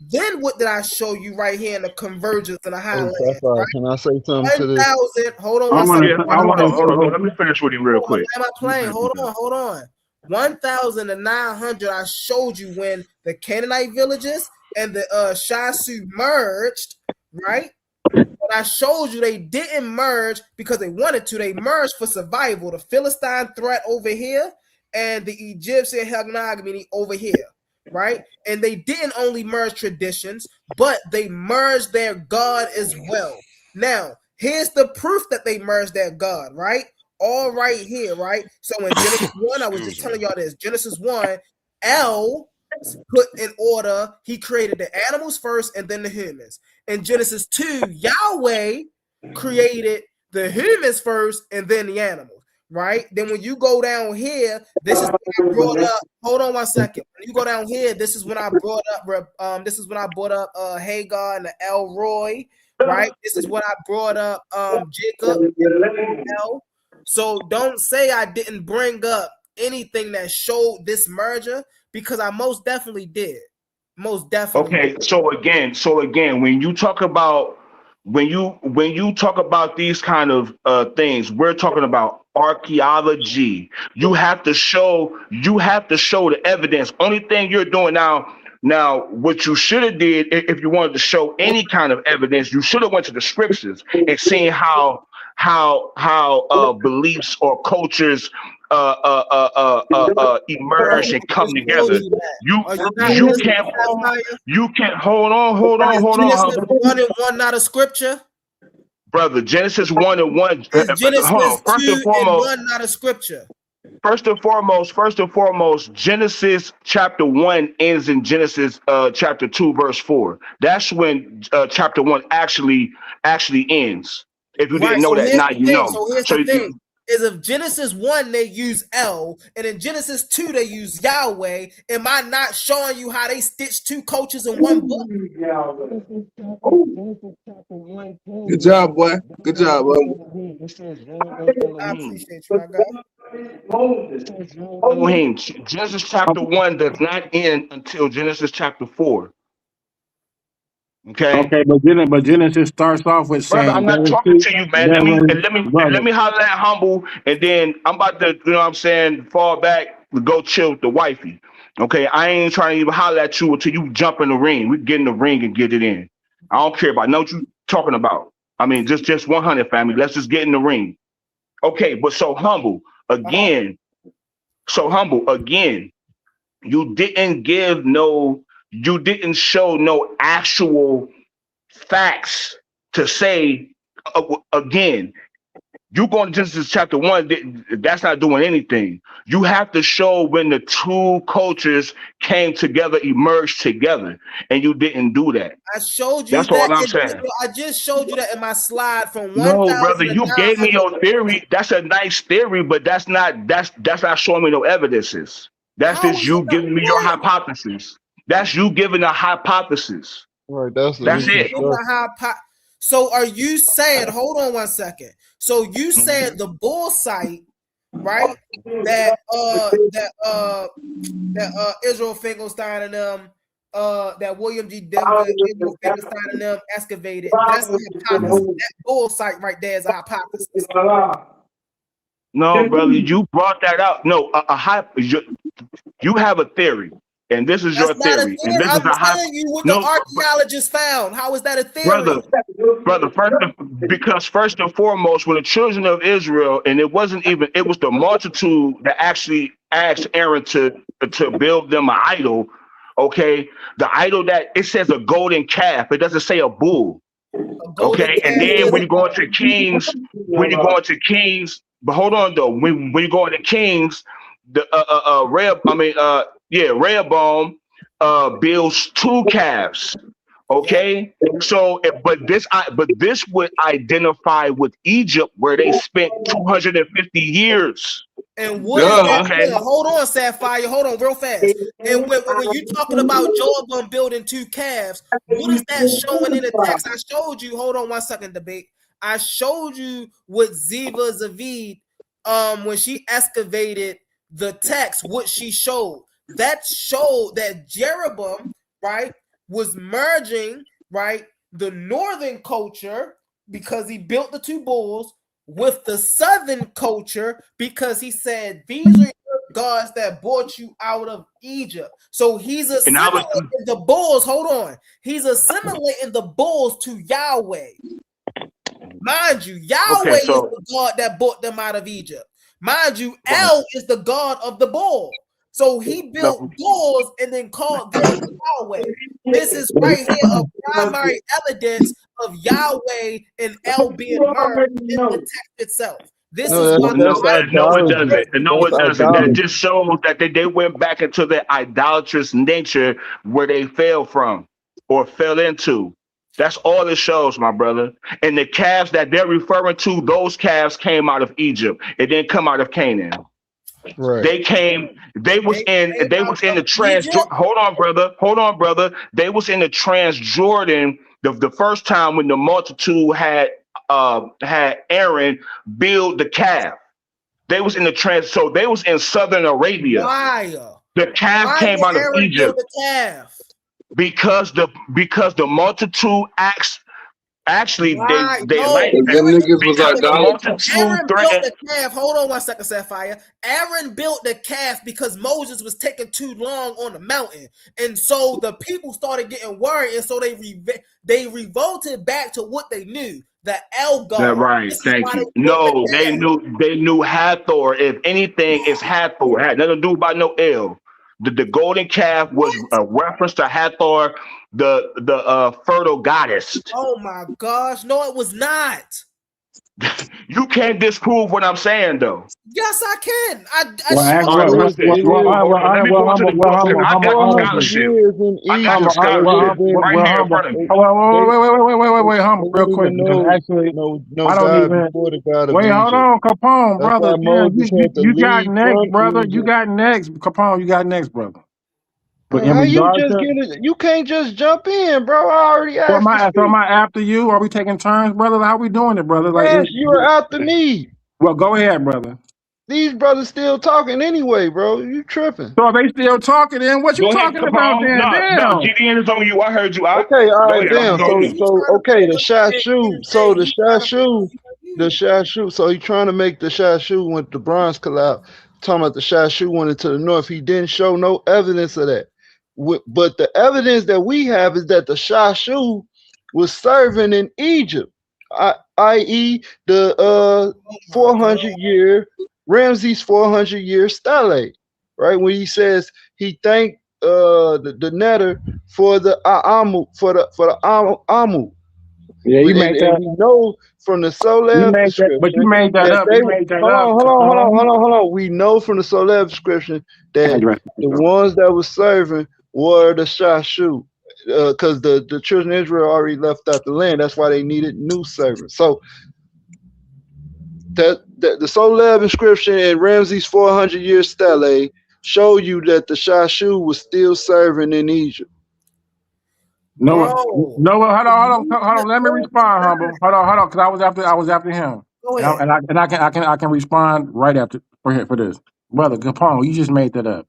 Then what did I show you right here in the convergence and the highland? Right? Can I say something to this? 1,000. Hold on. Hold on. Let me finish with him real quick. Am I playing? Hold on. 1,900. I showed you when the Canaanite villages and the Chaasad merged, right? But I showed you they didn't merge because they wanted to. They merged for survival. The Philistine threat over here and the Egyptian hegemony over here, right? And they didn't only merge traditions, but they merged their God as well. Now, here's the proof that they merged their God, right? All right here, right? So in Genesis 1, I was just telling y'all this. Genesis 1, El put in order, he created the animals first and then the humans. In Genesis 2, Yahweh created the humans first and then the animals. right? Then when you go down here, this is when I brought up. Hold on one second. When you go down here, this is when I brought up. This is when I brought up Hagar and the El Roy, right? This is when I brought up Jacob and El. So don't say I didn't bring up anything that showed this merger, because I most definitely did. Most definitely. Okay, so again, when you talk about these kind of things, we're talking about archaeology. You have to show the evidence. Only thing you're doing now, what you should have did, if you wanted to show any kind of evidence, you should have went to the scriptures and seen how beliefs or cultures emerge and come together. You can't hold on. Genesis 1 and 1 not a scripture? Brother, Genesis 1 and 1. Genesis Hold on. First 2 and foremost, and 1 not a scripture. First and foremost, Genesis chapter 1 ends in Genesis chapter 2, verse 4. That's when chapter 1 actually ends. If you didn't know that, now you know. So here's the thing. Is if Genesis 1 they use El, and in Genesis 2 they use Yahweh, am I not showing you how they stitch two cultures in one book? Good job, boy. Good job, boy. I appreciate you, my guy. Elohim. Genesis chapter 1 does not end until Genesis chapter 4. Okay, but Genesis starts off with saying, brother, I'm not talking to you, man. Let me holler at Humble, and then I'm about to, you know what I'm saying, fall back, go chill with the wifey. Okay, I ain't trying to even holler at you until you jump in the ring. We get in the ring and get it in. I don't care about what you talking about. I mean, just 100, family. Let's just get in the ring. Okay, but so Humble again. You didn't show no actual facts to say, again, you going to Genesis chapter 1, that's not doing anything. You have to show when the two cultures came together, emerged together, and you didn't do that. I showed you that's that. All I'm saying. I just showed you that in my slide from 1,000. No, brother, you gave me your theory. That's a nice theory, but that's not showing me no evidences. That's just you giving me your hypothesis. That's you giving a hypothesis. Right, that's it. So are you saying, hold on one second. So you said the bull site, right? That Israel Finkelstein and them, that William G. Denver, Israel Finkelstein and them excavated. That's the hypothesis. That bull site right there is a hypothesis. No, brother, you brought that out. No, you have a theory, and this is your theory. And this I'm is telling you what the archaeologists found. How is that a theory? Brother, first and foremost, when the children of Israel, and it was the multitude that actually asked Aaron to build them an idol. Okay, the idol that it says a golden calf, it doesn't say a bull. Okay, and then when you go into Kings, but hold on though, when you go into Kings, the Rehoboam builds two calves. Okay, so but this would identify with Egypt, where they spent 250 years. And what is that? Hold on, Sapphire. Hold on, real fast. And when you talking about Jeroboam building two calves, what is that showing in the text? I showed you. Hold on one second, debate. I showed you what Ziva Zavid, when she excavated the text, what she showed. That showed that Jeroboam, right, was merging, right, the northern culture because he built the two bulls with the southern culture because he said, these are your gods that brought you out of Egypt. So he's assimilating the bulls. Hold on. He's assimilating the bulls to Yahweh. Mind you, Yahweh is the God that brought them out of Egypt. Mind you, El is the God of the bull. So he built bulls and then called them Yahweh. This is right here a primary evidence of Yahweh and El being merged in the text itself. This is why no, it doesn't. That just shows that they went back into their idolatrous nature where they fell from or fell into. That's all it shows, my brother. And the calves that they're referring to, those calves came out of Egypt. It didn't come out of Canaan. Right. They came. They was in the trans. Hold on, brother. They was in the Transjordan the first time when the multitude had Aaron build the calf. They was in the trans. So they was in southern Arabia. Why? The calf came out of Aaron Egypt. build the calf? Because the multitude actually they like them niggas was idolaters. Aaron built the calf. Hold on 1 second, Sapphire. Aaron built the calf because Moses was taking too long on the mountain, and so the people started getting worried, and so they revolted back to what they knew. The El God. That's right. Thank you. No, they knew Hathor. If anything, it's Hathor. It had nothing to do about no El. The golden calf was a reference to Hathor, the fertile goddess. Oh my gosh! No, it was not. You can't disprove what I'm saying, though. Yes, I can. I Wait, humble, real quick. Actually, I don't even. Wait, hold on, Capone, brother. You got next, brother. You got next, Capone. You got next, brother. But how you just get it? You can't just jump in, bro. I already asked. So am I after you? Are we taking turns, brother? How we doing it, brother? Yes, you're after me. Well, go ahead, brother. These brothers still talking anyway, bro. You tripping? So they still talking? Then what you talking about? Then no, GDN is on you. I heard you. Okay, all right, damn. So okay, the Chaasad. So the Chaasad. So he trying to make the Chaasad with the bronze collab. Talking about the Chaasad went into the north. He didn't show no evidence of that. But the evidence that we have is that the Chaasad was serving in Egypt, i.e. the 400-year Ramses 400-year stele, right? When he says he thanked the netter for the Amu. Yeah, you made that. We know from the Soleb description, but you made that up. Hold on. We know from the Soleb description that the ones that was serving were the Chaasad, because the children of Israel already left out the land. That's why they needed new servants. So that the Soleb inscription and Ramses 400-year stele show you that the Chaasad was still serving in Egypt. No, hold on. Let me respond, humble. Hold on, because I was after him. Go ahead. And I can respond right after for this, brother Capone. You just made that up.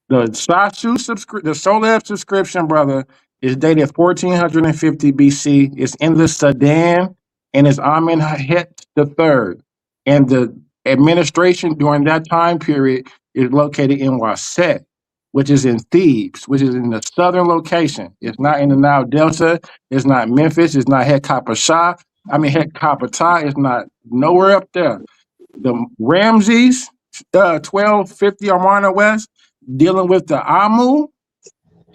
The Chaasad the Soleb subscription, brother, is dated 1450 BC. It's in the Sudan, and it's Amenhotep III. And the administration during that time period is located in Waset, which is in Thebes, which is in the southern location. It's not in the Nile Delta. It's not Memphis. It's not Het Kapata. It's not nowhere up there. The Ramses, 1250 Amarna West, dealing with the Amu,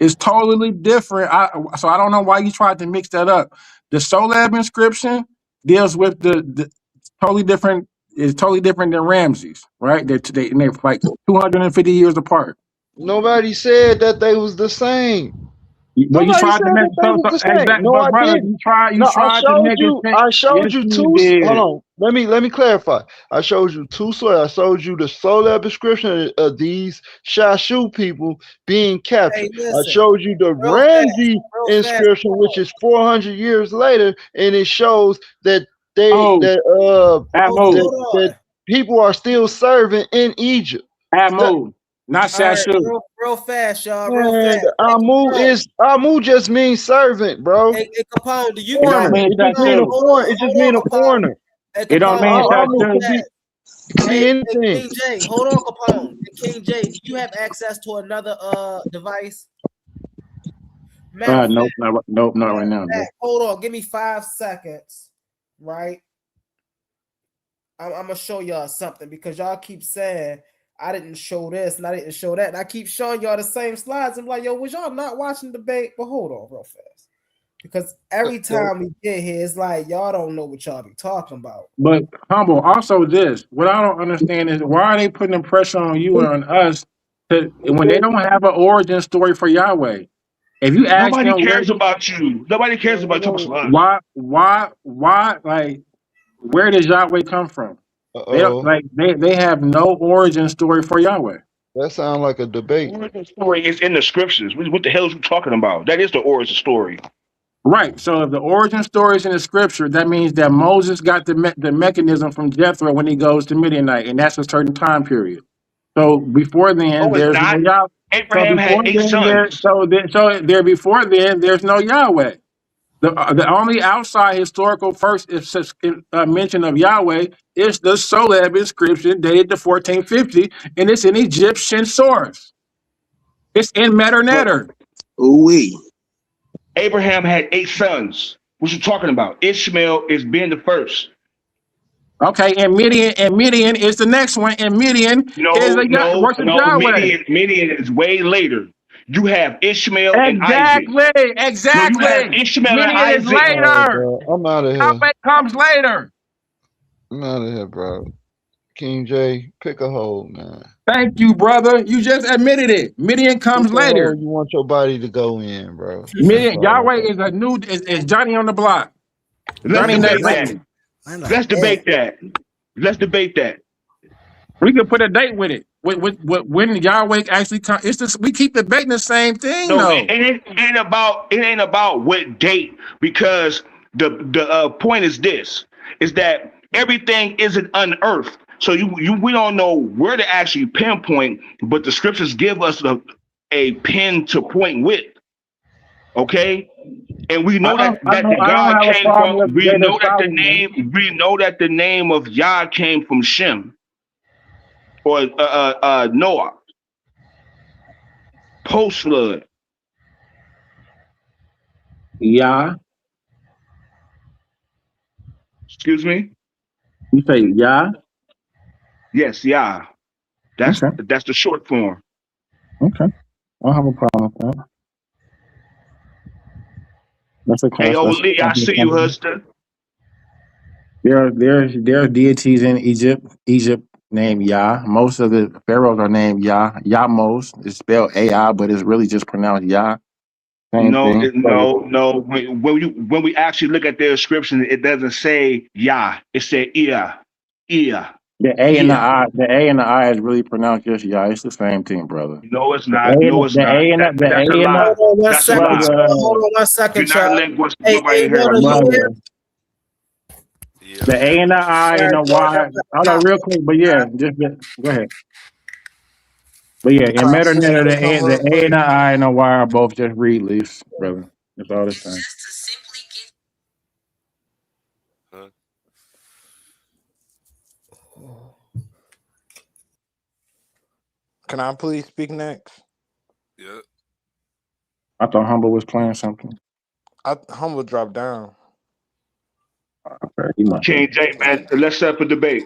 is totally different. So I don't know why you tried to mix that up. The Soleb inscription deals with the totally different. Is totally different than Ramses, right? They're like 250 years apart. Nobody said that they was the same. Well, you tried to make exactly. No, I brother, didn't. I showed you two. Hold on. Let me clarify. I showed you two sources. I showed you the Soleb description of these Chaasad people being captured. I showed you the Ramses inscription, which is 400 years later, and it shows that that people are still serving in Egypt. Amu, not Chaasad. Real fast, y'all. Real fast. Amu just means servant, bro. Hey, Capone, do you it just mean a foreigner. It don't mean Chaasad. King J, hold on, Capone. King J, do you have access to another device? Nope, not right now. Hold on, give me 5 seconds. Right, I'm gonna show y'all something because y'all keep saying I didn't show this and I didn't show that, and I keep showing y'all the same slides. I'm like, yo, was y'all not watching the debate? But hold on, real fast, because every time we get here, it's like y'all don't know what y'all be talking about. But humble, also this, what I don't understand is why are they putting the pressure on you and on us when they don't have an origin story for Yahweh? If you ask Nobody them cares about you. Nobody cares about you. why, like, where does Yahweh come from? They don't Uh-oh. like they have no origin story for Yahweh. That sounds like a debate. The origin story is in the scriptures. What the hell is you talking about? That is the origin story. Right. So if the origin story is in the scripture, that means that Moses got the mechanism from Jethro when he goes to Midianite, and that's a certain time period. So before then, No, it's there's no not. Yahweh. So Abraham before had 8 then, sons. before then, there's no Yahweh. The only outside historical first mention of Yahweh is the Soleb inscription dated to 1450, and it's an Egyptian source. It's in Meter But Netter. Abraham had 8 sons. What you talking about? Ishmael is being the first. Okay, and Midian is the next one, and Midian is versus Yahweh. Midian is way later. You have Ishmael and Isaac. Exactly. No, you have Ishmael and Midian is Isaac. later. Bro, I'm out of here. Yahweh comes later. I'm out of here, bro. King J, pick a hole, man. Thank you, brother. You just admitted it. Midian comes Pick a later. hole you want your body to go in, bro. Midian, Yahweh is Johnny on the block. Let's debate that. Let's debate that. Let's debate that. We can put a date with it. When Yahweh actually comes. It's just we keep debating the same thing. No, though. it ain't about what date, because the point is this: is that everything isn't unearthed. So we don't know where to actually pinpoint, but the scriptures give us a pin to point with. Okay, and we know that God came from. We know that the name of Yah came from Shem or Noah post flood. Yah. Excuse me. You say Yah? Yes, Yah. That's the short form. Okay. I don't have a problem with that. That's a Hey, Lee, I see you, Huston. There are deities in Egypt named Yah. Most of the pharaohs are named Yah. Yahmos is spelled AI, but it's really just pronounced Yah. Same thing. No. When we actually look at the description, it doesn't say Yah. It said Ia. The A and the I is really pronounced just Yah. It's the same thing, brother. No, it's not. No, it's not. That's a lie. Hold on one That's second. a lie. Hold on one second, You're not child. linguistic. Hey, Nobody heard brother, The A and the I and the Y. Hold on, real quick, but yeah, just go ahead. But yeah, in Metroneta, the A and the I and the Y are both just read leaves, brother. That's all the same. Can I please speak next? Yeah. I thought Humble was playing something. Humble dropped down. King J, man, let's set up a debate.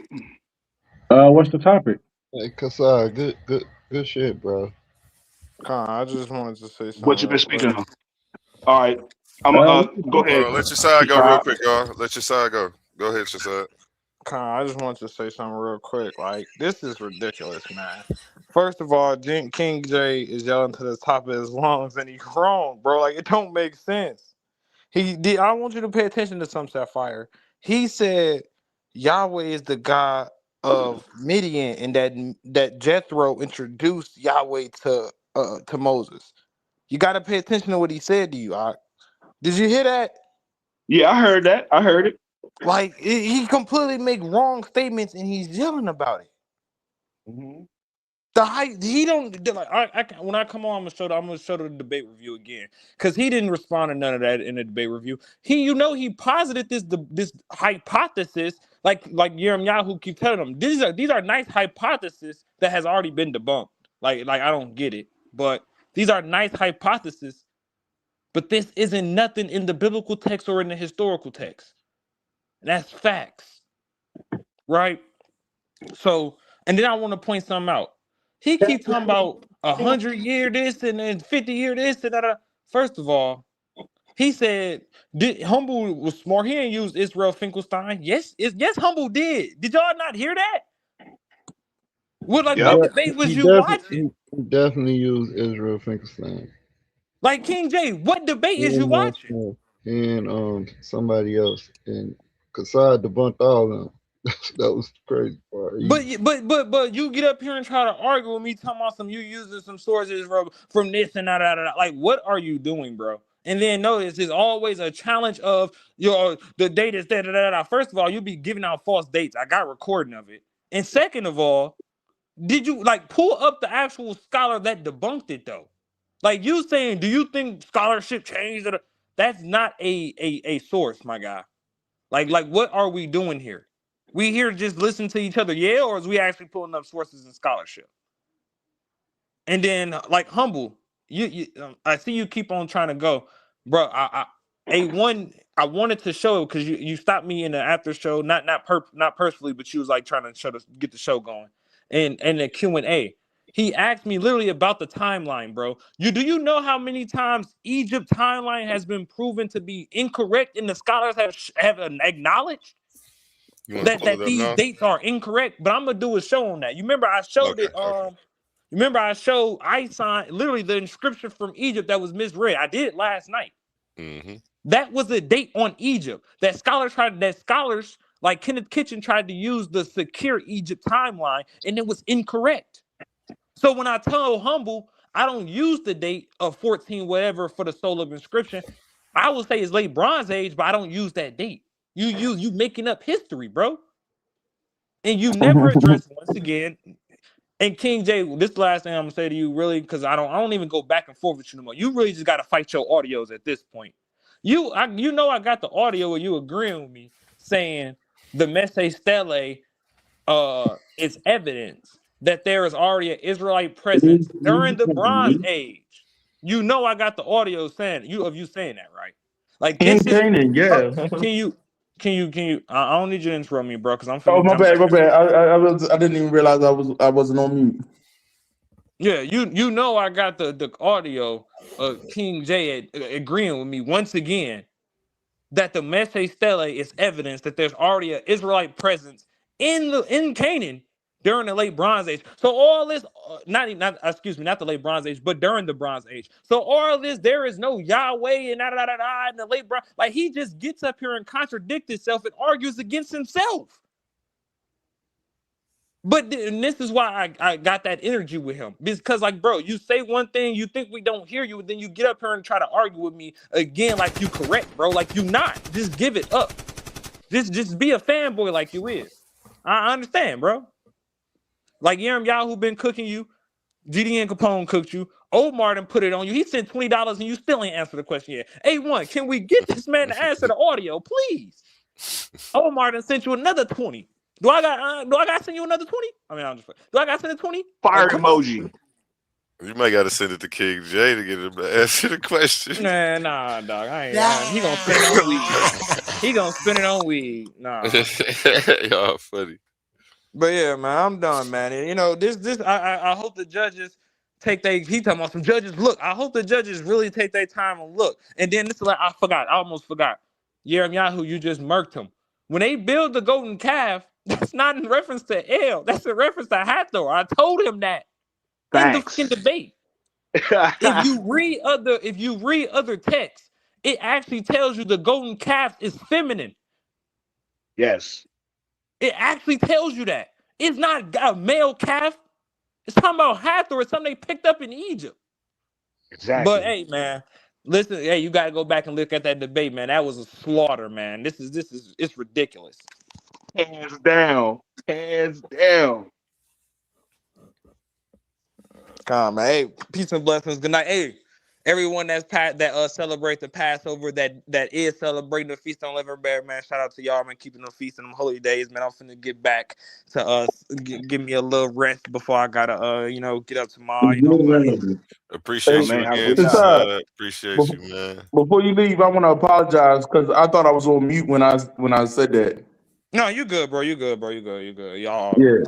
What's the topic? Hey, Chaasad, good shit, bro. I just wanted to say something. What you been speaking of? All right, I'm go ahead. Let your side go real quick, y'all. Let your side go. Go ahead, your side. I just wanted to say something real quick. Like, this is ridiculous, man. First of all, King J is yelling to the top of his lungs, and he's wrong, bro. Like, it don't make sense. I want you to pay attention to some Sapphire. He said Yahweh is the God of Midian, and that Jethro introduced Yahweh to Moses. You got to pay attention to what he said to you. Did you hear that? Yeah, I heard that. I heard it. Like, he completely make wrong statements, and he's yelling about it. Mm-hmm. He don't like. When I come on, I'm gonna show the debate review again, because he didn't respond to none of that in the debate review. He posited this hypothesis, like Yirmiyahu keep telling him these are nice hypotheses that has already been debunked. Like I don't get it, but these are nice hypotheses, but this isn't nothing in the biblical text or in the historical text. And that's facts, right? So, and then I want to point something out. He keeps talking about 100-year this and then 50-year this and that. First of all, he said Humble was smart. He didn't use Israel Finkelstein. Yes, Humble did. Did y'all not hear that? What debate was you watching? He definitely used Israel Finkelstein. Like King J, what debate is you watching? And somebody else, and Chaasad debunked all of them. That was the crazy part. But you get up here and try to argue with me, talking about some you using some sources from this and that. Like, what are you doing, bro? And then notice there's always a challenge of the date is da. First of all, you be giving out false dates. I got recording of it. And second of all, did you like pull up the actual scholar that debunked it though? Like you saying, do you think scholarship changed? That's not a source, my guy. Like what are we doing here? We here to just listen to each other, yeah, or is we actually pulling up sources and scholarship? And then like Humble, I see you keep on trying to go, bro. I wanted to show because you stopped me in the after show, not personally, but you was like trying to get the show going, and the Q&A. He asked me literally about the timeline, bro. Do you know how many times Egypt timeline has been proven to be incorrect, and the scholars have acknowledged that these dates are incorrect? But I'm gonna do a show on that. You remember I showed it. Remember I showed Isan literally the inscription from Egypt that was misread. I did it last night. Mm-hmm. That was a date on Egypt that scholars like Kenneth Kitchen tried to use the secure Egypt timeline, and it was incorrect. So when I tell Humble I don't use the date of 14 whatever for the soul of inscription, I will say it's late Bronze Age, but I don't use that date. You making up history, bro. And you never address once again. And King J, this is the last thing I'm gonna say to you, really, because I don't even go back and forth with you no more. You really just gotta fight your audios at this point. I got the audio where you agreeing with me saying the Messe Stele is evidence that there is already an Israelite presence during the Bronze Age. You know I got the audio saying you saying that, right? Like this is Canaan, yeah. Can you I don't need you to interrupt me, bro, because I'm Oh, finna my jump. bad. I didn't even realize I wasn't on mute. Yeah, you know I got the audio of King J agreeing with me once again that the Messe Stele is evidence that there's already an Israelite presence in Canaan during the late Bronze Age. So all this, not the late Bronze Age, but during the Bronze Age. So all this, there is no Yahweh and in the late Bronze. Like he just gets up here and contradicts himself and argues against himself. But this is why I got that energy with him. Because, like, bro, you say one thing, you think we don't hear you, then you get up here and try to argue with me again like you correct, bro. Like you not. Just give it up. Just be a fanboy like you is. I understand, bro. Like Yahoo been cooking you. GDN Capone cooked you. Omar done put it on you. He sent $20 and you still ain't answered the question yet. A1, can we get this man to answer the audio, please? Omar done sent you another 20. Do I got to send you another 20? I mean, I'm just do I got to send a 20? Fire emoji. You might got to send it to King J to get him to answer the question. Nah, dog. He gonna spend it on weed. He gonna spend it on weed. Nah. Y'all funny. But yeah, man, I'm done, man. And, this. I hope the judges take he talking about some judges. Look, I hope the judges really take their time and look. And then this is like I almost forgot. Yahoo, you just murked him. When they build the golden calf, that's not in reference to El. That's in reference to Hathor. I told him that in the fucking debate. If you read other texts, it actually tells you the golden calf is feminine. Yes. It actually tells you that. It's not a male calf. It's talking about Hathor. It's something they picked up in Egypt. Exactly. But hey, man, listen. Hey, you got to go back and look at that debate, man. That was a slaughter, man. It's ridiculous. Hands down. Come on, man. Hey, peace and blessings. Good night. Hey, everyone that celebrate the Passover, that is celebrating the feast on unleavened bread, man. Shout out to y'all, man, keeping the feast in them holy days, man. I'm finna get back to give me a little rest before I gotta get up tomorrow. Appreciate you again. Appreciate you, man. Before you leave, I want to apologize because I thought I was on mute when I said that. No, you good, bro. You good. Y'all. Yeah.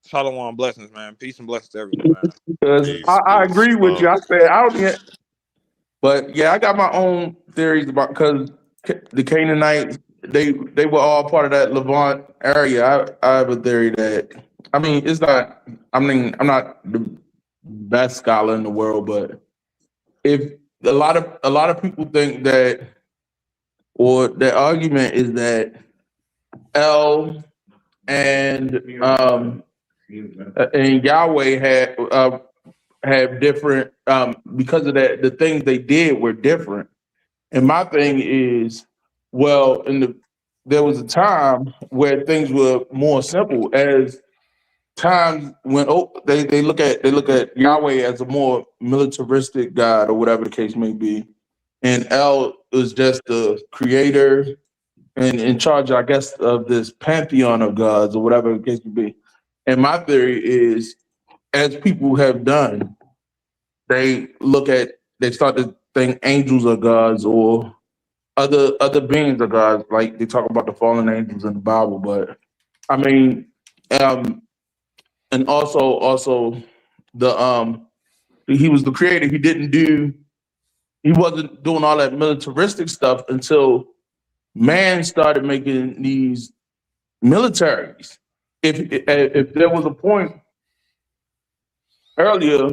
Shalom, blessings, man. Peace and blessings to everyone, man. Because I agree with you. I said I don't get, but yeah, I got my own theories about because the Canaanites they were all part of that Levant area. I have a theory that it's not. I'm not the best scholar in the world, but if a lot of people think that, or their argument is that El and Yahweh have different because of that. The things they did were different. And my thing is, well, there was a time where things were more simple. As times went, they look at Yahweh as a more militaristic God or whatever the case may be, and El is just the creator and in charge, I guess, of this pantheon of gods or whatever the case may be. And my theory is, as people have done, they start to think angels are gods or other beings are gods. Like they talk about the fallen angels in the Bible, but I mean, and also the he was the creator. He wasn't doing all that militaristic stuff until man started making these militaries. If there was a point earlier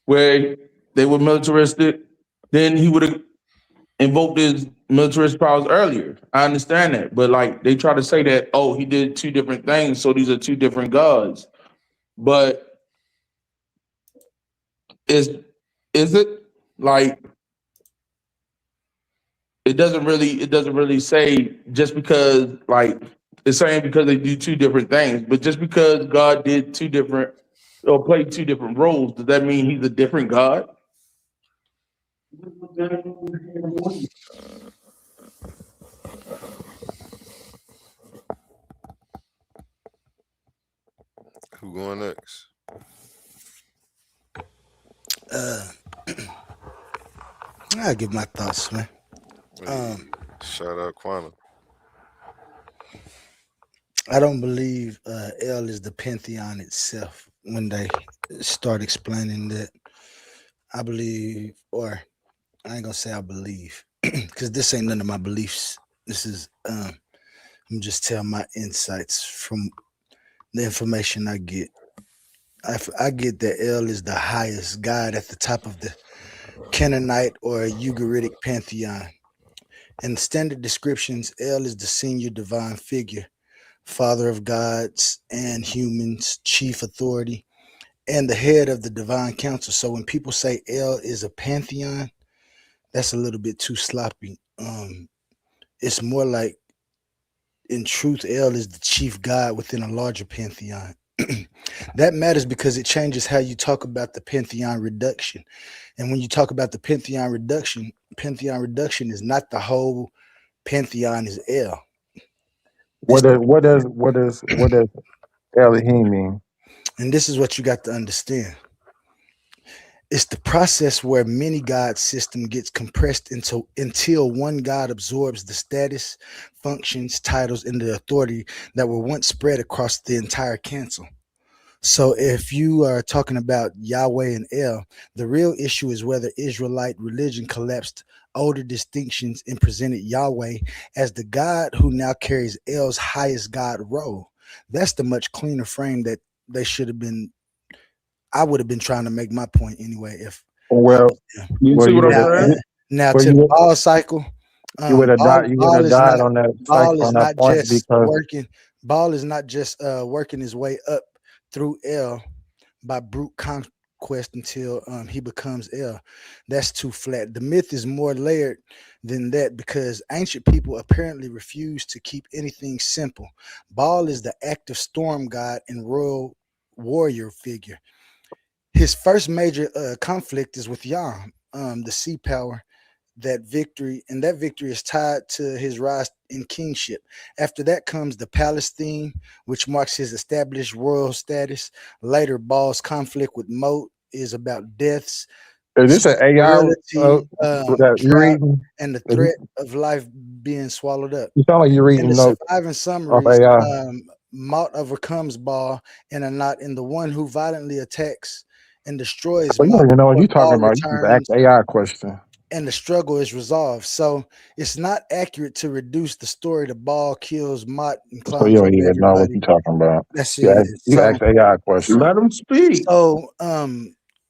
where they were militaristic, then he would have invoked his militarist powers earlier. I understand that, but like they try to say that, oh, he did two different things, so these are two different gods. But is it like it doesn't really say just because like it's saying because they do two different things, but just because God did two different or played two different roles, does that mean he's a different God? Who going next? I'll give my thoughts, man. Shout out Quanah. I don't believe El is the pantheon itself. When they start explaining that, I believe, or I ain't gonna say I believe, because this ain't none of my beliefs. This is I'm just telling my insights from the information I get. I get that El is the highest god at the top of the Canaanite or Ugaritic pantheon. In standard descriptions, El is the senior divine figure, father of gods and humans, chief authority, and the head of the divine council. So when people say El is a pantheon, that's a little bit too sloppy. It's more like, in truth, El is the chief god within a larger pantheon. That matters because it changes how you talk about the pantheon reduction. And when you talk about the pantheon reduction is not the whole pantheon is El. What does Elohim mean? And this is what you got to understand. It's the process where many god system gets compressed until one god absorbs the status, functions, titles, and the authority that were once spread across the entire council. So if you are talking about Yahweh and El, the real issue is whether Israelite religion collapsed older distinctions and presented Yahweh as the God who now carries El's highest God role. That's the much cleaner frame that they should have been. I would have been trying to make my point anyway. If You see what I'm saying? Now to the ball cycle, you would have died. You would have died on that. Ball is on not that point just because working. Ball is not just working his way up through El by brute conquest until he becomes El. That's too flat. The myth is more layered than that because ancient people apparently refused to keep anything simple. Baal is the active storm god and royal warrior figure. His first major conflict is with Yam, the sea power. That victory is tied to his rise in kingship. After that comes the palace theme, which marks his established royal status. Later, Baal's conflict with Mot is about deaths, is this an AI? That you reading? and the threat of life being swallowed up. You sound like you're In reading the notes surviving of summaries, AI. Mot overcomes Baal and are not, and the one who violently attacks and destroys So you don't Mot even know what before you're talking Baal about. You just returns ask AI question. and the struggle is resolved. So it's not accurate to reduce the story to Baal kills Mott and So you climbs don't over even know what everybody. you're talking about. That's You it. ask AI question. Let him speak. So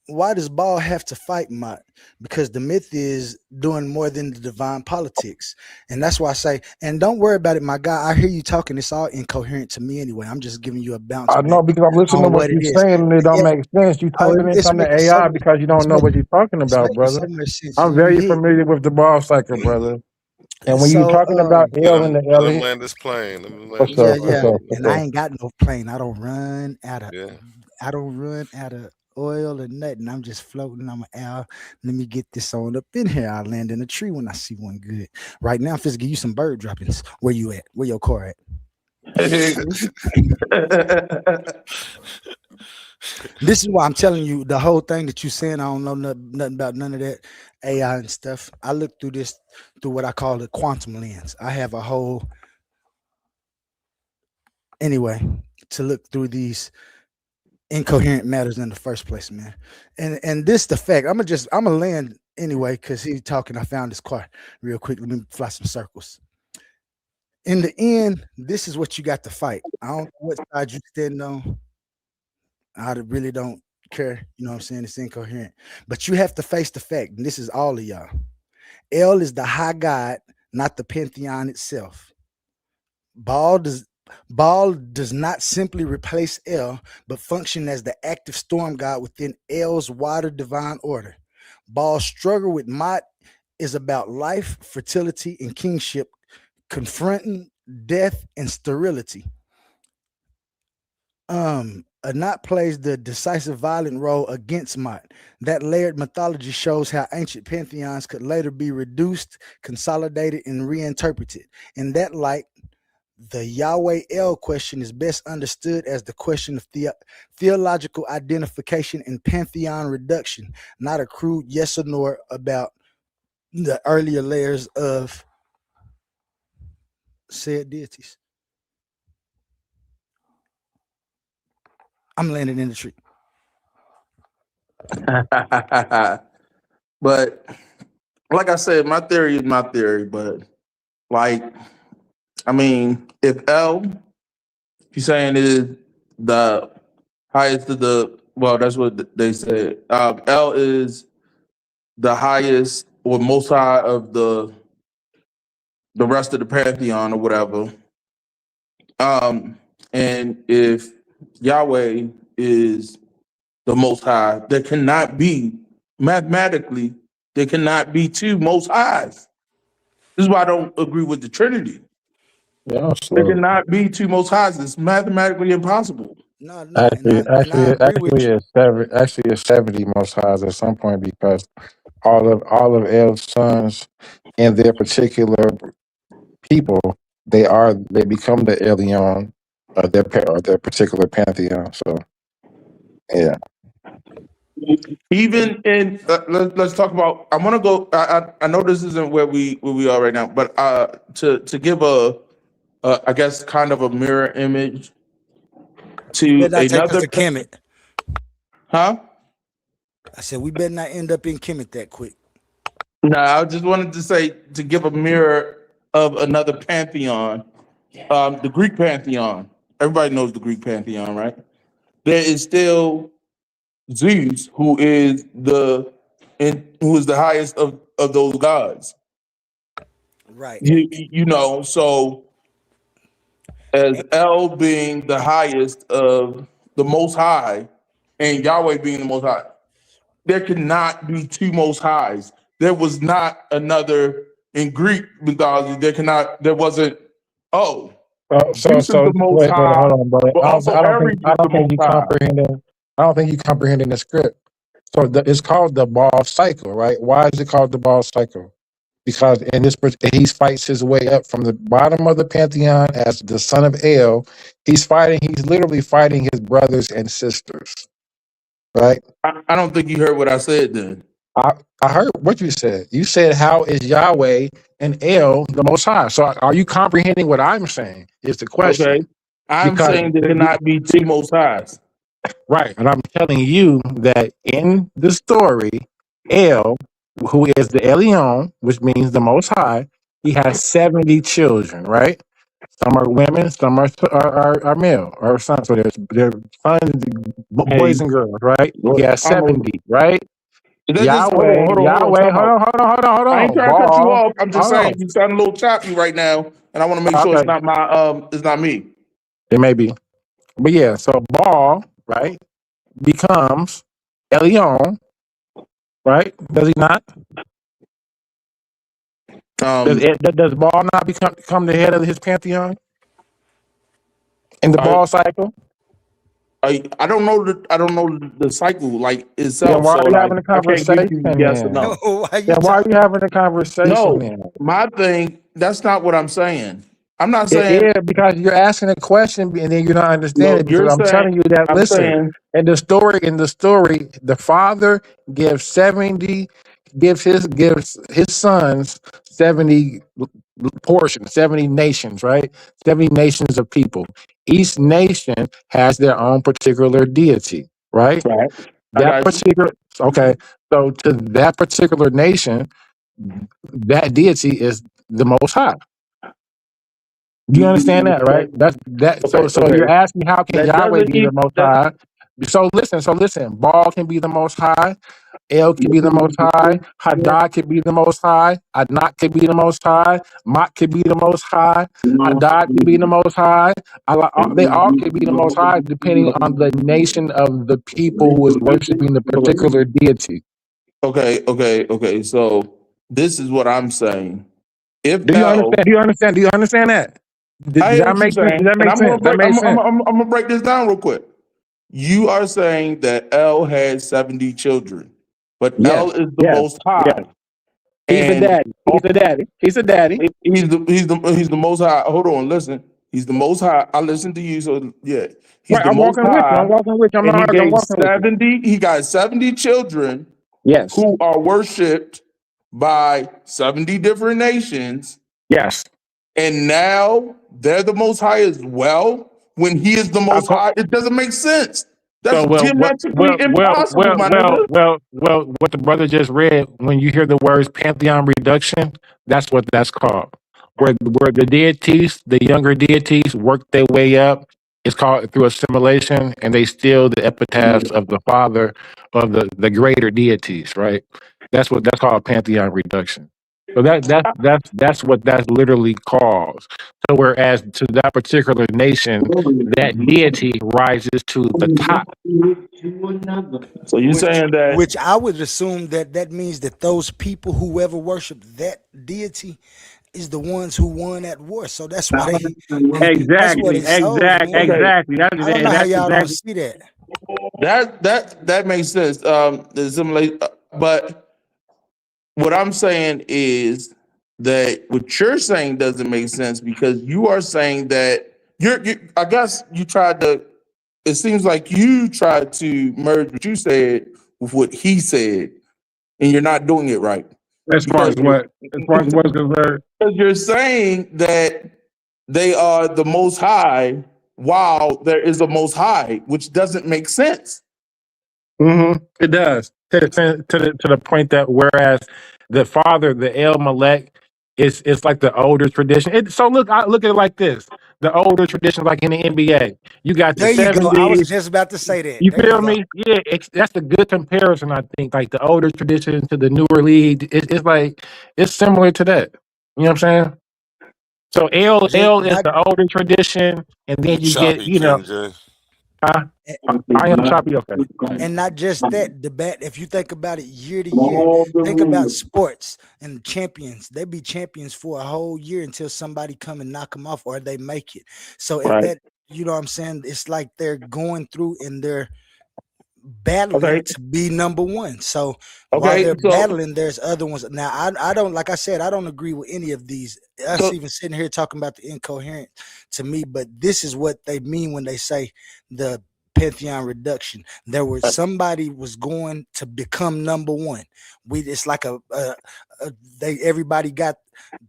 why does Baal have to fight Mott? Because the myth is doing more than the divine politics. And that's why I say, and don't worry about it, my guy. I hear you talking. It's all incoherent to me anyway. I'm just giving you a bounce I back know because I'm listening to on what what it you're is. saying and it don't Yeah. make sense. You Oh, typing in it's something making so AI much, because you don't know what you're talking it's about, making so brother. much sense. I'm You very hit. familiar with the ball cycle, brother. And when you're So talking about L and the Let him Elliot, land this plane. Let him land what's this yeah, up? plane. What's yeah. up? What's And I up? ain't got no plane. Yeah. I don't run out of oil or nothing. I'm just floating. I'm out. Let me get this on up in here. I'll land in a tree when I see one good. Right now, I'm just give you some bird droppings. Where you at? Where your car at? This is why I'm telling you the whole thing that you saying. I don't know nothing about none of that AI and stuff. I look through this through what I call the quantum lens. I have a whole anyway to look through these incoherent matters in the first place, man. And this the fact. I'm gonna land anyway because he talking. I found his car real quick. Let me fly some circles. In the end, this is what you got to fight. I don't know what side you stand on. I really don't care. You know what I'm saying? It's incoherent. But you have to face the fact, and this is all of y'all. El is the high god, not the pantheon itself. Baal does Baal does not simply replace El, but function as the active storm god within El's wider divine order. Baal's struggle with Mot is about life, fertility, and kingship, confronting death and sterility. Anat plays the decisive violent role against Mot. That layered mythology shows how ancient pantheons could later be reduced, consolidated, and reinterpreted. In that light, the Yahweh El question is best understood as the question of theological identification and pantheon reduction, not a crude yes or no about the earlier layers of said deities. I'm landing in the tree. But like I said, my theory is my theory. But like, I mean, if L, he's saying is the highest of the well, that's what they said. L is the highest or most high of the rest of the pantheon or whatever. And if Yahweh is the most high, there cannot be mathematically, there cannot be two most highs. This is why I don't agree with the Trinity. Yeah, there cannot be two most highs. It's mathematically impossible. No, actually, and I agree with you. it's 70 most highs at some point because all of El's sons and their particular people, they become the Elyon of their particular pantheon. So yeah. Even in let's talk about. I want to go. I know this isn't where we are right now, but to give I guess kind of a mirror image You to better not take us another. to Kemet. Huh? I said we better not end up in Kemet that quick. No, I just wanted to say to give a mirror of another pantheon, the Greek pantheon. Everybody knows the Greek pantheon, right? There is still Zeus, who is the highest of those gods. Right. You know, so as El being the highest of the most high and Yahweh being the most high, there cannot be two most highs. There was not another in Greek mythology. There wasn't, oh, Zeus is the most Wait, high, hold on, brother. but also Ares I is the don't think most you high. comprehending. I don't think you comprehending the script. So it's called the ball cycle, right? Why is it called the ball cycle? Because he fights his way up from the bottom of the pantheon as the son of El. He's literally fighting his brothers and sisters, right? I don't think you heard what I said then. I heard what you said. You said, how is Yahweh and El the most high? So are you comprehending what I'm saying is the question. Okay. I'm Because saying there cannot be two most highs. right, and I'm telling you that in the story, El, who is the Elyon, which means the Most High, he has 70 children, right? Some are women, some are male or sons. So there's sons, boys and girls, right? You got I'm a, 70, right? just hold Yahweh, on, hold on, hold on. Yahweh, Time out. hold I ain't on. trying to cut you Ball, off. I'm just hold on. saying you sound a little choppy right now, and I want to make sure Okay, it's not me. it may be. But yeah, so Ball, right, becomes Elion, right? Does he not? Does Ball not become the head of his pantheon in the I Ball cycle? I don't know the cycle like Then itself, why so are you like having a I can't give conversation you yes or then? no. Then why are you having a conversation No, then? my thing. That's not what I'm saying. I'm not It saying is because you're asking a question and then you're not no. understanding because You're I'm saying telling you that I'm listen, saying in the story, the father gives 70 gives his sons 70 portions, 70 nations, right? 70 nations of people. Each nation has their own particular deity, right? right. I That got you. particular okay. So to that particular nation, that deity is the most high. Do you understand that, right? That's that. So, Okay, so okay. you're asking how can That Yahweh doesn't be the even Most that. High? So listen. Baal can be the Most High. El can be the Most High. Hadad can be the Most High. Adnak can be the Most High. Mach can be the Most High. Hadad can be the Most High. They all can be the Most High, depending on the nation of the people who is worshiping the particular deity. Okay. So this is what I'm saying. If Do you L, understand? Do you understand? Do you understand that? I Did hear that what you're make sense? Did saying, that and make sense? That made sense. I'm gonna break this down real quick. You are saying that L had 70 children, but Yes. L is the Yes. most Yes. high, He's a and daddy. He's a daddy. He's a daddy. he's the most high. Hold on, listen. He's the most high. I listen to you, so yeah, he's Right. the I'm most walking with you. high, I'm walking with you. I'm and not he arguing. I'm gave walking with you. 70. He got 70 children Yes. who are worshipped by 70 different nations, Yes. and now they're the most high as well. When he is the most high, it doesn't make sense. That's So geometrically impossible, my nigga. what the brother just read. When you hear the words pantheon reduction, that's what that's called. Where the deities, the younger deities, work their way up. It's called through assimilation, and they steal the epitaphs of the father of the greater deities. Right. That's called pantheon reduction. So that's what that's literally calls. So whereas to that particular nation, that deity rises to the top. So you Which, saying that which I would assume that means that those people, whoever worship that deity, is the ones who won at war. So that's why that's what Exactly, it shows, man. okay? exactly. I don't know how That's y'all don't exactly. see that. That makes sense. The assimilate, but what I'm saying is that what you're saying doesn't make sense because you are saying that I guess you tried to. It seems like you tried to merge what you said with what he said, and you're not doing it right As far because as what's concerned. you're saying that they are the most high while there is a most high, which doesn't make sense. It does to the point that whereas the father, the El Malek, is like the older tradition. So I look at it like this: the older tradition, like in the NBA, you got the There you go. I was 70s. just about to say that. You There you feel go. me? Yeah, that's a good comparison. I think like the older tradition to the newer league. It's like it's similar to that. You know what I'm saying? So And L is not the older tradition, and then you get Choppy, King J. I am choppy. Okay. and not just that, the bat, if you think about it year to year, think about sports and champions. They be champions for a whole year until somebody come and knock them off or they make it. So if Right. that, you know what I'm saying, it's like they're going through and they're battling Okay. to be number one. So while Okay. they're So battling, there's other ones. Now I don't, like I said, I don't agree with any of these. Us so even sitting here talking about the incoherent to me, but this is what they mean when they say the pantheon reduction. There was somebody was going to become number one. It's like they everybody got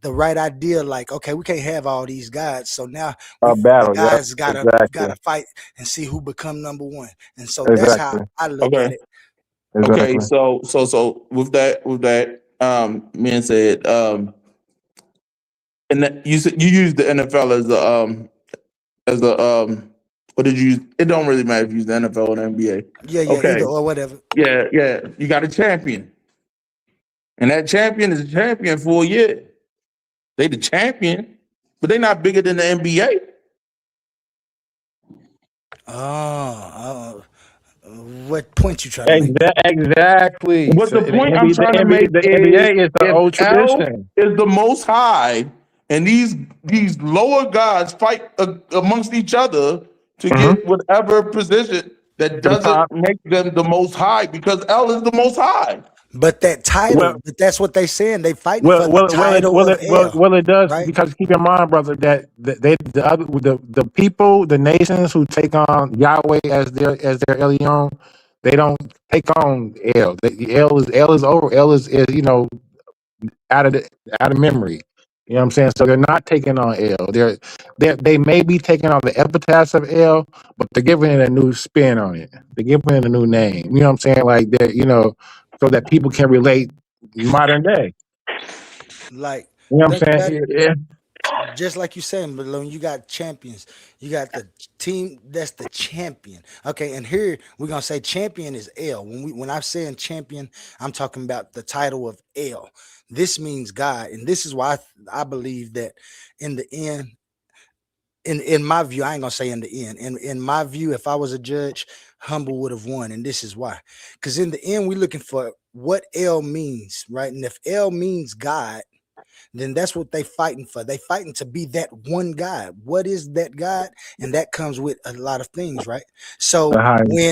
the right idea, like, okay, we can't have all these guys. So now the Battle. Yep. guys gotta Exactly. fight and see who become number one. And so that's how Exactly. I look at okay. it. Okay. Exactly. So with that being said, And that you use the NFL as a what did you use? It don't really matter if you use the NFL or the NBA. Yeah, Okay. either or whatever. Yeah. You got a champion. And that champion is a champion for a year. They the champion, but they not bigger than the NBA. What point you trying to make? Exactly. What So the point I'm trying to make the is NBA is the if old L tradition. is the most high and these lower gods fight amongst each other to get whatever position, that doesn't make them the most high because L is the most high. But that title, but that's what they saying. They fighting for the title of L, It does right? because keep in mind, brother, that the people, the nations who take on Yahweh as their Elyon, they don't take on El. L is over. L is out of memory. You know what I'm saying? So they're not taking on L. They may be taking on the epitaphs of L, but they're giving it a new spin on it. They're giving it a new name. You know what I'm saying? Like they're so that people can relate modern day. Like, You know what think I'm about saying? it. Yeah. Just like you saying, but when you got champions, you got the team that's the champion. Okay, and here we're gonna say champion is L. When I'm saying champion, I'm talking about the title of L. This means God, and this is why I believe that in the end, in my view, I ain't gonna say in the end. In my view, if I was a judge, Humble would have won, and this is why. Because in the end, we're looking for what L means, right? And if L means God, then that's what they fighting for. They fighting to be that one God. What is that God? And that comes with a lot of things, right? So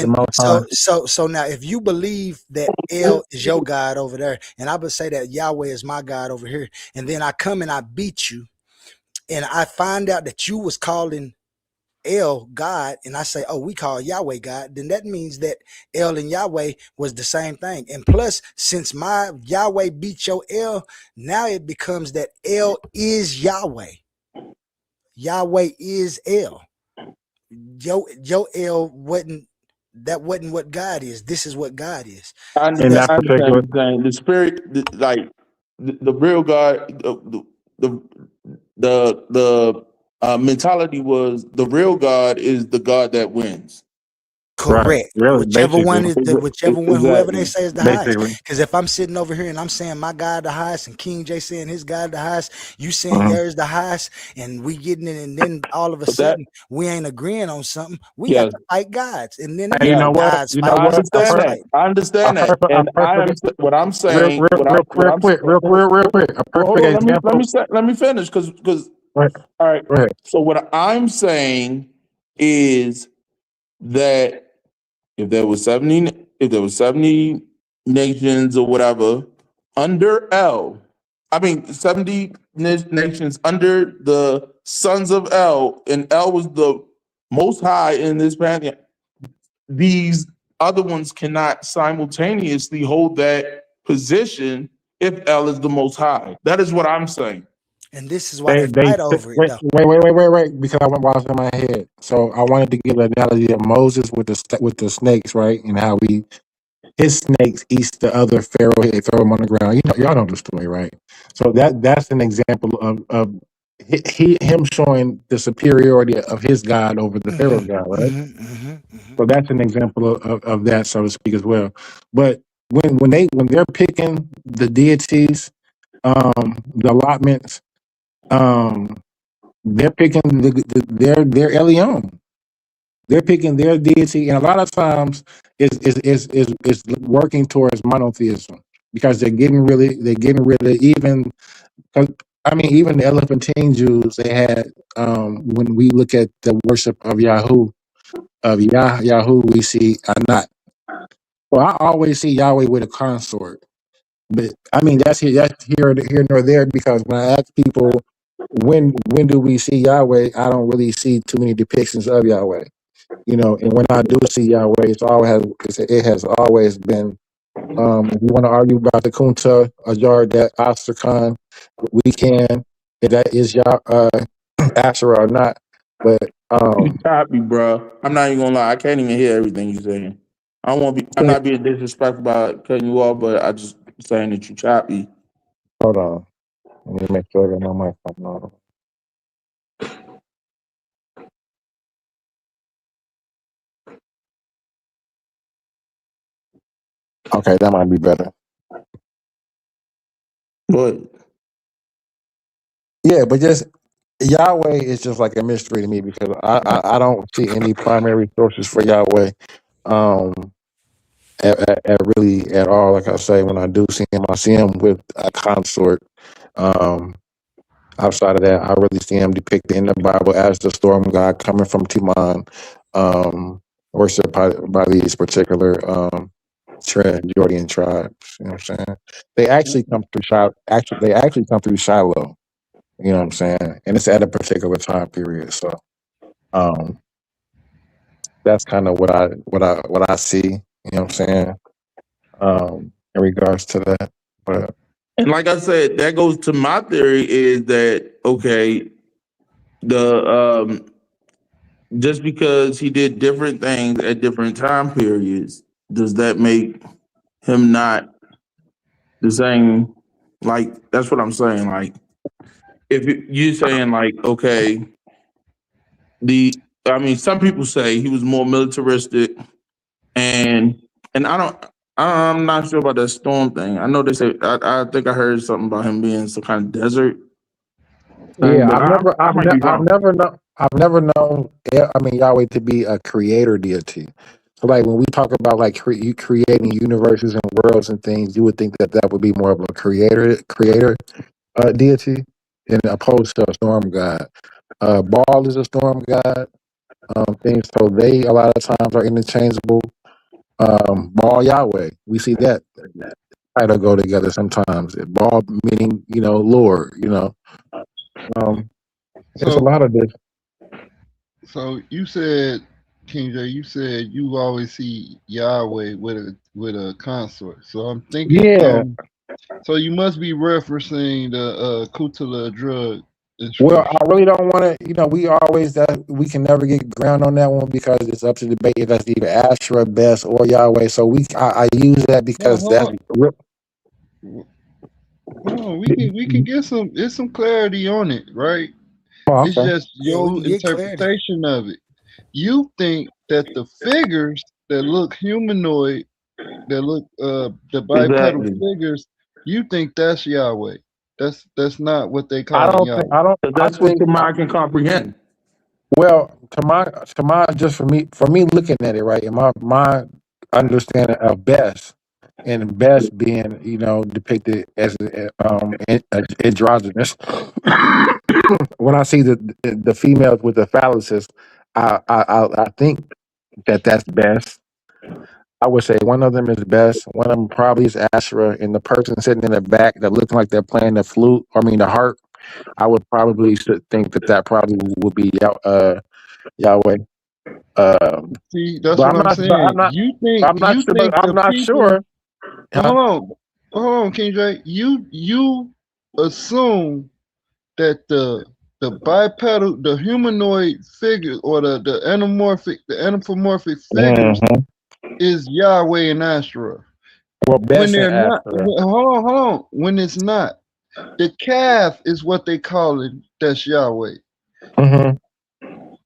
The most high. so now if you believe that El is your God over there, and I would say that Yahweh is my God over here, and then I come and I beat you, and I find out that you was calling El God, and I say, oh, we call Yahweh God, then that means that El and Yahweh was the same thing. And plus, since my Yahweh beat your El, now it becomes that El is Yahweh. Yahweh is El. Your El wasn't what God is. This is what God is. I And understand, that's I understand what you're saying. The spirit, like the real God, the mentality was the real God is the God that wins. correct. Really, Whichever one basically. is whichever one, whoever they Exactly. say is the highest. Because if I'm sitting over here and I'm saying my God the highest, and King J saying his God the highest, you saying yours the highest, and we getting it, and then all of a But that, sudden we ain't agreeing on something, we got yes, to fight gods, and then Hey, you them know what? gods You know fight I what? with A us understand that. fight. I understand that, a and I am perfect, what I'm real, saying. real quick, real quick. A Well, hold perfect on. example. Let me finish because Go ahead. all right. Go ahead. So what I'm saying is that if there was 70 nations or whatever under L, I mean 70 nations under the sons of L, and L was the most high in this pantheon. These other ones cannot simultaneously hold that position if L is the most high. That is what I'm saying. And this is why they fight over it, Wait, though. because I went while in my head. So I wanted to give an analogy of Moses with the snakes, right? And how his snakes eats the other pharaoh. They throw him on the ground. Y'all know the story, right? So that's an example of him showing the superiority of his God over the pharaoh God, right? So that's an example of that, so to speak, as well. But when they're picking the deities, the allotments, they're picking their Elyon. They're picking their deity, and a lot of times is working towards monotheism because they're getting rid of even. 'Cause, I mean, even the Elephantine Jews they had when we look at the worship of Yahoo, we see Anat. Well, I always see Yahweh with a consort, but I mean that's here nor there because when I ask people when do we see Yahweh, I don't really see too many depictions of Yahweh. And when I do see Yahweh, it has always been. If you want to argue about the Kunta, Ajar, that Astrakan, we can. If that is Asherah or not, but You choppy, bro. I'm not even gonna lie. I can't even hear everything you're saying. I don't want to be. I'm not being disrespectful by cutting you off, but I just saying that you choppy. hold on. Let me make sure I got my mic on. Okay, that might be better. But yeah, but just Yahweh is just like a mystery to me because I don't see any primary sources for Yahweh. At really at all. Like I say, when I do see him, I see him with a consort. Outside of that, I really see him depicted in the Bible as the storm god coming from Timan, worshipped by these particular Jordan tribes. You know what I'm saying? They actually come through Shiloh. They actually come through Shiloh. You know what I'm saying? And it's at a particular time period. So that's kind of what I see. You know what I'm saying? In regards to that, but and like I said, that goes to my theory is that okay, the just because he did different things at different time periods, does that make him not the same? Like that's what I'm saying. Like if you're saying like okay, some people say he was more militaristic, and I'm not sure about that storm thing. I know they say I think I heard something about him being some kind of desert thing, yeah, but I might be wrong. I've never known. I mean, Yahweh to be a creator deity. So, like when we talk about like you creating universes and worlds and things, you would think that would be more of a creator deity, in opposed to a storm god. Baal is a storm god. Things so they a lot of times are interchangeable. Baal Yahweh, we see that title go together sometimes. Baal meaning Lord. It's a So, lot of this. so you said, King J, you said you always see Yahweh with a consort. So I'm thinking, Yeah. so you must be referencing the Kutula drug Well, inscription. I really don't want to. We can never get ground on that one because it's up to debate if that's either Asherah, Best, or Yahweh. So I use that because that's. Oh, we can get some clarity on it, right? Oh, It's okay. just Yeah, we your can get clarity. interpretation of it. You think that the figures that look humanoid, that look the bipedal Exactly. figures, you think that's Yahweh. That's not what they I calling don't think. Yahweh. I don't. I That's what think. the mind can comprehend. Well, to my, just for me looking at it right, in my understanding of Best, and Best being depicted as androgynous. When I see the females with the phalluses, I think that's Best. I would say one of them is Best. One of them probably is Asherah, and the person sitting in the back that looking like they're playing the flute. I mean the harp. I would probably think that probably would be Yahweh. See, that's But what I'm saying. You think I'm the not people. sure. Huh? Hold on, King J. You assume that the bipedal, the humanoid figure, or the anthropomorphic figures Mhm. is Yahweh and Asherah. Well, When Best and they're not, Asherah. hold on. When it's not, the calf is what they call it. That's Yahweh. Mm-hmm.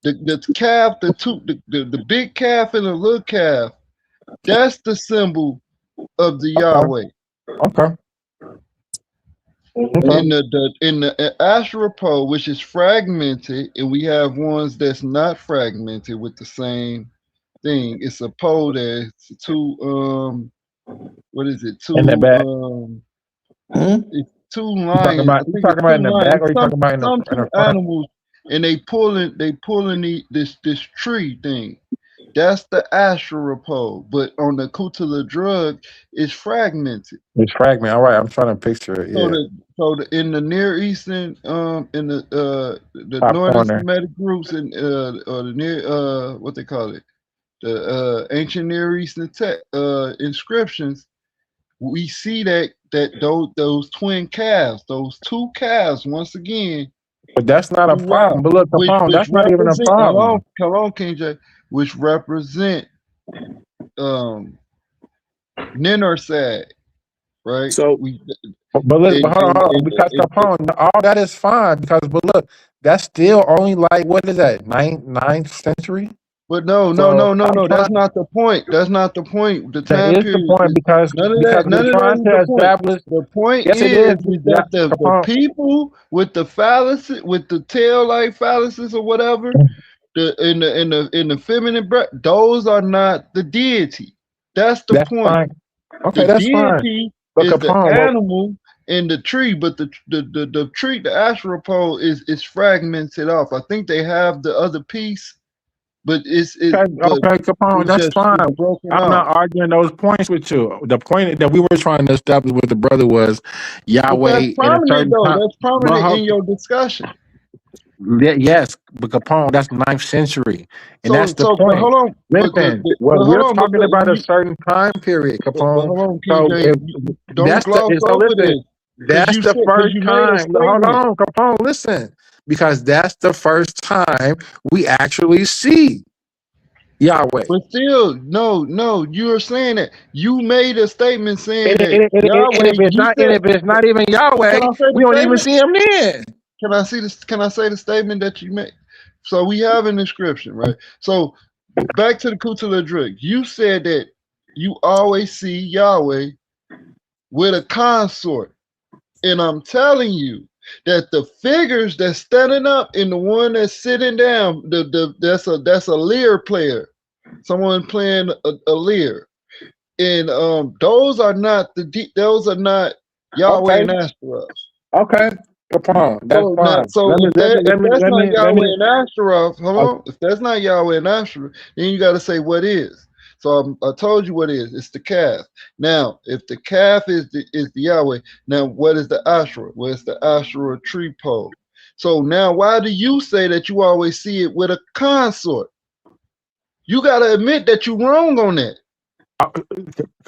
The calf, the big calf and the little calf. That's the symbol of the Yahweh. Okay. In the Asherah pole, which is fragmented, and we have ones that's not fragmented with the same thing. It's a pole that's two what is it? In the back. It's two You talking lions. about I think it's two in the lions. back, or you talking about in Some the two front? animals, and they pulling this tree thing. That's the Asherah pole, but on the Kutula drug, it's fragmented. It's fragment. All right, I'm trying to picture it. So Yeah. in the Near Eastern, in the Top Northern corner. Semitic groups, and or the near what they call it, the ancient Near Eastern inscriptions, we see that those twin calves, those two calves, once again, But that's not a throughout, problem. But look, Capone, which that's not even a represent, problem. come on, King J, which represent Ninersad. right? So, We but look, but hold on, because Capone, all that is fine because, but look, that's still only like what is that, ninth century? But no, So I'm that's trying. not the point. That's not the point. The That time is the period point is because none of that. None of we're that trying is the to point. establish. The point Yes, it is. is Yeah, that the Capone. people with the phallus, with the tail like phalluses or whatever, in the feminine breath, those are not the deity. That's the That's point. fine. Okay, The that's fine. deity But is the Capone, animal in the tree, but the tree, the astral pole is fragmented off. I think they have the other piece, but okay, Capone, that's fine. it's broken I'm off. not arguing those points with you. The point that we were trying to establish with the brother was But Yahweh that's in a prominent certain though. time. That's prominent in your discussion. Yes, but Capone, that's ninth century, and that's the But point. hold on, Listen, but hold we're on, talking about a certain time period, but Capone. hold on, So PJ, if don't gloss so over listen, this that's the because first you made a time. Hold statement. on, Capone, listen, because that's the first time we actually see Yahweh. But still, no, you're saying that you made a statement saying And, that and, and, and Yahweh. if it's You not, and said, if it's not even can Yahweh, I say we the don't even statement? see him then. Can I see this? Can I say the statement that you made? So we have an inscription, right? So back to the Kutula Drake. You said that you always see Yahweh with a consort. And I'm telling you that the figures that's standing up and the one that's sitting down, that's a lyre player, someone playing a lyre, and those are not those are not Yahweh Okay, and Ashtaroth. okay, Capone, that's So now, fine. so if that's not Let Yahweh me. and Ashtaroth, hold Okay. on. If that's not Yahweh and Ashtaroth, then you got to say what is. So I told you what is. It's the calf. Now, if the calf is the Yahweh, now what is the Ashtaroth? Well, it's the Ashtaroth tree pole. So now, why do you say that you always see it with a consort? You got to admit that you're wrong on that.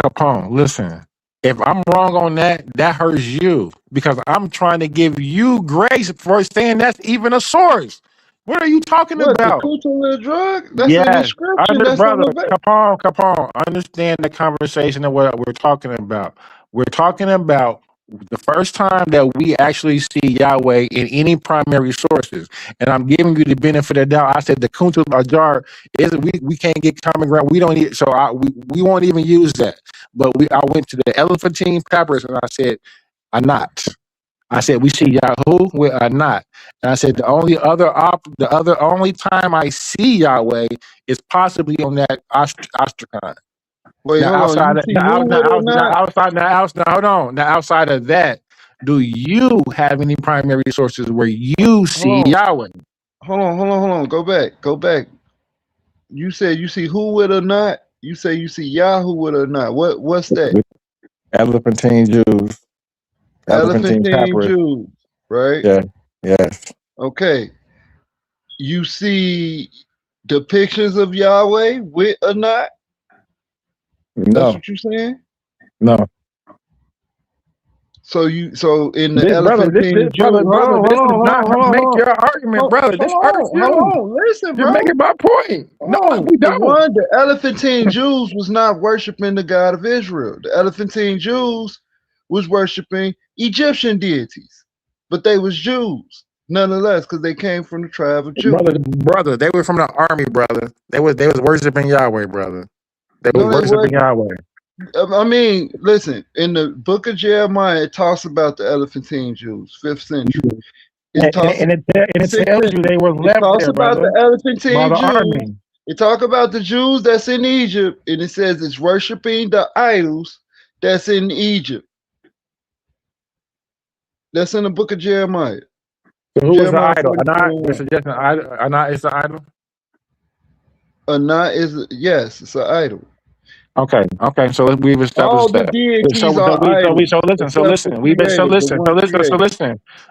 Capone, listen. If I'm wrong on that, that hurts you because I'm trying to give you grace for saying that's even a source. What are you talking What, the about? Kutula drug? That's an Yes, inscription. That's on brother, the back. Capone, understand the conversation of what we're talking about. We're talking about the first time that we actually see Yahweh in any primary sources. And I'm giving you the benefit of the doubt. I said the Kuntul Ajar is we can't get common ground. We don't need, so we won't even use that. But I went to the Elephantine Papyrus and I said, Anat. I said we see Yahoo with Anat. And I said the only time I see Yahweh is possibly on that Astrakhan. Wait, Now hold on. outside You of see who would or not? hold on. Now outside of that, do you have any primary sources where you see Yahweh? Hold on. Go back. You said you see who would or not? You say you see Yahoo would or not? What's that? Elephantine Jews. Elephantine Papyrus. Jews, right? Yeah. Yes. Okay. You see depictions of Yahweh with or not? That's No. what you're saying? No. So in the This Elephantine Jews, brother, this is not how to make your argument, brother. This hurts you. Hold on. Listen, You're bro. making my point. No, we don't. The Elephantine Jews was not worshiping the God of Israel. The Elephantine Jews was worshiping Egyptian deities, but they was Jews nonetheless because they came from the tribe of Judah. Brother, they were from the army, brother. They was worshiping Yahweh, brother. They was worshiping Yahweh. I mean, listen, in the book of Jeremiah, it talks about the Elephantine Jews, 5th century. It tells you they were left there, about brother. the Elephantine By the Jews. army. It talk about the Jews that's in Egypt, and it says it's worshiping the idols that's in Egypt. That's in the book of Jeremiah. So who was the idol? Anat is the idol? Anat is, yes, it's an idol. Okay. So we've established All the that. deities are idols. Listen.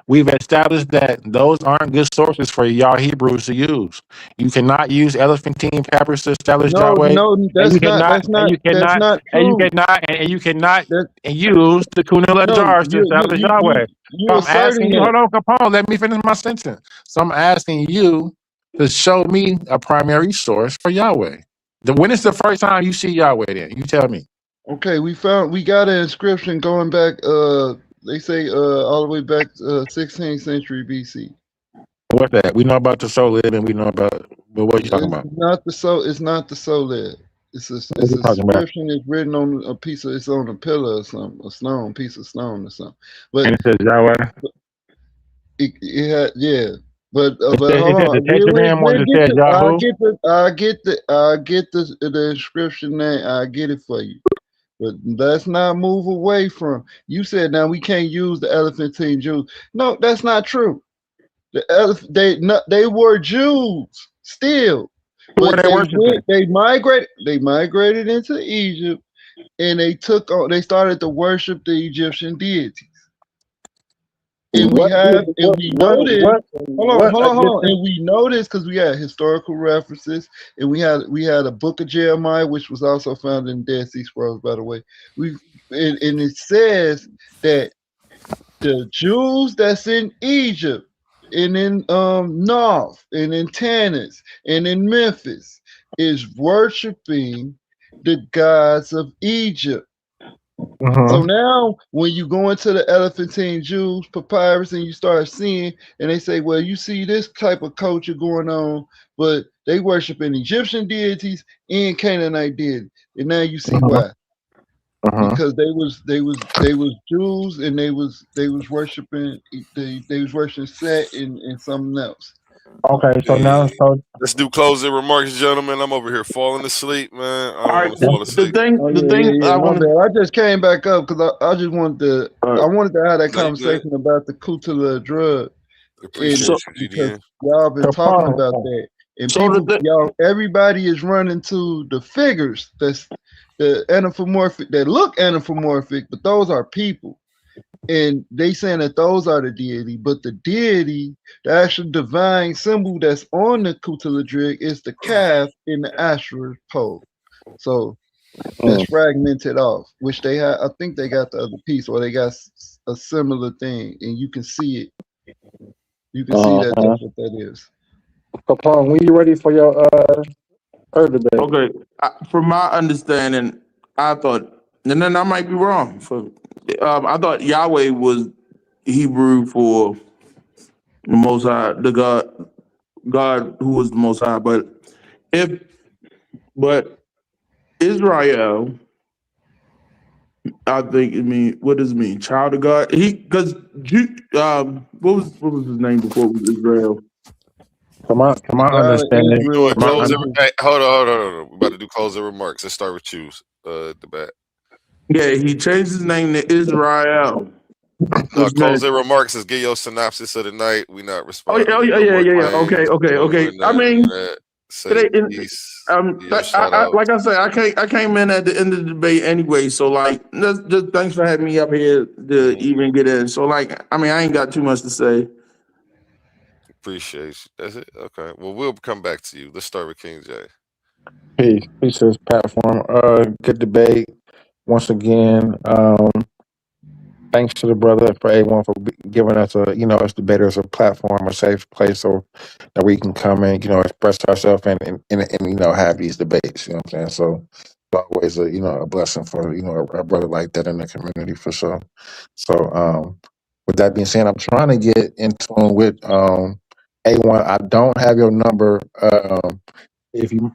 We've established that those aren't good sources for y'all Hebrews to use. You cannot use Elephantine Papyrus to establish Yahweh. That's not true. And you cannot use the Kunil jars to establish Yahweh. So I'm asking you, hold on, Capone, let me finish my sentence. So I'm asking you to show me a primary source for Yahweh. When is the first time you see Yahweh then? You tell me. Okay, we got an inscription going back. They say all the way back 16th century BC. What's that? We know about the soul and we know about. But what are you talking It's about? not the soul. It's not the soul. It's a What are you talking about? inscription. It's written on a piece of. It's on a pillar or something, a stone, piece of stone or something. But And it says Yahweh. it had, yeah. But It hold says the on. tetragram or We'll it get says the. Yahoo. I get the inscription name. I get it for you. But let's not move away from. You said now we can't use the elephantine Jews. No, that's not true. They were Jews still, Who are but they worshiping? they migrated into Egypt, and they started to worship the Egyptian deities. And we know this. Hold on. And we know this because we had historical references, and we had a book of Jeremiah, which was also found in Dead Sea Scrolls, by the way. And it says that the Jews that's in Egypt and in North and in Tanis and in Memphis is worshiping the gods of Egypt. So now when you go into the Elephantine Jews papyrus and you start seeing, and they say, well, you see this type of culture going on, but they worshiping Egyptian deities and Canaanite deities. And now you see why. Because they was Jews and they was worshiping Set and something else. Okay, so now Let's do closing remarks, gentlemen. I'm over here falling asleep, man. I don't want to fall asleep. The thing I want I just came back up because I just wanted to have that conversation about the Kutula drug. Appreciate you, because GDN. y'all been talking about that, and everybody is running to the figures that's the anthropomorphic that look anthropomorphic, but those are people. And they saying that those are the deity, but the deity, the actual divine symbol that's on the Kutaladrig is the calf in the Asherah pole. So that's fragmented off, which they have. I think they got the other piece, or they got a similar thing, and you can see it. You can see that that's what that is. Capone, when you ready for your debate? Okay, from my understanding, I thought, and then I might be wrong. I thought Yahweh was Hebrew for the Most High, the God who was the Most High. But Israel, I think it mean, what does it mean? Child of God. Because what was his name before it was Israel? From my understanding, Hold on. We're about to do closing remarks. Let's start with you, the bat. Yeah, he changed his name to Israel. No, closing remarks is give your synopsis of the night. We not responding. Yeah. Okay. I mean, like I said, I came in at the end of the debate anyway. So like, just thanks for having me up here to even get in. So like, I mean, I ain't got too much to say. Appreciate you. That's it. Okay. Well, we'll come back to you. Let's start with King J. Peace to this platform. Good debate once again. Thanks to the brother for A1 for giving us us debaters a platform, a safe place, so that we can come and express ourselves and have these debates. You know what I'm saying? So it's always a blessing for a brother like that in the community for sure. So with that being said, I'm trying to get in tune with A1. I don't have your number. If you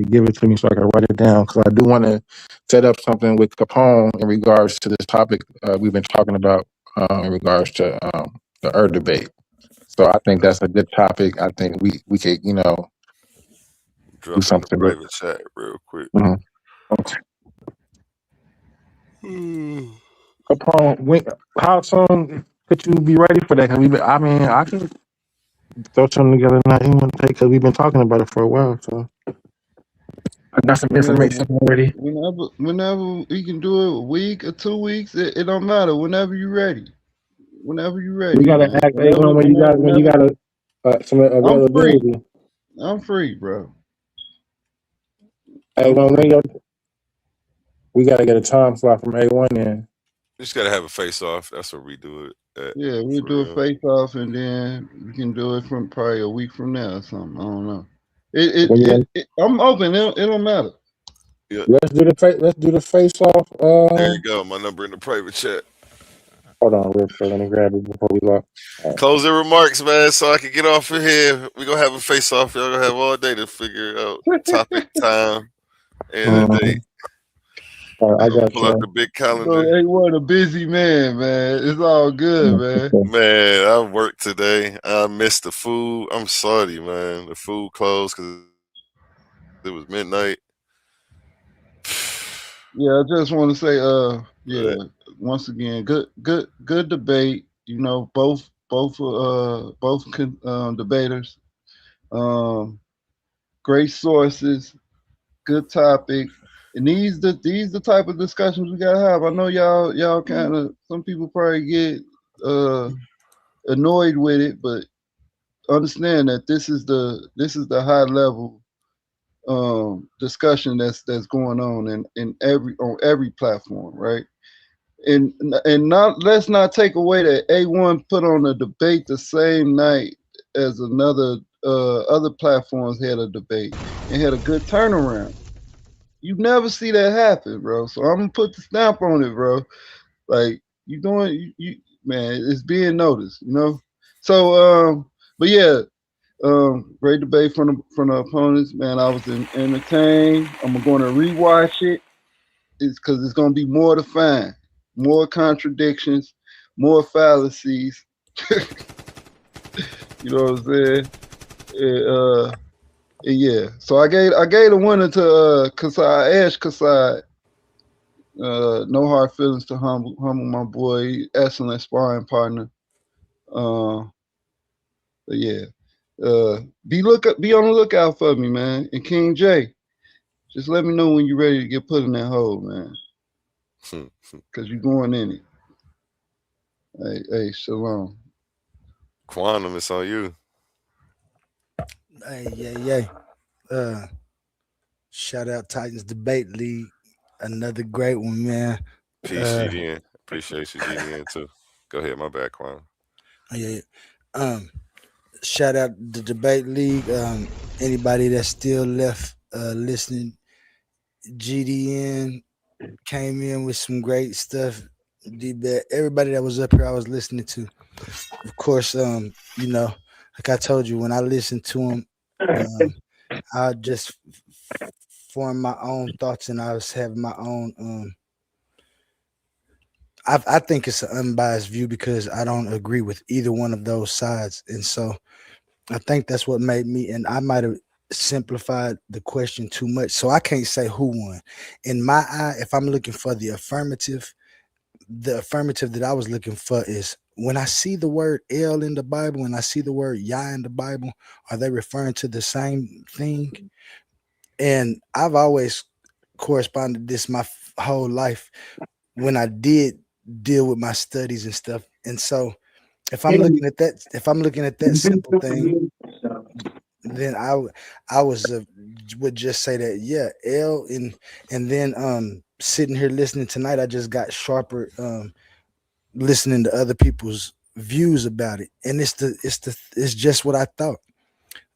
give it to me so I can write it down, because I do want to set up something with Capone in regards to this topic we've been talking about in regards to the debate. So I think that's a good topic. I think we could drop do something in the private chat real quick. Okay. Capone, how soon could you be ready for that? Because I can throw something together now because we've been talking about it for a while. So I got some information already. Whenever we can do it, a week or 2 weeks, it don't matter. Whenever you're ready. Whenever you're ready. We gotta act when you got some availability. I'm free, bro. We gotta get a time slot from A1 in. You just gotta have a face off. That's what we do it. Yeah, we do a face off, and then we can do it from probably a week from now or something. I don't know. I'm open. It don't matter. Yeah. Let's do the face off. There you go. My number in the private chat. Hold on, real quick. Let me grab it before we lock. Closing remarks, man, so I can get off of here. We're gonna have a face off. Y'all gonna have all day to figure out topic, time, and a date. I got Pull up the big calendar. Bro, A1 a busy man, man. It's all good, man. Man, I worked today. I missed the food. I'm sorry, man. The food closed because it was midnight. Yeah, I just want to say, once again, good debate. You know, both debaters, great sources, good topic, and these the type of discussions we gotta have. I know y'all kind of, some people probably get annoyed with it, but understand that this is the high level discussion that's going on in every platform, right? And not, let's not take away that A1 put on a debate the same night as another other platforms had a debate and had a good turnaround. You never see that happen, bro. So I'm gonna put the stamp on it, bro. Like, you doing, you man, it's being noticed, you know. So but yeah, great debate from the opponents, man. I was entertained. I'm going to rewatch it. It's because it's going to be more to find, more contradictions, more fallacies. You know what I'm saying? Yeah. So I gave the winner to Chaasad. I asked Chaasad. No hard feelings to humble my boy. Excellent sparring partner. But yeah. Be on the lookout for me, man. And King J, just let me know when you're ready to get put in that hole, man. Cause you're going in it. Hey, shalom. Quantum, it's on you. Hey. Shout out Titans Debate League. Another great one, man. Peace, GDN. Appreciate you, GDN, too. Go ahead, my bad, Quantum. Yeah. Shout out the Debate League. Anybody that's still left listening, GDN came in with some great stuff. Everybody that was up here, I was listening to. Of course, you know, like I told you, when I listened to him, I just form my own thoughts, and I was having my own. I think it's an unbiased view because I don't agree with either one of those sides, and so I think that's what made me. And I might have simplified the question too much, so I can't say who won. In my eye, if I'm looking for the affirmative that I was looking for is when I see the word El in the Bible and I see the word Yah in the Bible, are they referring to the same thing? And I've always corresponded this my whole life when I did deal with my studies and stuff. And so if I'm looking at that simple thing, then I would just say that, yeah, El, and then sitting here listening tonight, I just got sharper listening to other people's views about it. And it's just what I thought.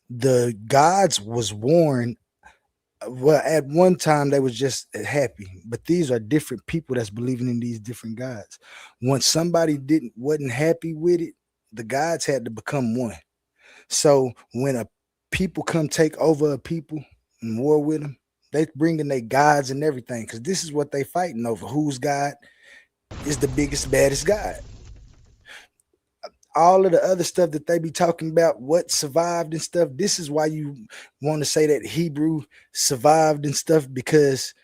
The gods was warned. Well, at one time they was just happy, but these are different people that's believing in these different gods. Once somebody wasn't happy with it, the gods had to become one. So when a people come take over a people and war with them, they bring in their gods and everything, because this is what they fighting over. Whose god is the biggest, baddest god? All of the other stuff that they be talking about, what survived and stuff, this is why you want to say that Hebrew survived and stuff, because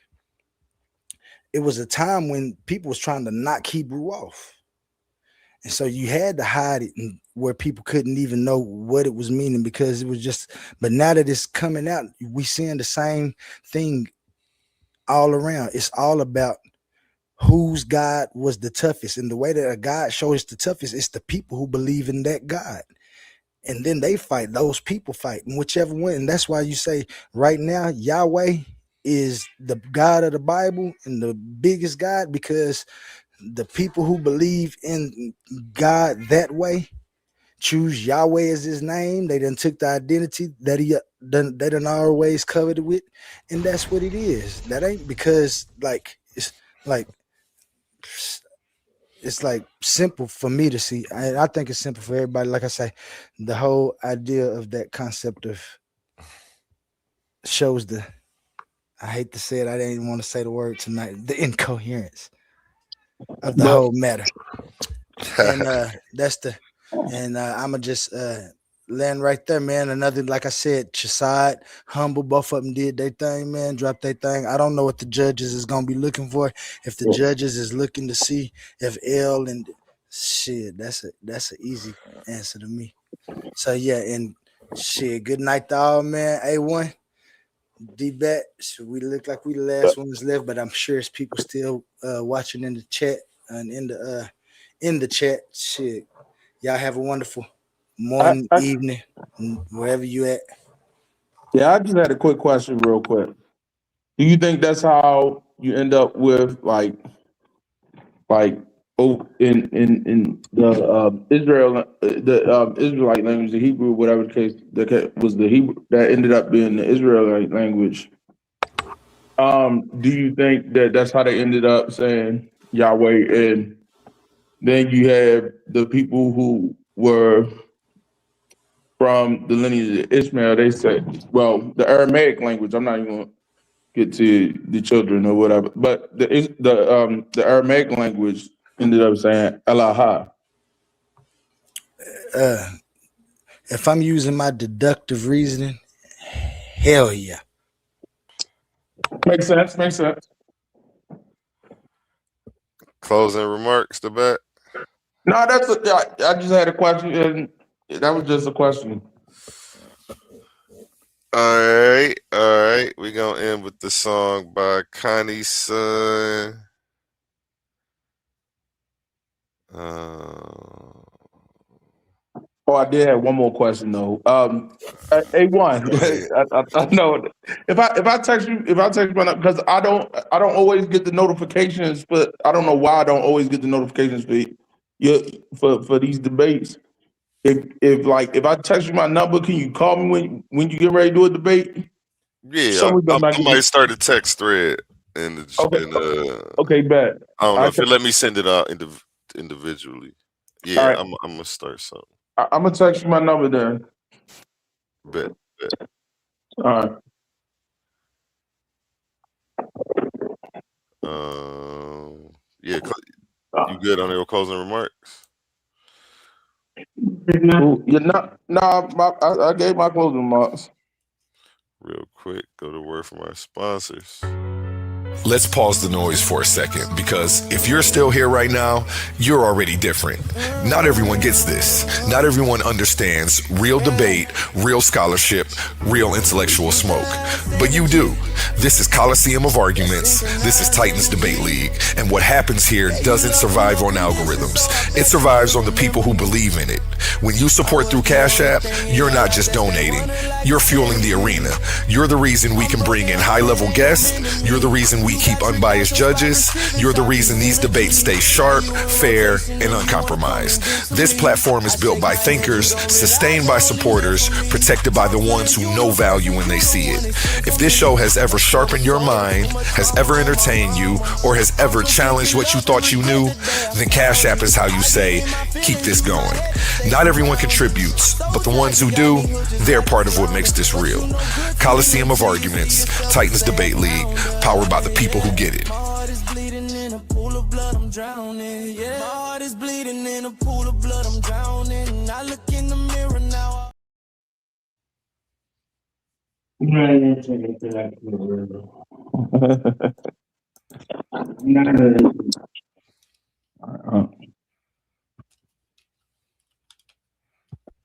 it was a time when people was trying to knock Hebrew off. And so you had to hide it where people couldn't even know what it was meaning, because it was just, but now that it's coming out, we seeing the same thing all around. It's all about whose God was the toughest. And the way that a God shows the toughest is the people who believe in that God. And then they fight, those people fight, and whichever one. And that's why you say right now, Yahweh is the God of the Bible and the biggest God, because the people who believe in God that way choose Yahweh as his name. They done took the identity that they done always covered it with, and that's what it is. That ain't because it's like simple for me to see. I think it's simple for everybody. Like I say, the whole idea of that concept of shows the, I hate to say it, I didn't even want to say the word tonight, the incoherence of the whole matter. And that's the, and I'ma just land right there, man. Another, like I said, Chaasad, Humble, both of them did their thing, man. Dropped their thing. I don't know what the judges is gonna be looking for. If the judges is looking to see if L and shit, that's an easy answer to me. So yeah, and shit, good night to all, man. A1, D-Bet. We look like we the last ones left, but I'm sure it's people still watching in the chat and in the chat. Shit, y'all have a wonderful morning, evening, wherever you at. Yeah, I just had a quick question, real quick. Do you think that's how you end up with like in the Israelite language, the Hebrew, whatever the case, was the Hebrew that ended up being the Israelite language? Do you think that that's how they ended up saying Yahweh, and then you have the people who were from the lineage of Ishmael? They said, well, the Aramaic language. I'm not even gonna get to the children or whatever, but the Aramaic language ended up saying Elah. If I'm using my deductive reasoning, hell yeah. Makes sense. Makes sense. Closing remarks, the bet. No, I just had a question, and that was just a question. All right. We're gonna end with the song by Connie's son. Oh, I did have one more question though. A1, I know if I text you my, because I don't always get the notifications, but I don't know why I don't always get the notifications for these debates. If I text you my number, can you call me when you get ready to do a debate? Yeah, I might start a text thread Okay, bet. I don't know if you let me send it out individually. Yeah, right. I'm gonna start something. I'm gonna text you my number then. Bet. All right. Yeah, you good on your closing remarks? You're not. I gave my closing remarks. Real quick, go to word from our sponsors. Let's pause the noise for a second, because if you're still here right now, you're already different. Not everyone gets this. Not everyone understands real debate, real scholarship, real intellectual smoke. But you do. This is Coliseum of Arguments. This is Titans Debate League. And what happens here doesn't survive on algorithms. It survives on the people who believe in it. When you support through Cash App, you're not just donating. You're fueling the arena. You're the reason we can bring in high-level guests. You're the reason we keep unbiased judges. You're the reason these debates stay sharp, fair, and uncompromised. This platform is built by thinkers, sustained by supporters, protected by the ones who know value when they see it. If this show has ever sharpened your mind, has ever entertained you, or has ever challenged what you thought you knew, then Cash App is how you say, keep this going. Not everyone contributes, but the ones who do, they're part of what makes this real. Coliseum of Arguments, Titans Debate League, powered by the people who get it. My heart is bleeding in a pool of blood, I'm drowning. Yeah, my heart is bleeding in a pool of blood, I'm drowning. I look in the mirror now.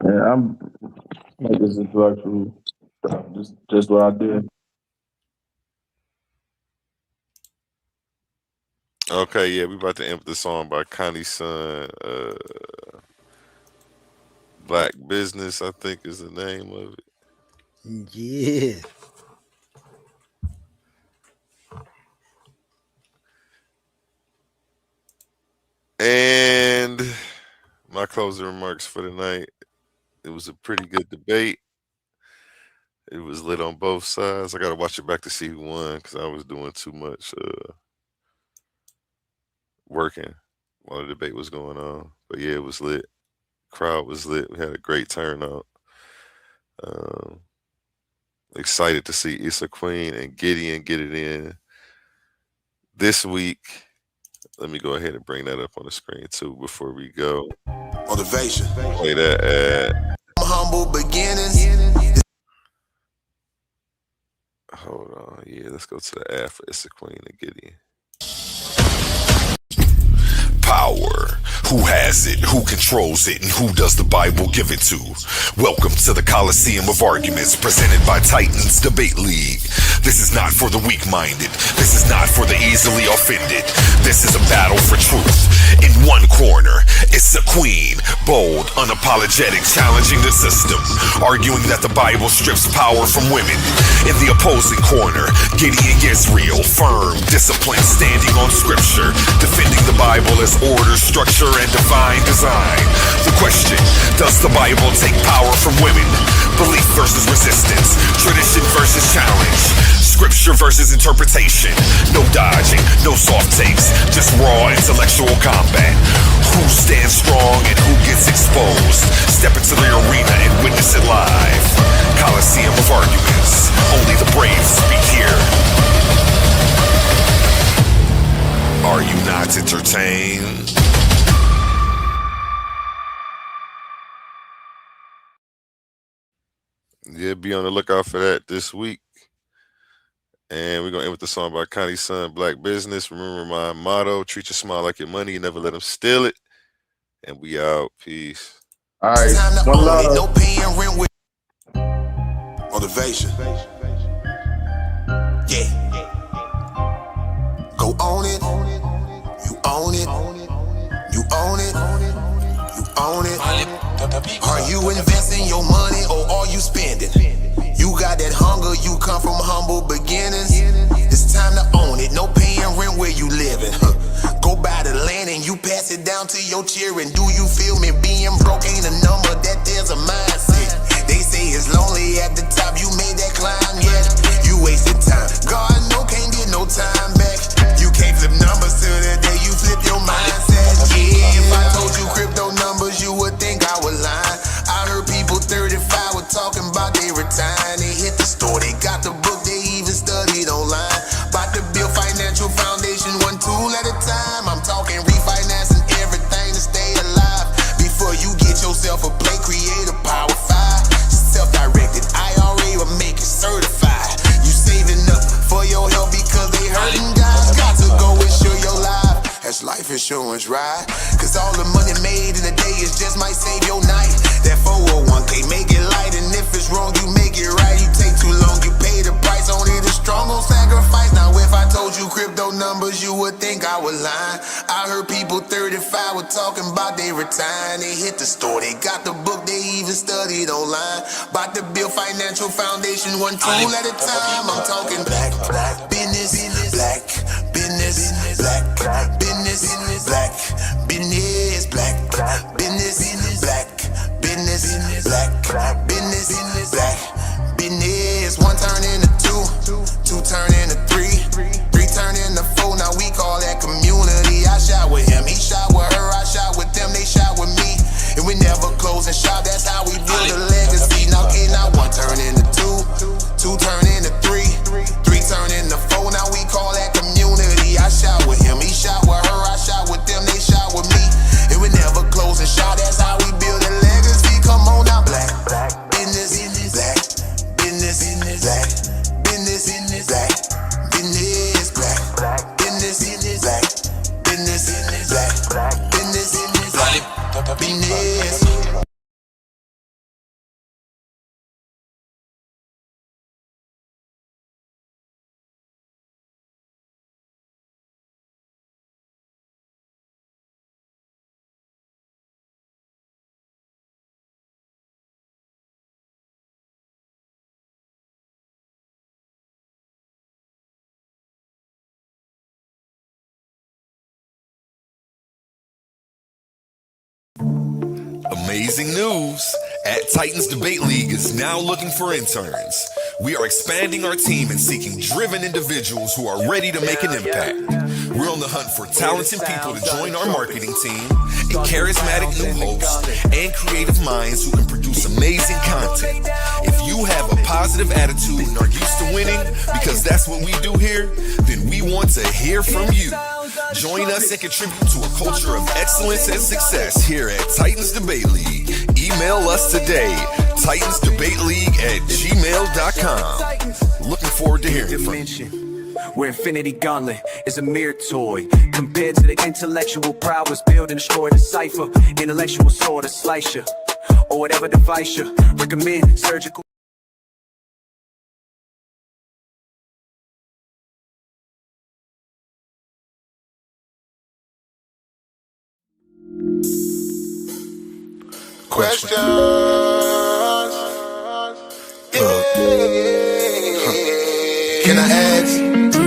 Yeah, I'm like this intellectual stuff. Just what I did. Okay, yeah, we about to end with the song by Connie's son. Black Business, I think, is the name of it. Yeah. And my closing remarks for the night. It was a pretty good debate. It was lit on both sides. I got to watch it back to see who won because I was doing too much working while the debate was going on. But yeah, it was lit. Crowd was lit. We had a great turnout. Excited to see Issa Queen and Gideon get it in this week. Let me go ahead and bring that up on the screen too before we go. Motivation. Play that ad. Humble beginnings. Hold on. Yeah, let's go to the ad for Issa Queen and Gideon. Power. Who has it? Who controls it? And who does the Bible give it to? Welcome to the Coliseum of Arguments presented by Titans Debate League. This is not for the weak-minded. This is not for the easily offended. This is a battle for truth. In one corner, it's a queen, bold, unapologetic, challenging the system, arguing that the Bible strips power from women. In the opposing corner, Gideon gets real, firm, disciplined, standing on scripture, defending the Bible as order, structure, and divine design. The question, does the Bible take power from women? Belief versus resistance, tradition versus challenge, scripture versus interpretation. No dodging, no soft takes, just raw intellectual combat. Who stands strong and who gets exposed? Step into the arena and witness it live. Coliseum of Arguments, only the brave speak here. Are you not entertained? Yeah, be on the lookout for that this week. And we're going to end with the song by Connie's Son, Black Business. Remember my motto, treat your smile like your money. You never let them steal it. And we out. Peace. All right. One love. No paying rent with motivation. Yeah. Go own it. You own it. You own it. You own it. Are you investing your money or are you spending? You got that hunger, you come from humble beginnings. It's time to own it, no paying rent where you living. Go buy the land and you pass it down to your children. Do you feel me? Being broke ain't a number, that there's a mindset. They say it's lonely at the top, you made that climb yet. You wasted time, God no can't get no time back. You can't flip numbers till the day you flip your mindset. Yeah, if I told you crypto numbers, you would think I was lying. I heard people 35 were talking about they retiring. They hit the store, they got the book, they even studied online. About to build financial foundation, one tool at a time. I'm talking refinancing everything to stay alive. Before you get yourself a play, create a Power 5. Self-directed IRA will make it certified. You saving up for your health because they hurting guys. Got to go insure your life. That's life insurance, right? Cause all the money made in a day is just might save your night. That 401k, make it light, and if it's wrong, you make it right. You take too long, you pay the price. Only the strong gon' sacrifice. Now if I told you crypto numbers, you would think I was lying. I heard people 35 were talking about they retiring. They hit the store, they got the book, they even studied online. About to build financial foundation, one tool at a time. I'm talking black business, black business, black business, black business, black business, black business, black business, black business. One turn into two turn into three turn into four. Now we call that community. I shot with him, he shot with her, I shot with them, they shot with me. And we never closing shop, that's how we build a legacy. Now one turn into two turn into three turn into four. Now we call that community. I shot with him, he shot with her, I shot with them, they shot with me. And we never closing shop, that's how we build a legacy. Come on now, black business, black business, black business, black business, black business, black business, black business, black business. Amazing news. At Titans Debate League is now looking for interns. We are expanding our team and seeking driven individuals who are ready to make an impact. We're on the hunt for talented people to join our marketing team, a charismatic new host, and creative minds who can produce amazing content. If you have a positive attitude and are used to winning, because that's what we do here, then we want to hear from you. Join us and contribute to a culture of excellence and success here at Titans Debate League. Email us today, titansdebateleague@gmail.com. Looking forward to hearing from you. Where Infinity Gauntlet is a mere toy compared to the intellectual prowess build and destroy the cipher. Intellectual sword to slice you, or whatever device you recommend. Surgical. Questions. Can I ask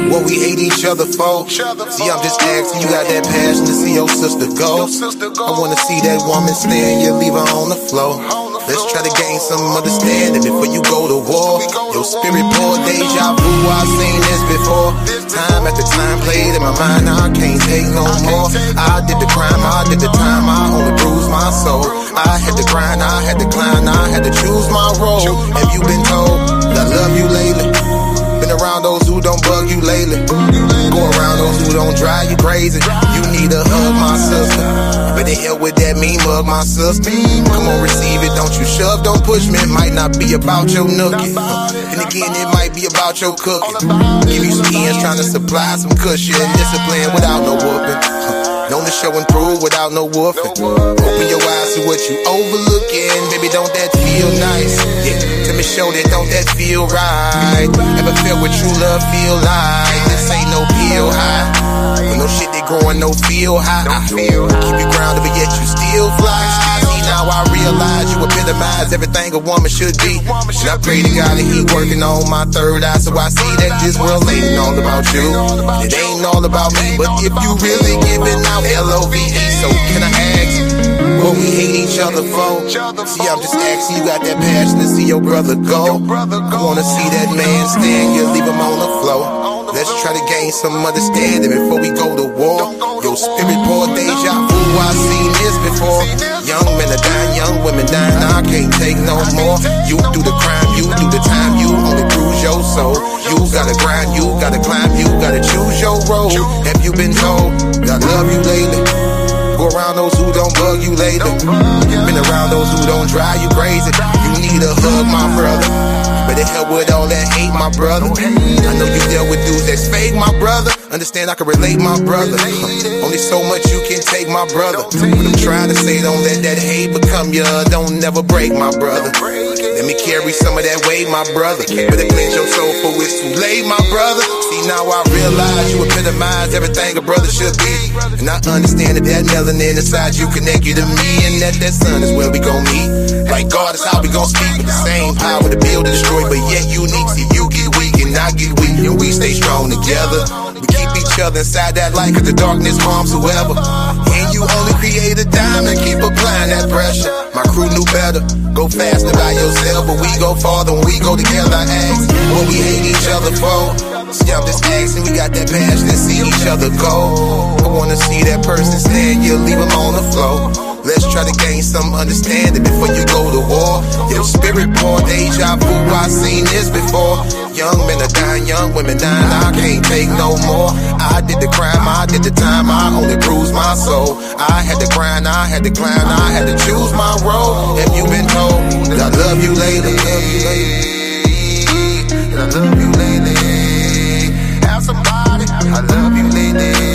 what we hate each other for? See, I'm just asking. You got that passion to see your sister go. I wanna see that woman stand, you leave her on the floor. Let's try to gain some understanding before you go to war. Your spirit pour deja vu, I've seen this before. Time after time played in my mind, now I can't take no more. I did the crime, I did the time, I only bruised my soul. I had to grind, I had to climb, I had to choose my role. Have you been told that I love you lately? Been around those who don't bug you lately. Go around those who don't drive you crazy. You need a hug, my sister. Better hell with that mean mug, my sister. Come on, receive it, don't you shove, don't push me. It might not be about your nookie. And again, it might be about your cooking. Give you some ends, trying to supply some cushion. Discipline without no whooping. Known to show and prove without no woofing. Open your eyes to what you overlooking. Baby, don't that feel nice? Yeah, tell me, show that, don't that feel right? Ever felt what true love feel like? This ain't no pill high. With no shit that growing, no feel high. Keep you grounded, but yet you still fly. See, now I realize you epitomize everything a woman should be. And I pray to God that he working on my third eye, so I see that this world ain't all about you. It ain't all about me, but if you really giving out LOVE, so can I ask what we hate each other for? See, I'm just asking, you got that passion to see your brother go. I wanna see that man stand, you leave him on the floor. Let's try to gain some understanding before we go to war. Your spirit pour deja vu, I've seen this before. Young men are dying, young women dying, I can't take no more. You do the crime, you do the time, you only bruise your soul. You gotta grind, you gotta climb, you gotta choose your road. Have you been told that I love you lately? Go around those who don't bug you lately. Been around those who don't drive you crazy. You need a hug, my brother. Better help with all that hate, my brother. I know you dealt with dudes that's fake, my brother. Understand I can relate, my brother. Only so much you can take, my brother. But I'm trying to say, don't let that hate become you. Don't never break, my brother. Let me carry some of that weight, my brother. Better cleanse your soul for it's too late, my brother. See, now I realize you epitomize everything a brother should be. And I understand that melanin inside you connect you to me. And that sun is where we gon' meet. Like God is how we gon' speak. With the same power to build and destroy, but yet unique. See, you get weak and I get weak, and we stay strong together. We keep each other inside that light, cause the darkness harms whoever. And you only create a diamond, keep applying that pressure. My crew knew better. Go faster by yourself, but we go farther when we go together. I ask what we hate each other for. See, I'm just asking, we got that passion to see each other go. I wanna see that person stand, you leave him on the floor. Let's try to gain some understanding before you go to war. Your spirit pour deja vu, I've seen this before. Young men are dying, young women dying, I can't take no more. I did the crime, I did the time, I only bruised my soul. I had to grind, I had to climb, I had to choose my road. Have you been told that I love you lately? That I love you lately. Have somebody, I love you lately.